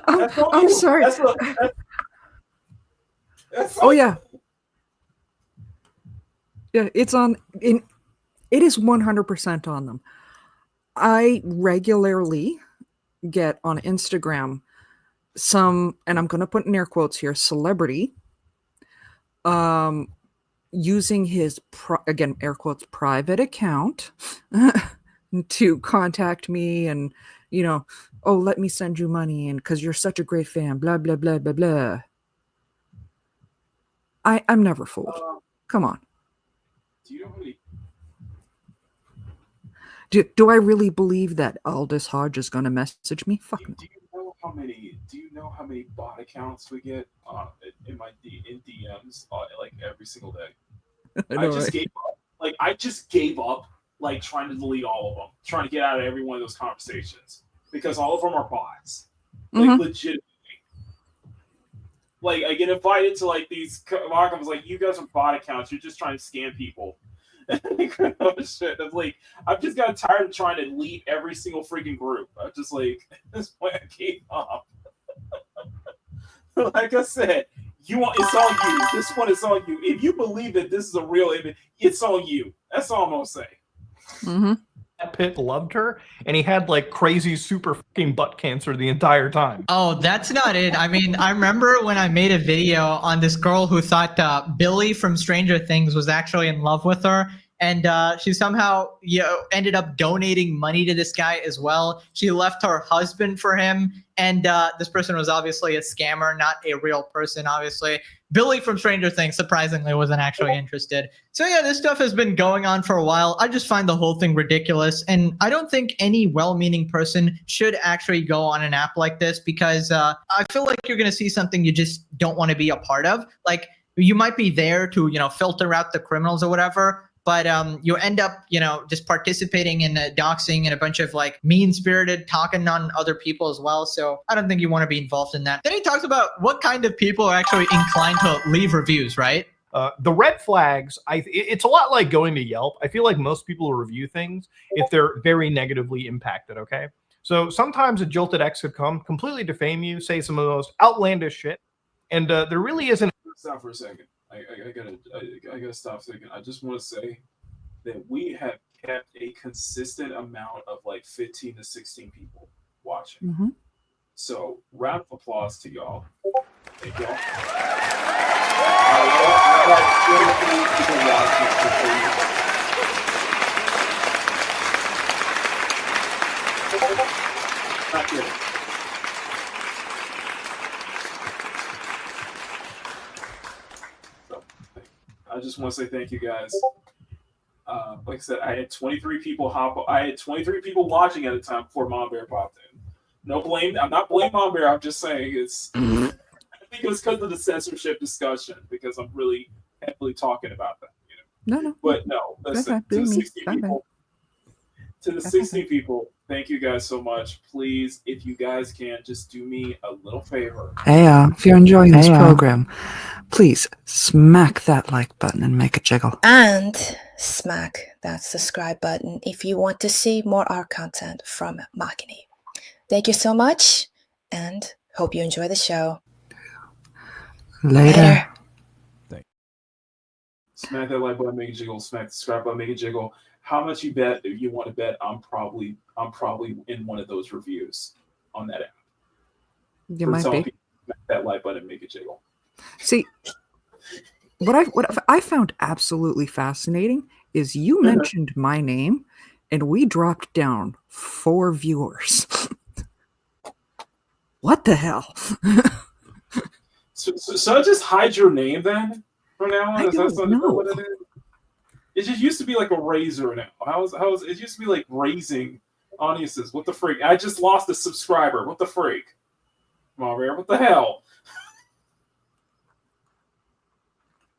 That's on I'm you. sorry. That's Oh yeah. Yeah, it's on. It is 100% on them. I regularly get on Instagram some, and I'm going to put in air quotes here, celebrity, using his again air quotes private account to contact me, and you know, oh, let me send you money, and because you're such a great fan, blah blah blah blah blah. I'm never fooled. Come on. Do you know how many? Do I really believe that Aldous Hodge is going to message me? Fuck no. Do you know how many bot accounts we get in DMs like every single day? I just gave up like trying to delete all of them, trying to get out of every one of those conversations because all of them are bots. Like legitimately. Like I get invited to like these mock-ups, like you guys are bot accounts, you're just trying to scam people. Oh, shit. I'm just got tired of trying to leave every single freaking group. I'm just like, at this point I gave up. Like I said, it's on you. This one is on you. If you believe that this is a real image, it's on you. That's all I'm gonna say. Pitt loved her, and he had like crazy super fucking butt cancer the entire time. Oh, that's not it. I mean, I remember when I made a video on this girl who thought Billy from Stranger Things was actually in love with her. And she somehow ended up donating money to this guy as well. She left her husband for him. And this person was obviously a scammer, not a real person, obviously. Billy from Stranger Things, surprisingly, wasn't actually interested. So yeah, this stuff has been going on for a while. I just find the whole thing ridiculous. And I don't think any well-meaning person should actually go on an app like this because I feel like you're going to see something you just don't want to be a part of. Like, you might be there to, filter out the criminals or whatever, but you end up, just participating in doxing and a bunch of like mean-spirited talking on other people as well. So I don't think you want to be involved in that. Then he talks about what kind of people are actually inclined to leave reviews, right? The red flags, it's a lot like going to Yelp. I feel like most people will review things if they're very negatively impacted, okay? So sometimes a jilted ex could come, completely defame you, say some of the most outlandish shit, and there really isn't... Stop for a second. I gotta stop thinking. I just want to say that we have kept a consistent amount of like 15 to 16 people watching. So round of applause to y'all. Thank y'all. Not kidding. just want to say thank you guys. Like I said, I had 23 people I had 23 people watching at a time before Mom Bear popped in. No blame. I'm not blaming Mom Bear. I'm just saying it's. I think it was because of the censorship discussion because I'm really heavily talking about that. No. But no, listen to the 60 people. To the 60 people, thank you guys so much. Please, if you guys can, just do me a little favor. Hey, if you're enjoying this program, please smack that like button and make a jiggle. And smack that subscribe button if you want to see more art content from Makini. Thank you so much, and hope you enjoy the show. Later. Smack that like button, make a jiggle. Smack the subscribe button, make a jiggle. How much you bet? If you want to bet, I'm probably in one of those reviews on that app. You might be. Smack that like button, make a jiggle. See, what I found absolutely fascinating is you mentioned my name, and we dropped down 4 viewers. What the hell? So just hide your name then from now on? I don't know. What it is? It just used to be like a razor now. How's it used to be like raising audiences? What the freak? I just lost a subscriber. What the freak? Mario, what the hell?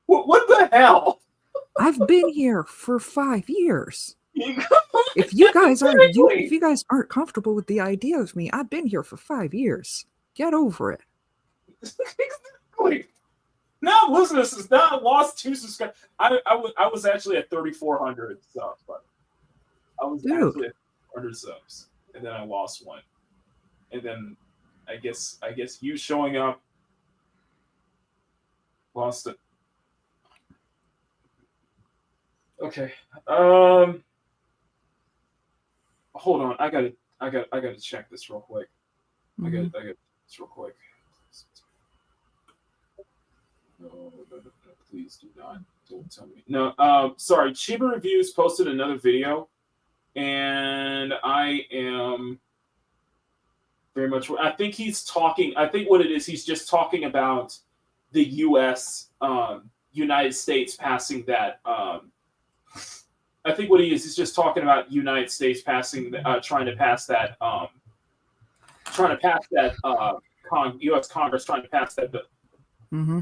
What the hell? I've been here for 5 years. If you guys aren't comfortable with the idea of me, I've been here for 5 years. Get over it. Exactly. Now, listen, this is not lost 2 subscribers. I was actually at 3,400 subs, but I was actually at 400 subs, and then I lost 1, and then I guess you showing up lost it. Okay. Hold on. I gotta check this real quick. I got this real quick. No, please do not. Don't tell me. No, sorry. Chiba Reviews posted another video, and I am very much. I think he's talking. I think what it is, he's just talking about the U.S. United States passing that. I think what he is, he's just talking about United States passing, trying to pass that U.S. Congress trying to pass that bill. Mm-hmm.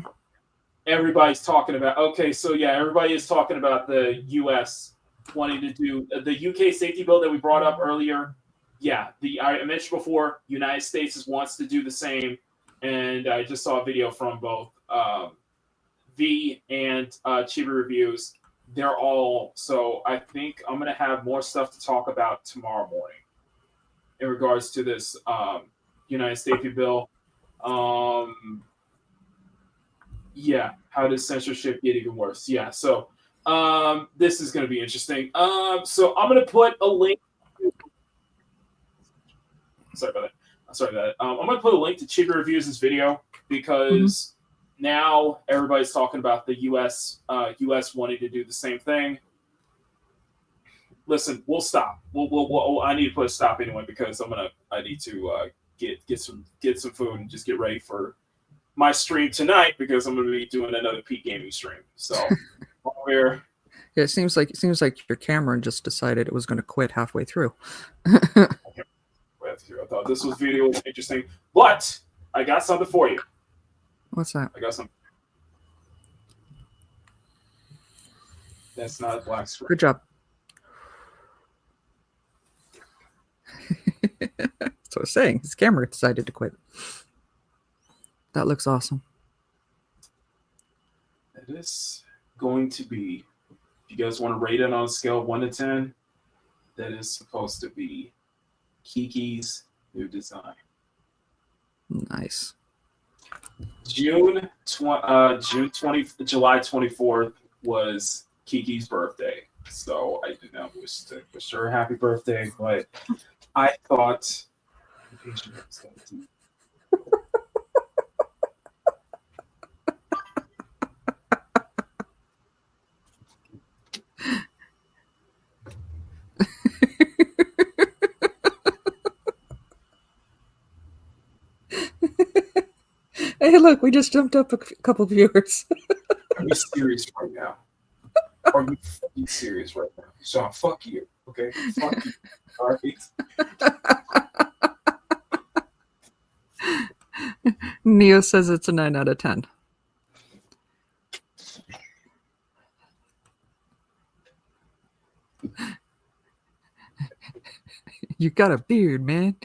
Everybody's talking about, okay, so yeah, everybody is talking about the U.S. wanting to do the UK safety bill that we brought up earlier. Yeah, I mentioned before, United States wants to do the same, and I just saw a video from both V and Chiba Reviews. They're all, so I think I'm going to have more stuff to talk about tomorrow morning in regards to this United Safety bill. Yeah, how does censorship get even worse? Yeah, so this is going to be interesting. So I'm going to put a link. Sorry about that. I'm going to put a link to Chiba Reviews' video because now everybody's talking about the U.S. wanting to do the same thing. Listen, we'll stop. We'll I need to put a stop anyway because I need to get some food and just get ready for my stream tonight because I'm going to be doing another Peak Gaming stream. So Yeah, it seems like your camera just decided it was going to quit halfway through. I thought this video was interesting, but I got something for you. What's that? I got something. That's not a black screen. Good job. So I was saying, his camera decided to quit. That looks awesome. It is going to be, if you guys want to rate it on a scale of 1 to 10, that is supposed to be Kiki's new design. Nice. July 24th was Kiki's birthday. So I did not wish her a happy birthday, but I thought Hey, look, we just jumped up a couple viewers. I'm serious right now. are you fucking serious right now? Sean, fuck you. Okay? Fuck you. All right? Neo says it's a 9 out of 10. You got a beard, man.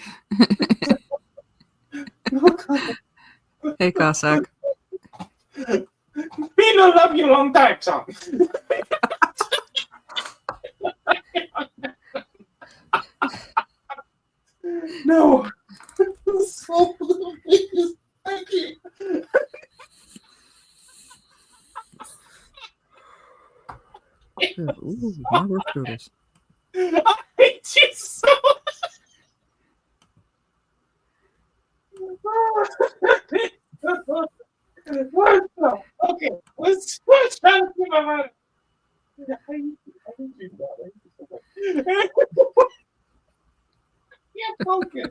Hey, Cossack. Been love you a long time, Sean. No. So thank you. Ooh, my work doodles. I hate you so much. What the? Okay, let's try to keep my mind. I hate you, yeah, focus.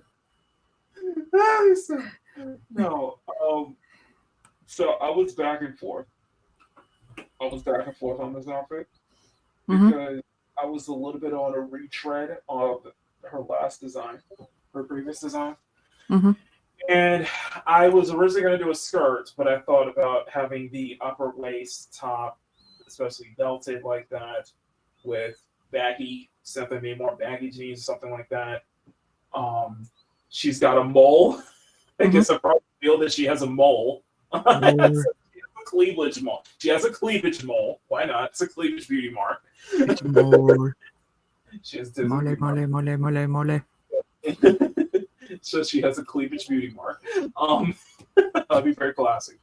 No, so I was back and forth. On this outfit because I was a little bit on a retread of her last design, her previous design. And I was originally going to do a skirt, but I thought about having the upper waist top, especially belted like that, with baggy, something maybe more baggy jeans, something like that. She's got a mole. I guess I probably feel that she has a mole. Cleavage mole. She has a cleavage mole. Why not? It's a cleavage beauty mark. Mole. She has Mole. So she has a cleavage beauty mark. That'd be very classic.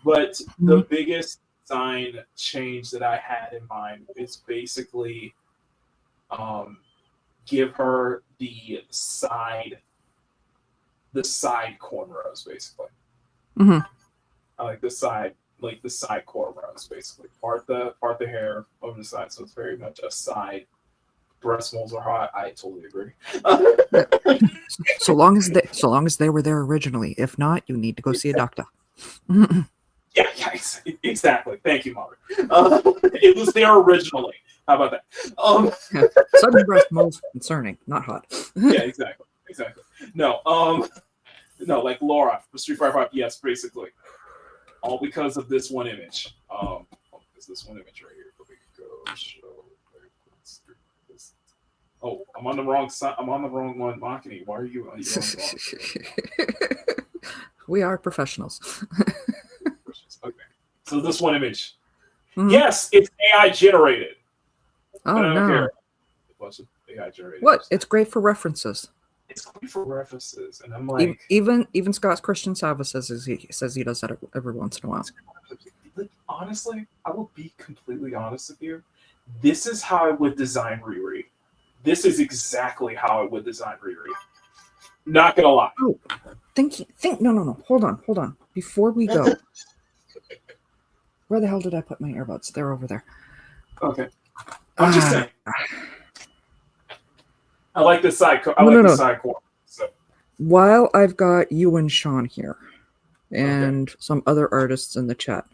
But the biggest design change that I had in mind is basically give her the side cornrows, basically. I like the side cornrows, basically. Part the hair over the side, so it's very much a side. Breast moles are hot. I totally agree. So long as they were there originally. If not, you need to go see a doctor. Yeah, exactly. Thank you, Mother. It was there originally. How about that? Sudden breast moles concerning, not hot. Yeah, exactly. No, like Laura for Street Fighter 5. Yes, basically, all because of this one image. Is this one image right here? Let me go show. Oh, I'm on the wrong side. I'm on the wrong one, Makini. Why are you on the wrong one? We are professionals. Okay. So this one image. Yes, it's AI generated. Oh, I don't no. care. It wasn't AI generated. What? It's great for references. It's great for references. And I'm like... Even Scott Christian Sava says he does that every once in a while. Like, honestly, I will be completely honest with you. This is how I would design Riri. This is exactly how I would design Riri. Not gonna lie. Oh, no. Hold on. Before we go, where the hell did I put my earbuds? They're over there. Okay. I'm just saying. I like the side. The side corner. So. While I've got you and Sean here, and some other artists in the chat,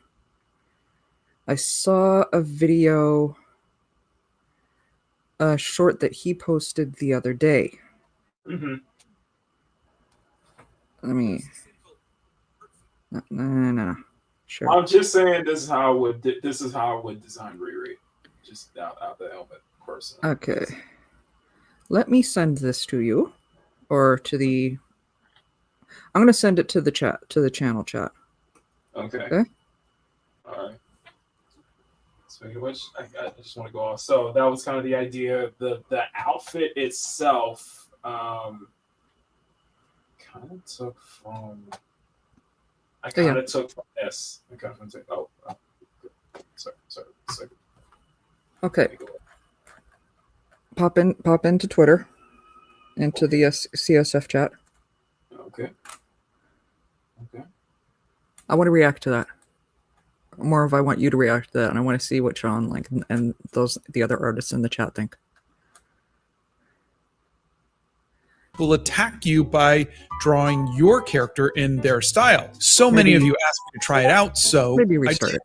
I saw a video. A short that he posted the other day. Let me. No. Sure. I'm just saying this is how I would design Riri. Just out the helmet, personally. Okay. Let me send this to you, or to the. I'm gonna send it to the chat, to the channel chat. Okay. All right. Speaking of which, I just want to go off. So that was kind of the idea. The outfit itself kind of took from. I kind of took from this. I kind of took. Oh, sorry. Okay. Pop into Twitter, into the CSF chat. Okay. I want to react to that. More of I want you to react to that, and I want to see what Sean and the other artists in the chat think. Will attack you by drawing your character in their style. So many of you asked me to try it out, so maybe restart it.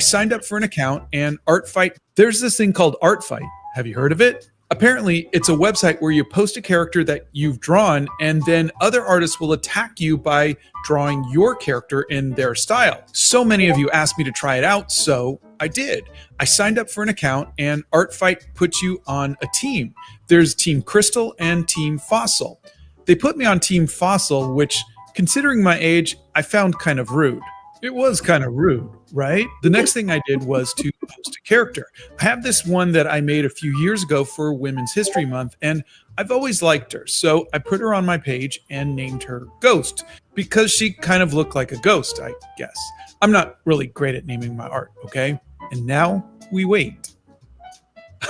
I signed up for an account and ArtFight. There's this thing called ArtFight. Have you heard of it? Apparently, it's a website where you post a character that you've drawn, and then other artists will attack you by drawing your character in their style. So many of you asked me to try it out, so I did. I signed up for an account, and ArtFight puts you on a team. There's Team Crystal and Team Fossil. They put me on Team Fossil, which, considering my age, I found kind of rude. It was kind of rude, right? The next thing I did was to post a character. I have this one that I made a few years ago for Women's History Month, and I've always liked her. So I put her on my page and named her Ghost because she kind of looked like a ghost, I guess. I'm not really great at naming my art, okay? And now we wait.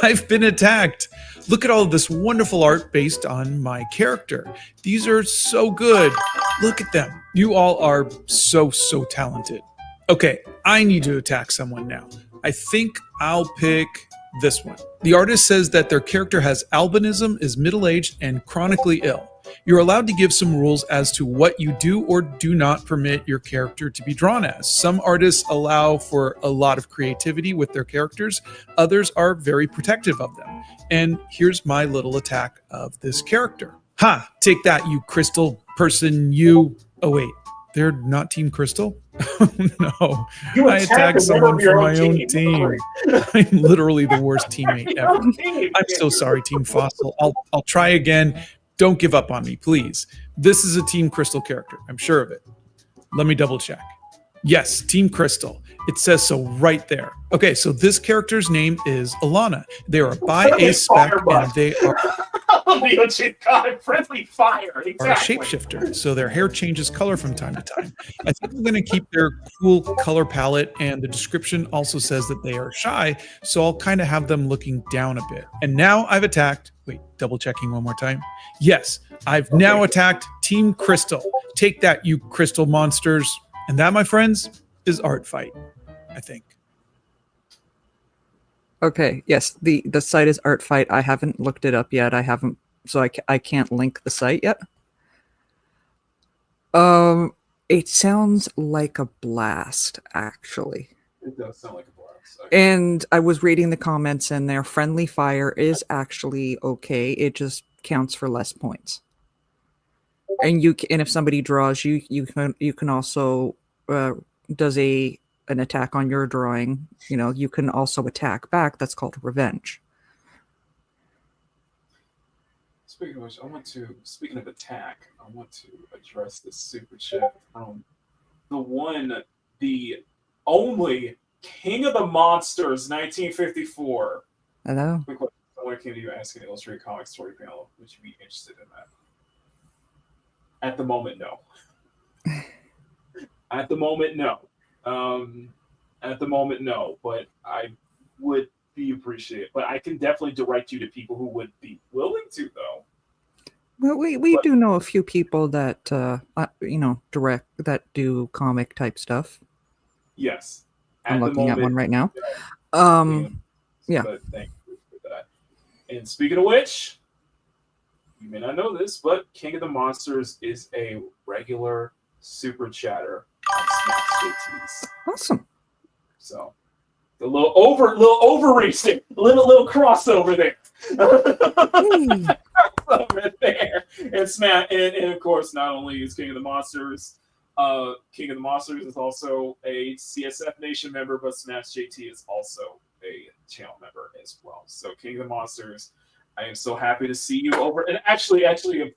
I've been attacked. Look at all of this wonderful art based on my character. These are so good. Look at them. You all are so talented. Okay, I need to attack someone now. I think I'll pick this one. The artist says that their character has albinism, is middle-aged, and chronically ill. You're allowed to give some rules as to what you do or do not permit your character to be drawn as. Some artists allow for a lot of creativity with their characters. Others are very protective of them. And here's my little attack of this character. Ha! Take that, you crystal person, you... Oh, wait. They're not Team Crystal? Oh, no. I attacked someone from my own team. I'm literally the worst teammate ever. I'm so sorry, Team Fossil. I'll try again. Don't give up on me, please. This is a Team Crystal character. I'm sure of it. Let me double check. Yes, Team Crystal. It says so right there. Okay, so this character's name is Alana. They are by a spec, and they are friendly fire. Exactly. a shapeshifter, so their hair changes color from time to time. I think I'm going to keep their cool color palette, and the description also says that they are shy, so I'll kind of have them looking down a bit. And now I've attacked... Wait, double checking one more time. Yes, I've now attacked Team Crystal. Take that, you crystal monsters. And that, my friends, is ArtFight, I think. Okay, yes, the site is ArtFight. I haven't looked it up yet. I haven't, so I can't link the site yet. It sounds like a blast, actually. It does sound like a blast. And I was reading the comments, and their friendly fire is actually okay. It just counts for less points. And if somebody draws you, you can also does an attack on your drawing. You know, you can also attack back. That's called revenge. Speaking of which, speaking of attack, I want to address this super chat. The only King of the Monsters, 1954. Hello. Quick question. Someone came to you asking an illustrated comic story panel. Would you be interested in that? At the moment, no. At the moment, no. But I would be appreciated. But I can definitely direct you to people who would be willing to, though. Well, we do know a few people that direct that do comic type stuff. Yes. I'm looking at one right now. Yeah. But thank you for that. And speaking of which, you may not know this, but King of the Monsters is a regular super chatter on Smash JTs. Awesome. So a little overreach there, little crossover there. Crossover there. And Smash, and of course, not only is King of the Monsters, King of the Monsters is also a CSF Nation member, but Smash JT is also a channel member as well. So King of the Monsters, I am so happy to see you over, and actually a few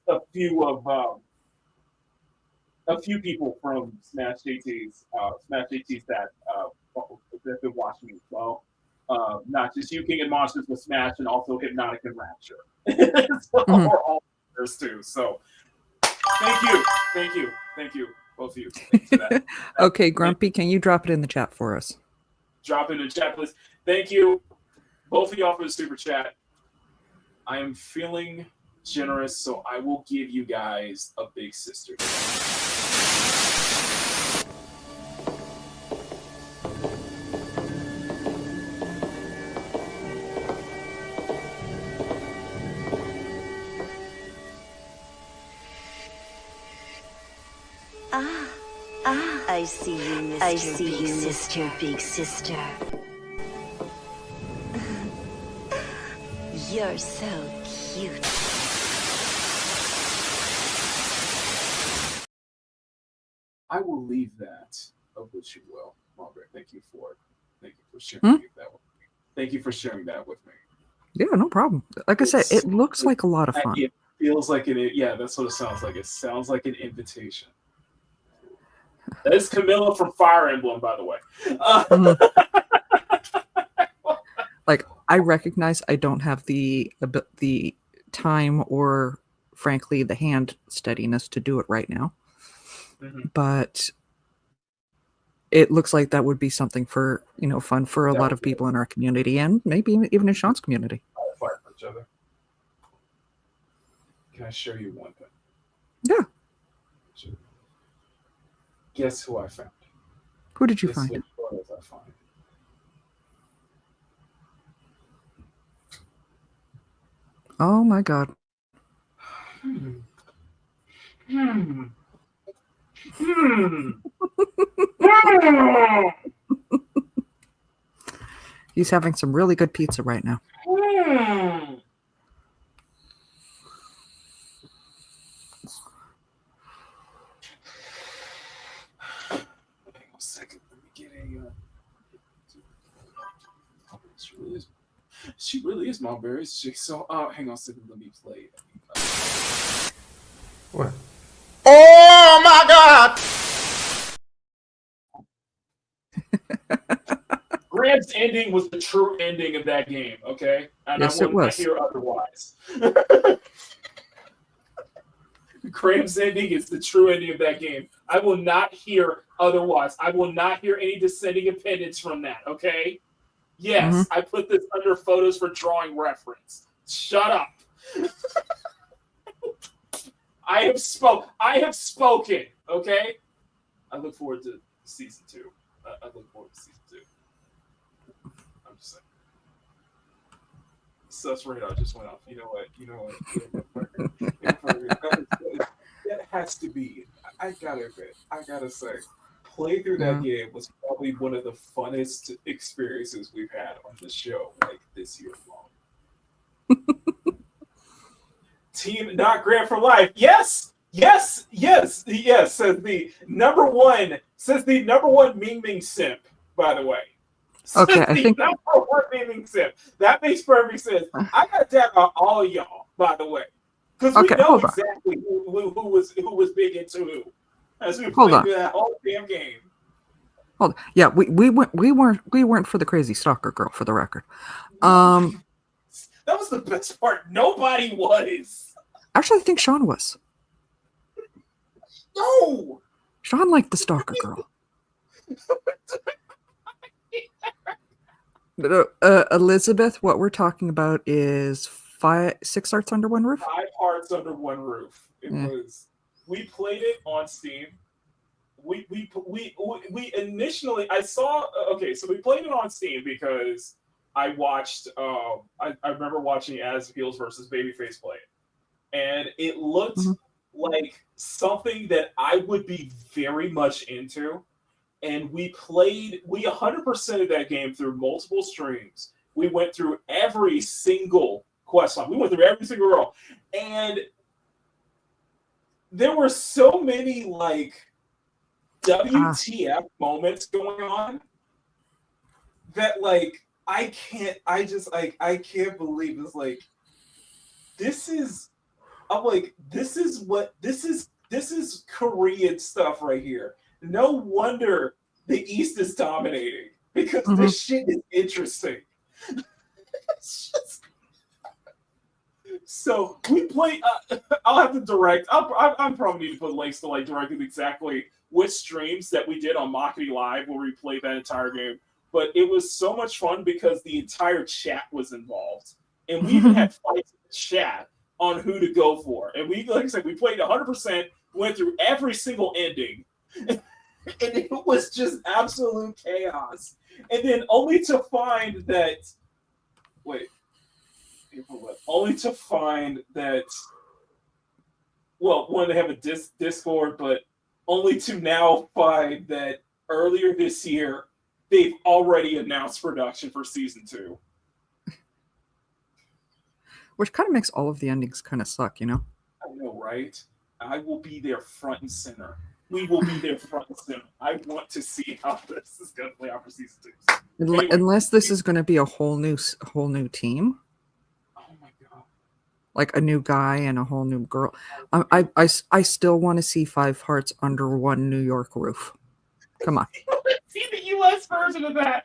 people from Smash JT's that have been watching me as well. Not just you, King of Monsters, but Smash, and also Hypnotic and Rapture. So we're all members too. So thank you, both of you. Thanks for that. Okay, Grumpy, can you drop it in the chat for us? Drop it in the chat, please. Thank you, both of y'all, for the super chat. I am feeling generous, so I will give you guys a big sister. I see you, Mr. Big Sister. You're so cute. I will leave that of which you will, Margaret. Thank you for sharing that with me. Thank you for sharing that with me. Yeah, no problem. Like I said, it looks like a lot of fun. It feels like it. Yeah, that's what it sounds like. It sounds like an invitation. That is Camilla from Fire Emblem, by the way. Like, I recognize I don't have the time or, frankly, the hand steadiness to do it right now. But it looks like that would be something for, fun for a lot of people in our community and maybe even in Sean's community. Fight for each other. Can I show you one thing? Yeah. Guess who I found? Who did you Guess find? which photos I found. Oh my God. He's having some really good pizza right now. She really is Mulberry. So, hang on a second. Let me play. What? Oh my God! Graham's ending was the true ending of that game. Okay, and Yes, I it will not was. hear otherwise. Graham's ending is the true ending of that game. I will not hear otherwise. I will not hear any dissenting opinions from that. Okay. Yes, I put this under photos for drawing reference. Shut up. I have spoken. Okay. I look forward to season 2. I look forward to season 2. I'm just saying. Sus radar just went off. You know what? That has to be. I gotta admit. I gotta say. Play through that game was probably one of the funnest experiences we've had on the show, like this year long. Team not Grant for life. Yes. Says the number one Ming Ming simp. By the way, okay, I think number one Ming Ming simp. That makes perfect sense. I got to tap out all of y'all, by the way, because we know exactly who was big into who. As we played through that whole damn game. Hold on. Yeah, we weren't for the crazy stalker girl, for the record. That was the best part. Nobody was. Actually, I think Sean was. No. Sean liked the stalker girl. Elizabeth, what we're talking about is 6 Hearts Under One Roof. 5 Hearts Under One Roof. It was. We played it on Steam. We initially I saw so we played it on Steam because I watched I remember watching As Heels versus Babyface play it, and it looked like something that I would be very much into. And we 100% of that game through multiple streams. We went through every single quest line. We went through every single role, and there were so many like WTF moments going on that like I can't believe it's like this is Korean stuff right here. No wonder the East is dominating because this shit is interesting. So we play. I'll have to direct. I'm probably need to put links to like directly exactly which streams that we did on Makini Live where we played that entire game. But it was so much fun because the entire chat was involved, and we even had fights in the chat on who to go for. And we, like I said, we played 100%, went through every single ending, and it was just absolute chaos. And then only to find that. Only to find that, well, one, they have a Discord, but only to now find that earlier this year they've already announced production for season 2. Which kind of makes all of the endings kind of suck, you know? I know, right? I will be there front and center. We will be there front and center. I want to see how this is going to play out for season 2. Anyway. Unless this is going to be a whole new team. Oh my god! Like a new guy and a whole new girl. I still want to see 5 hearts under one New York roof. Come on. See the U.S. version of that.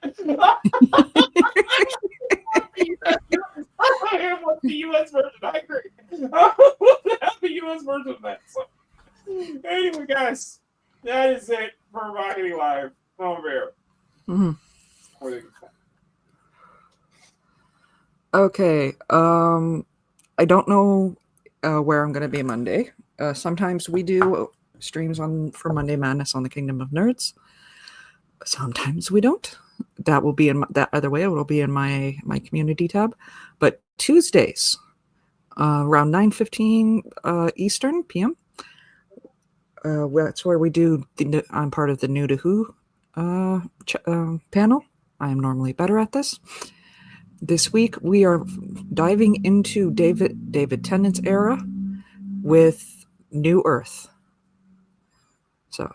I want the U.S. version. I agree. I want to have the U.S. version of that. So, anyway, guys, that is it for Makini Live. Mama Bear. Mm-hmm. Okay. I don't know where I'm going to be Monday. Sometimes we do streams for Monday Madness on the Kingdom of Nerds. Sometimes we don't. That will be in that other way. It will be in my community tab. But Tuesdays, around 9:15 Eastern PM. That's where we do. I'm part of the New to Who panel. I am normally better at this. This week we are diving into David Tennant's era with New Earth. So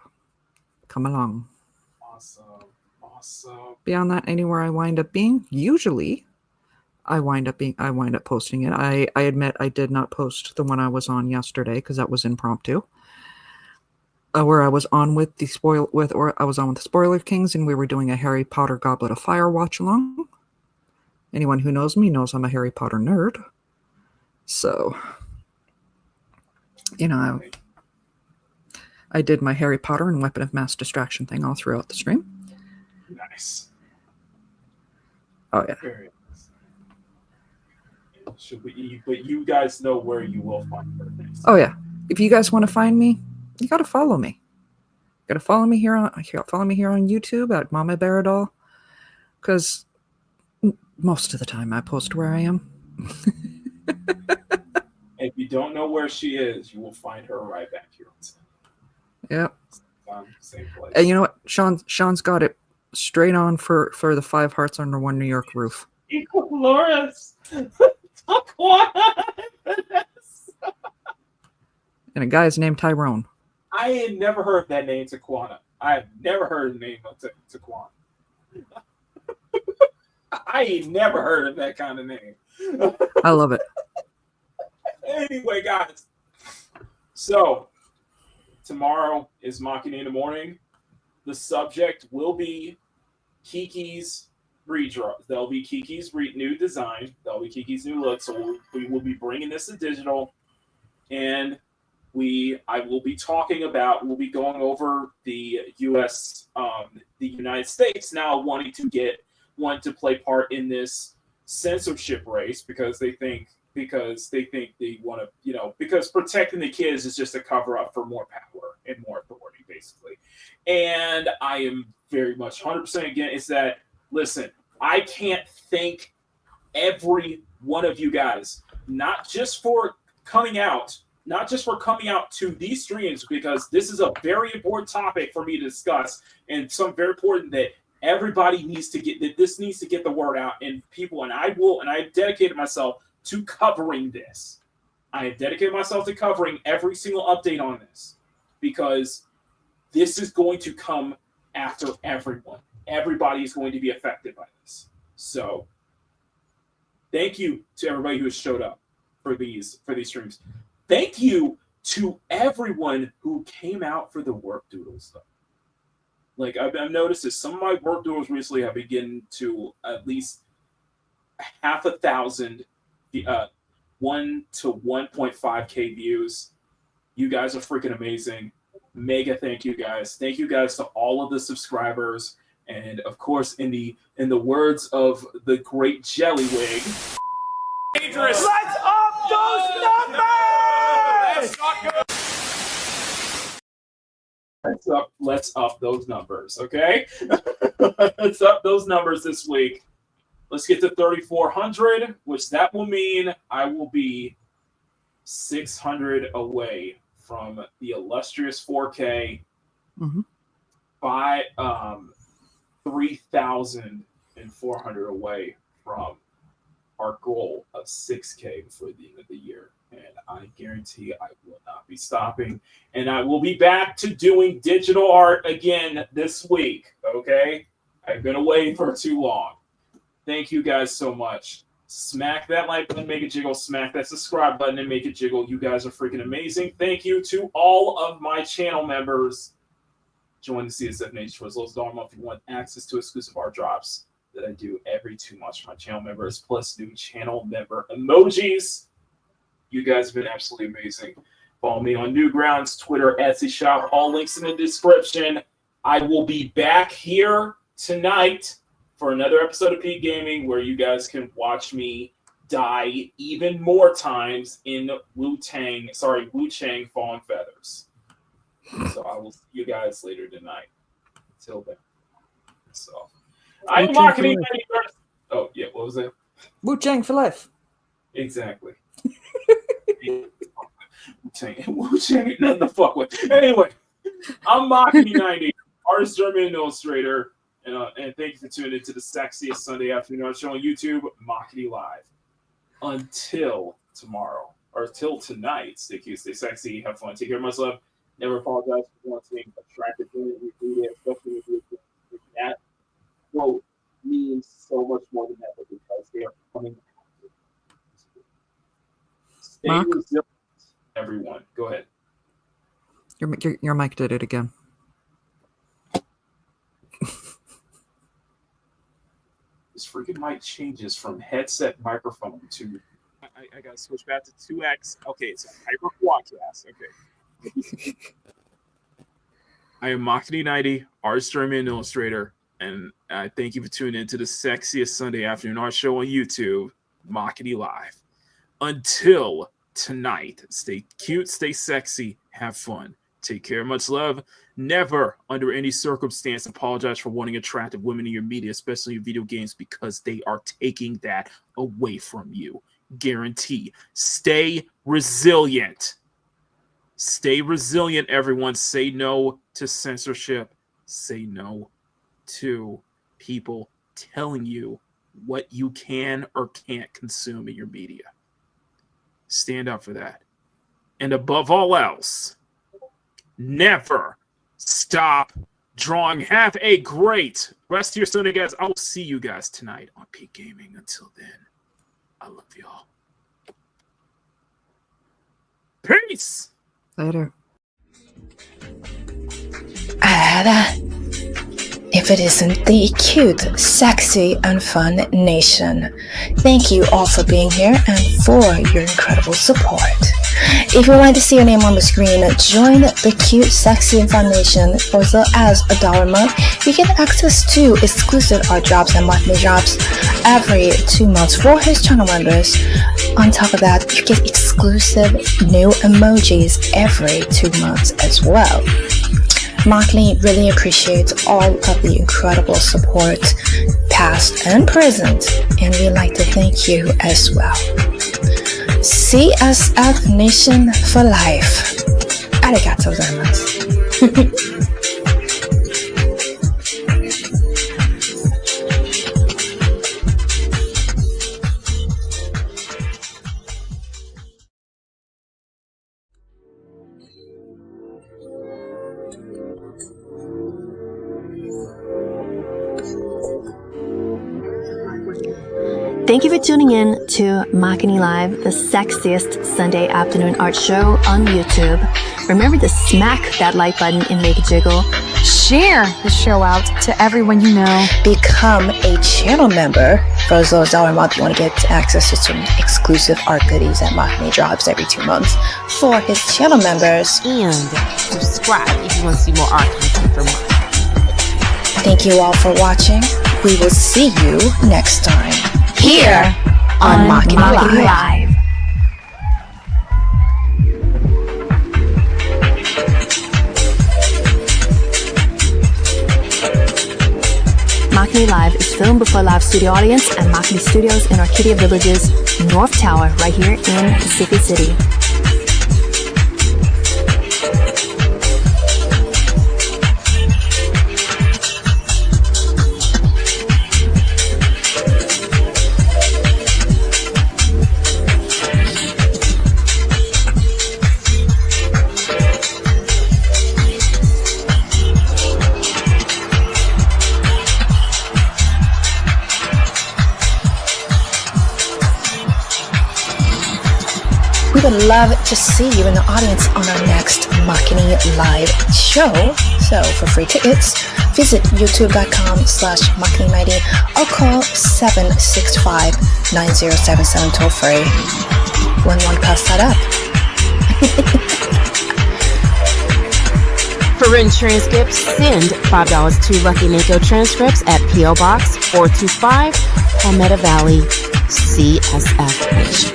come along. Awesome. Beyond that, anywhere I wind up being, usually I wind up posting it. I admit I did not post the one I was on yesterday because that was impromptu. Where I was on with the Spoiler Kings, and we were doing a Harry Potter Goblet of Fire watch along. Anyone who knows me knows I'm a Harry Potter nerd. So, you know, I did my Harry Potter and Weapon of Mass Distraction thing all throughout the stream. Nice. Oh yeah. Very nice. But you guys know where you will find her. Oh yeah. If you guys want to find me, you got to follow me. You got to follow me here on YouTube at Mama Baradol, because most of the time I post where I am. If you don't know where she is, you will find her right back here. Yep. Same place. And you know what? Sean's got it straight on for the 5 hearts under one New York roof. Loris. And a guy's named Tyrone. I had never heard that name, Taquana. I have never heard the name of Taquana. I ain't never heard of that kind of name. I love it. Anyway, guys. So, tomorrow is Makini in the morning. The subject will be Kiki's redraw. There'll be Kiki's new design. There'll be Kiki's new look. So we will be bringing this to digital, and we'll be going over the U.S. The United States now wanting to play part in this censorship race because they think they want to, because protecting the kids is just a cover up for more power and more authority, basically. And I am very much 100% against that. Listen, I can't thank every one of you guys, not just for coming out to these streams, because this is a very important topic for me to discuss, and something very important that everybody needs to get the word out, and people, and I dedicated myself to covering this. I have dedicated myself to covering every single update on this, because this is going to come after everyone. Everybody is going to be affected by this. So thank you to everybody who has showed up for these streams. Thank you to everyone who came out for the work doodles stuff. Like, I've noticed that some of my work doodles recently have been getting to at least 1,000, 1 to 1.5K views. You guys are freaking amazing. Mega thank you guys. Thank you guys to all of the subscribers. And of course, in the words of the great Jellywig, dangerous. Let's up those numbers! That's not good. Let's up those numbers, okay? Let's up those numbers this week. Let's get to 3,400, which that will mean I will be 600 away from the illustrious 4K by 3,400 away from our goal of 6K before the end of the year. And I guarantee I will not be stopping. And I will be back to doing digital art again this week. Okay? I've been away for too long. Thank you guys so much. Smack that like button, make it jiggle. Smack that subscribe button and make it jiggle. You guys are freaking amazing. Thank you to all of my channel members. Join the CSF Nation for as low as $1 month if you want access to exclusive art drops that I do every 2 months for my channel members, plus new channel member emojis. You guys have been absolutely amazing. Follow me on Newgrounds, Twitter, Etsy shop, all links in the description. I will be back here tonight for another episode of Peak Gaming where you guys can watch me die even more times in Wu-Chang Fallen Feathers. So I will see you guys later tonight. Until then. So I'm Makini. Oh, yeah, what was that? Wu-Chang for life. Exactly. Wu-Chang ain't nothing to fuck with. Anyway, I'm Makini90, artist, German, and illustrator. And thank you for tuning into the sexiest Sunday afternoon art show on YouTube, Makini Live. Until tomorrow, or till tonight, stay cute, stay sexy, have fun, take care of myself. Never apologize for wanting attractive women in your media, especially if you're that quote means so much more than that because they are coming. Stay resilient, everyone. Go ahead. Your mic did it again. This freaking mic changes from headset microphone to. I gotta switch back to 2x. Okay, it's a hyper quadcast. Okay. I am Makini90, artist, German, and illustrator, and I thank you for tuning into the sexiest Sunday afternoon art show on YouTube, Makini Live. Until tonight, stay cute, stay sexy, have fun, take care, much love. Never, under any circumstance, apologize for wanting attractive women in your media, especially in video games, because they are taking that away from you. Guarantee. Stay resilient. Stay resilient, everyone. Say no to censorship. Say no to people telling you what you can or can't consume in your media. Stand up for that. And above all else, never stop drawing. Have a great rest of your Sunday, guys. I will see you guys tonight on Peak Gaming. Until then, I love y'all. Peace. Later. If it isn't the cute, sexy, and fun nation. Thank you all for being here and for your incredible support. If you want to see your name on the screen, join the cute, sexy, and fun nation for as little as $1 a month. You get access to exclusive art drops and monthly drops every 2 months for his channel members. On top of that, you get exclusive new emojis every 2 months as well. Makini really appreciates all of the incredible support, past and present, and we'd like to thank you as well. CSF Nation for life. Arigatou gozaimasu. Thank you for tuning in to Makini Live, the sexiest Sunday afternoon art show on YouTube. Remember to smack that like button and make it jiggle. Share the show out to everyone you know. Become a channel member for as low as $1 a month. You want to get access to some exclusive art goodies that Makini drops every 2 months for his channel members. And subscribe if you want to see more art content from Makini. Thank you all for watching. We will see you next time here on Makini Live. Makini Live is filmed before a live studio audience at Makini Studios in Orchidia Village's North Tower, right here in Pacific City. would love to see you in the audience on our next Makini Live show. So for free tickets, visit youtube.com/Makini90 or call 765-9077 toll free. When one pass that up. For written transcripts, send $5 to Lucky Mako Transcripts at P.O. Box 425, Palmetto Valley, CSF Nation.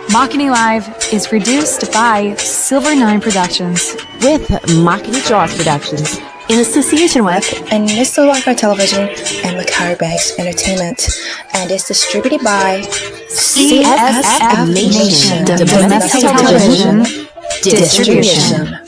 Makini Live is produced by Silver 9 Productions with Makini Jaws Productions in association with and Mr. Walker Television and Macari Banks Entertainment, and is distributed by CSF Nation, Domestic Television Distribution.